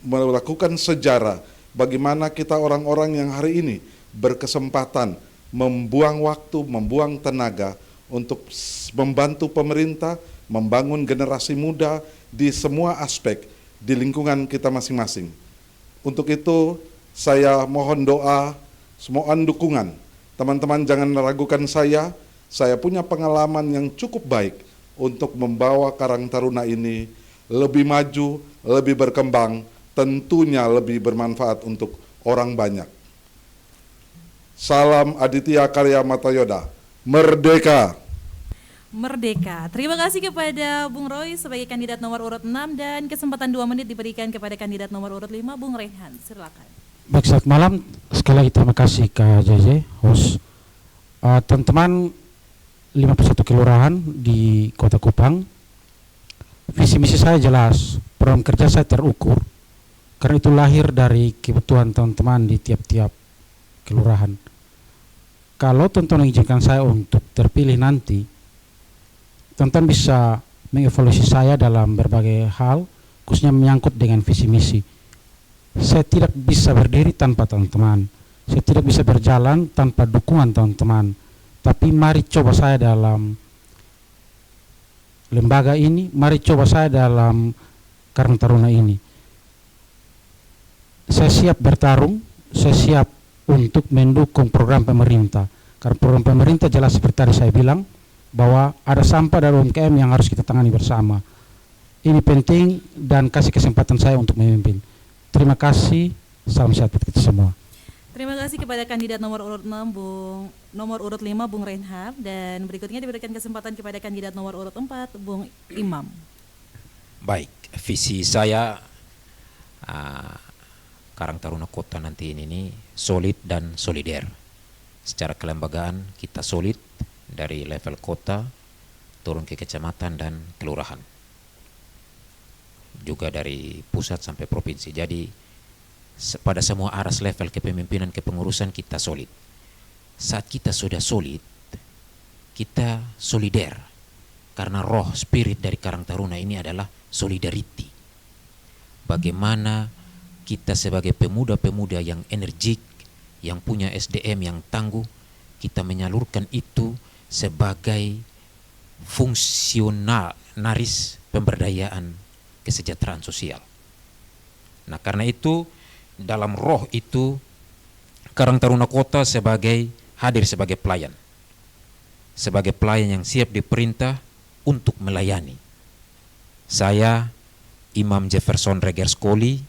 melakukan sejarah bagaimana kita orang-orang yang hari ini berkesempatan membuang waktu, membuang tenaga untuk membantu pemerintah, membangun generasi muda di semua aspek di lingkungan kita masing-masing. Untuk itu saya mohon doa, mohon dukungan. Teman-teman jangan meragukan saya punya pengalaman yang cukup baik untuk membawa Karang Taruna ini lebih maju, lebih berkembang, tentunya lebih bermanfaat untuk orang banyak. Salam Aditya Karya Matayoda, Merdeka! Merdeka. Terima kasih kepada Bung Roy sebagai kandidat nomor urut 6 dan kesempatan 2 menit diberikan kepada kandidat nomor urut 5, Bung Rehan. Silakan. Baik, selamat malam. Sekali lagi terima kasih Kak JJ, host. Teman-teman 51 kelurahan di Kota Kupang, visi misi saya jelas, program kerja saya terukur, karena itu lahir dari kebutuhan teman-teman di tiap-tiap kelurahan. Kalau teman-teman mengizinkan saya untuk terpilih nanti, teman-teman bisa mengevaluasi saya dalam berbagai hal, khususnya menyangkut dengan visi misi. Saya tidak bisa berdiri tanpa teman-teman, saya tidak bisa berjalan tanpa dukungan teman-teman. Tapi mari coba saya dalam lembaga ini, mari coba saya dalam Karang Taruna ini. Saya siap bertarung, saya siap untuk mendukung program pemerintah. Karena program pemerintah jelas seperti tadi saya bilang, bahwa ada sampah dari UMKM yang harus kita tangani bersama. Ini penting dan kasih kesempatan saya untuk memimpin. Terima kasih, salam sehat buat kita semua. Terima kasih kepada kandidat nomor urut 6, nomor urut 5, Bung Reinhard, dan berikutnya diberikan kesempatan kepada kandidat nomor urut 4, Bung Imam. Baik, visi saya Karang Taruna Kota nanti ini solid dan solider. Secara kelembagaan kita solid dari level kota turun ke kecamatan dan kelurahan. juga dari pusat sampai provinsi. Jadi pada semua aras level kepemimpinan kepengurusan kita solid. Saat kita sudah solid, kita solider, karena roh spirit dari Karang Taruna ini adalah solidarity. Bagaimana kita sebagai pemuda-pemuda yang energik, yang punya SDM yang tangguh, kita menyalurkan itu sebagai fungsionaris pemberdayaan kesejahteraan sosial. Nah, karena itu dalam roh itu Karang Taruna Kota hadir sebagai pelayan yang siap diperintah untuk melayani. Saya Imam Jefferson Regerskoli,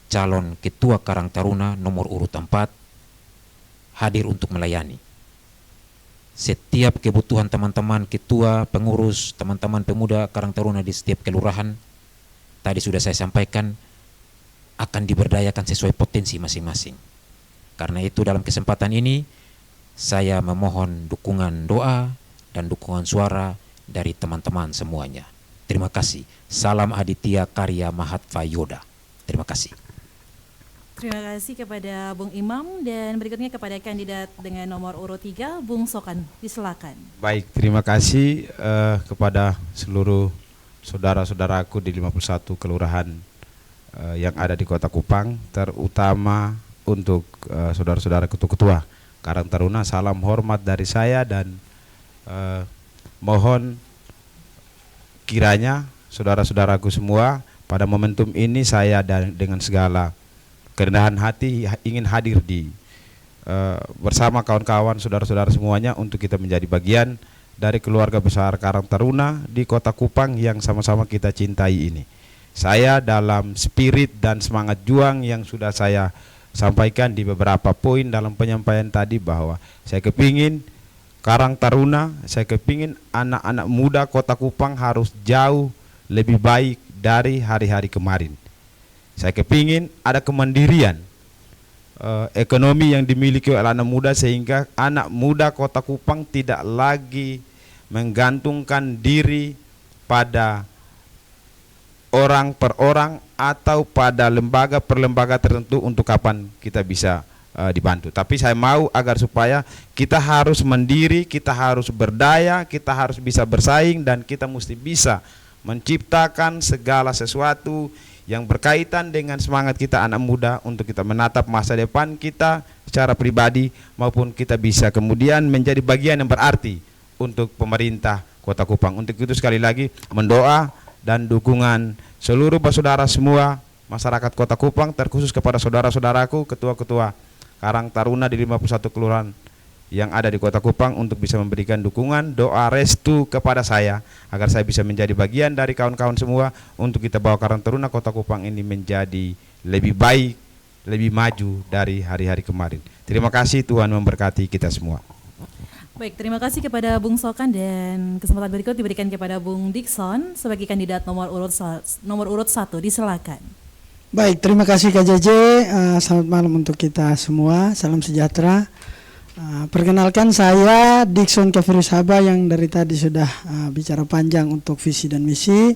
calon Ketua Karang Taruna nomor urut 4, hadir untuk melayani setiap kebutuhan teman-teman ketua, pengurus, teman-teman pemuda Karang Taruna di setiap kelurahan. Tadi sudah saya sampaikan, akan diberdayakan sesuai potensi masing-masing. Karena itu dalam kesempatan ini saya memohon dukungan doa dan dukungan suara dari teman-teman semuanya. Terima kasih. Salam Aditya Karya Mahatvayoda. Terima kasih. Terima kasih kepada Bung Imam, dan berikutnya kepada kandidat dengan nomor urut 3, Bung Sokan. Disilakan. Baik, terima kasih kepada seluruh saudara-saudaraku di 51 kelurahan yang ada di Kota Kupang, terutama untuk saudara-saudara ketua-ketua Karang Taruna. Salam hormat dari saya, dan mohon kiranya saudara-saudaraku semua pada momentum ini saya dengan segala kerendahan hati ingin hadir bersama kawan-kawan saudara-saudara semuanya untuk kita menjadi bagian dari keluarga besar Karang Taruna di Kota Kupang yang sama-sama kita cintai ini. Saya dalam spirit dan semangat juang yang sudah saya sampaikan di beberapa poin dalam penyampaian tadi, bahwa saya kepingin Karang Taruna, saya kepingin anak-anak muda Kota Kupang harus jauh lebih baik dari hari-hari kemarin. Saya kepingin ada kemandirian ekonomi yang dimiliki oleh anak muda, sehingga anak muda Kota Kupang tidak lagi menggantungkan diri pada orang per orang atau pada lembaga per lembaga tertentu untuk kapan kita bisa dibantu. Tapi saya mau agar supaya kita harus mandiri, kita harus berdaya, kita harus bisa bersaing, dan kita mesti bisa menciptakan segala sesuatu yang berkaitan dengan semangat kita anak muda untuk kita menatap masa depan kita secara pribadi, maupun kita bisa kemudian menjadi bagian yang berarti untuk pemerintah Kota Kupang. Untuk itu sekali lagi mendoa dan dukungan seluruh saudara semua masyarakat Kota Kupang, terkhusus kepada saudara-saudaraku ketua-ketua Karang Taruna di 51 kelurahan yang ada di Kota Kupang untuk bisa memberikan dukungan, doa, restu kepada saya agar saya bisa menjadi bagian dari kawan-kawan semua untuk kita bawa Karang Taruna Kota Kupang ini menjadi lebih baik, lebih maju dari hari-hari kemarin. Terima kasih, Tuhan memberkati kita semua. Baik, terima kasih kepada Bung Sokan, dan kesempatan berikut diberikan kepada Bung Dikson sebagai kandidat nomor urut 1. Disilakan. Baik, terima kasih Kak JJ. Selamat malam untuk kita semua. Salam sejahtera. Perkenalkan, saya Dikson Kefirus Haba yang dari tadi sudah bicara panjang untuk visi dan misi.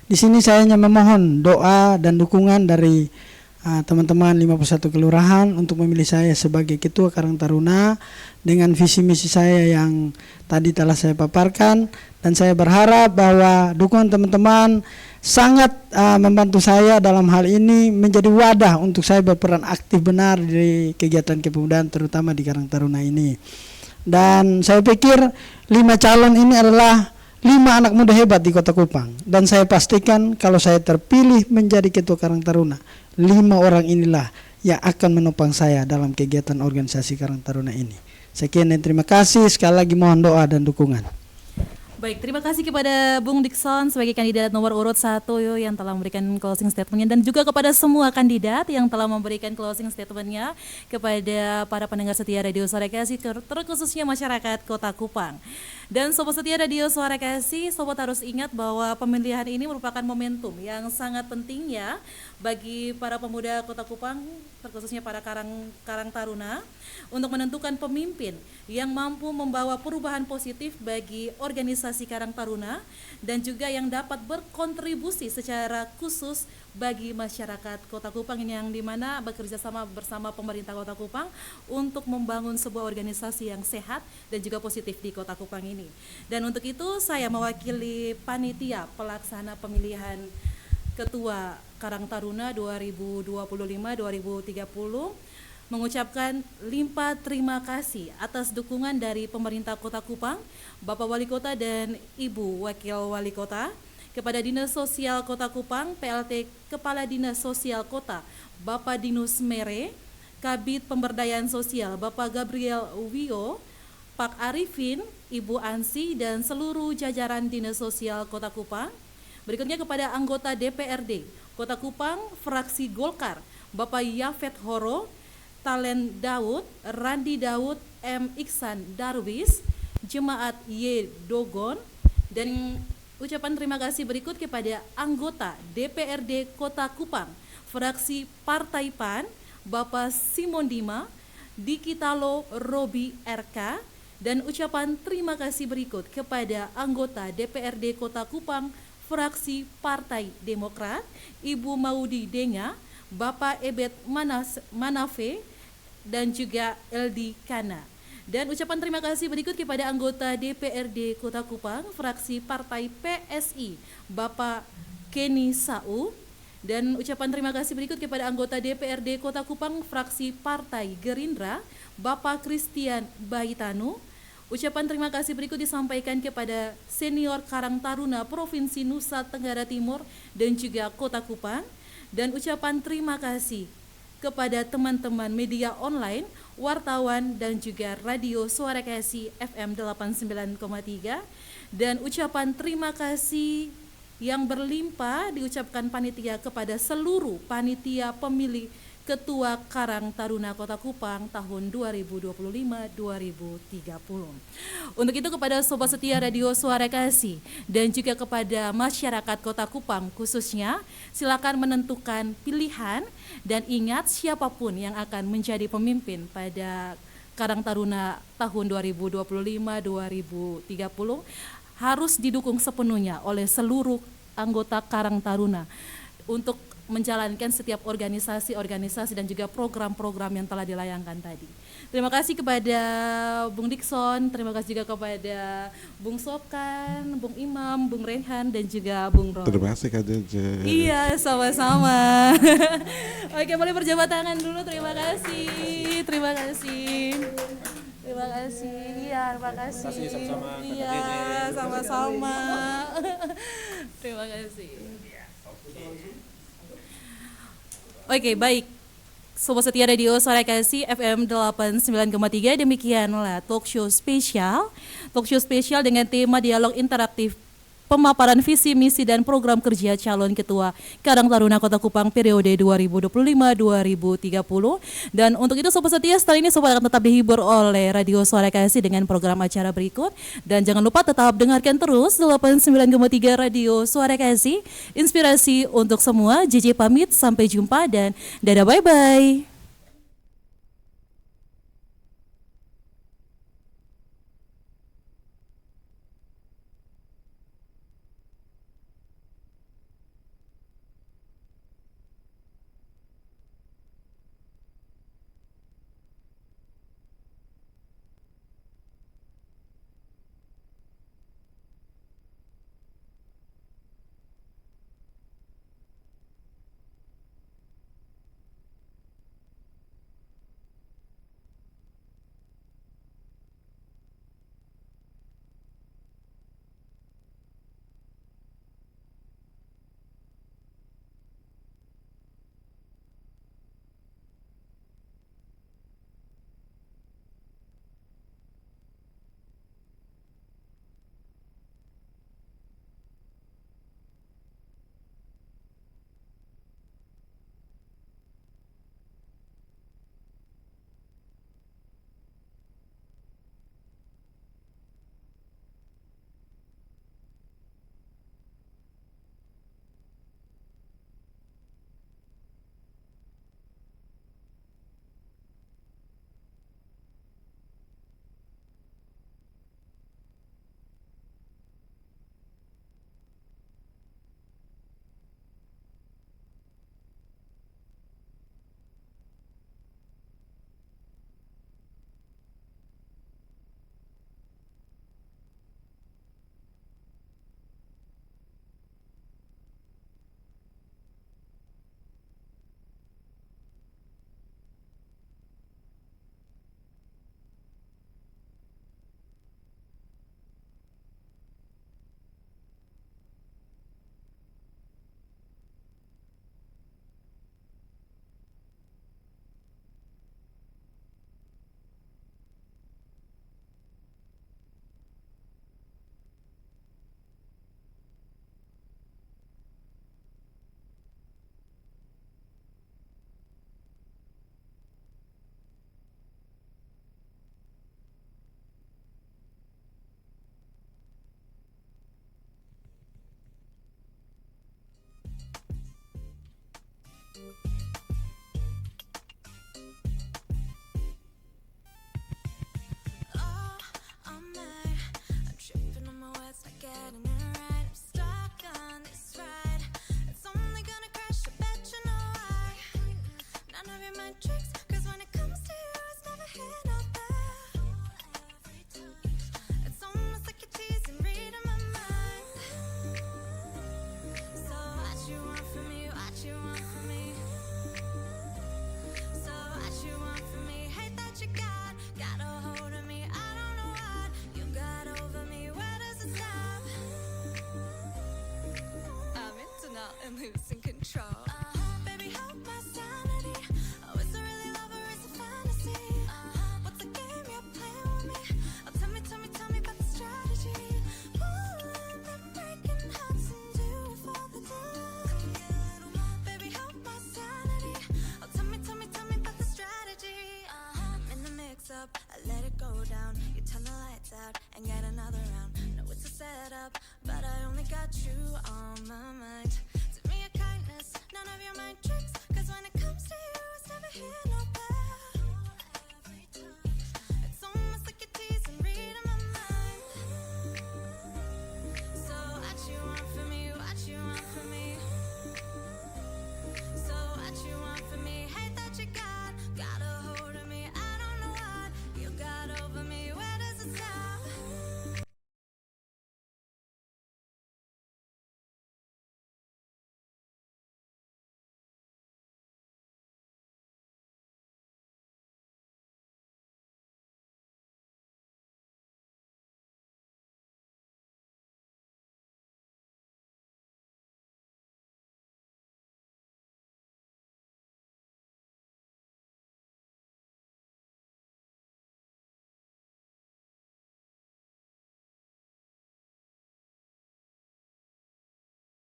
Di sini saya hanya memohon doa dan dukungan dari teman-teman 51 kelurahan untuk memilih saya sebagai Ketua Karang Taruna dengan visi misi saya yang tadi telah saya paparkan, dan saya berharap bahwa dukungan teman-teman sangat membantu saya dalam hal ini menjadi wadah untuk saya berperan aktif benar di kegiatan kepemudaan terutama di Karang Taruna ini. Dan saya pikir 5 calon ini adalah 5 anak muda hebat di Kota Kupang, dan saya pastikan kalau saya terpilih menjadi Ketua Karang Taruna, 5 orang inilah yang akan menopang saya dalam kegiatan organisasi Karang Taruna ini. Sekian dan terima kasih, sekali lagi mohon doa dan dukungan. Baik, terima kasih kepada Bung Dikson sebagai kandidat nomor urut 1 yang telah memberikan closing statement-nya, dan juga kepada semua kandidat yang telah memberikan closing statement-nya, kepada para pendengar setia Radio Suara Kasih, terkhususnya masyarakat Kota Kupang. Dan Sobat Setia Radio Suara Kasih, Sobat harus ingat bahwa pemilihan ini merupakan momentum yang sangat penting ya bagi para pemuda Kota Kupang, terkhususnya para Karang Taruna, untuk menentukan pemimpin yang mampu membawa perubahan positif bagi organisasi Karang Taruna dan juga yang dapat berkontribusi secara khusus bagi masyarakat Kota Kupang ini, yang dimana bekerja sama bersama pemerintah Kota Kupang untuk membangun sebuah organisasi yang sehat dan juga positif di Kota Kupang ini. Dan untuk itu saya mewakili panitia pelaksana pemilihan Ketua Karang Taruna 2025-2030 mengucapkan limpah terima kasih atas dukungan dari pemerintah Kota Kupang, Bapak Wali Kota dan Ibu Wakil Wali Kota, kepada Dinas Sosial Kota Kupang, PLT Kepala Dinas Sosial Kota, Bapak Dinus Mere, Kabid Pemberdayaan Sosial, Bapak Gabriel Wio, Pak Arifin, Ibu Ansi, dan seluruh jajaran Dinas Sosial Kota Kupang. Berikutnya kepada anggota DPRD Kota Kupang, fraksi Golkar, Bapak Yafet Horo, Talen Daud, Randi Daud, M. Iksan Darwis, Jemaat Y. Dogon, dan ucapan terima kasih berikut kepada anggota DPRD Kota Kupang, fraksi Partai PAN, Bapak Simon Dima, Dikitalo Robi RK, dan ucapan terima kasih berikut kepada anggota DPRD Kota Kupang, fraksi Partai Demokrat, Ibu Maudi Denga, Bapak Ebet Manafe, dan juga Eldi Kana. Dan ucapan terima kasih berikut kepada anggota DPRD Kota Kupang, fraksi Partai PSI, Bapak Kenny Sau. Dan ucapan terima kasih berikut kepada anggota DPRD Kota Kupang, fraksi Partai Gerindra, Bapak Christian Baitanu. Ucapan terima kasih berikut disampaikan kepada senior Karang Taruna Provinsi Nusa Tenggara Timur dan juga Kota Kupang. Dan ucapan terima kasih kepada teman-teman media online, wartawan, dan juga radio Suara Kasih FM 89,3. Dan ucapan terima kasih yang berlimpah diucapkan panitia kepada seluruh panitia pemilih Ketua Karang Taruna Kota Kupang tahun 2025-2030. Untuk itu kepada Sobat Setia Radio Suara Kasih dan juga kepada masyarakat Kota Kupang khususnya, silakan menentukan pilihan dan ingat siapapun yang akan menjadi pemimpin pada Karang Taruna tahun 2025-2030 harus didukung sepenuhnya oleh seluruh anggota Karang Taruna untuk menjalankan setiap organisasi dan juga program-program yang telah dilayangkan tadi. Terima kasih kepada Bung Dikson, terima kasih juga kepada Bung Sokan, Bung Imam, Bung Rehan, dan juga Bung Ron. Terima kasih Kak Jeje. Iya, sama-sama. Oke, boleh berjabat tangan dulu. Terima kasih. Terima kasih. Terima kasih. Iya, terima kasih. Sama-sama. Iya, sama-sama. Terima kasih. Oke, baik. Sobat Setia Radio Suara Kasih FM 89,3, demikianlah talk show spesial dengan tema dialog interaktif pemaparan visi, misi, dan program kerja calon ketua Karang Taruna Kota Kupang periode 2025-2030. Dan untuk itu Sobat Setia, setelah ini Sobat akan tetap dihibur oleh Radio Suara Kasih dengan program acara berikut. Dan jangan lupa tetap dengarkan terus 89,3 Radio Suara Kasih, inspirasi untuk semua. JJ pamit, sampai jumpa dan dadah, bye-bye. my tricks, 'cause when it comes to you, it's never here, not there. It's almost like you're teasing, reading my mind. So what you want from me, what you want from me? So what you want from me, hate that you got a hold of me, I don't know what you got over me, where does it stop? I'm into now and losing control.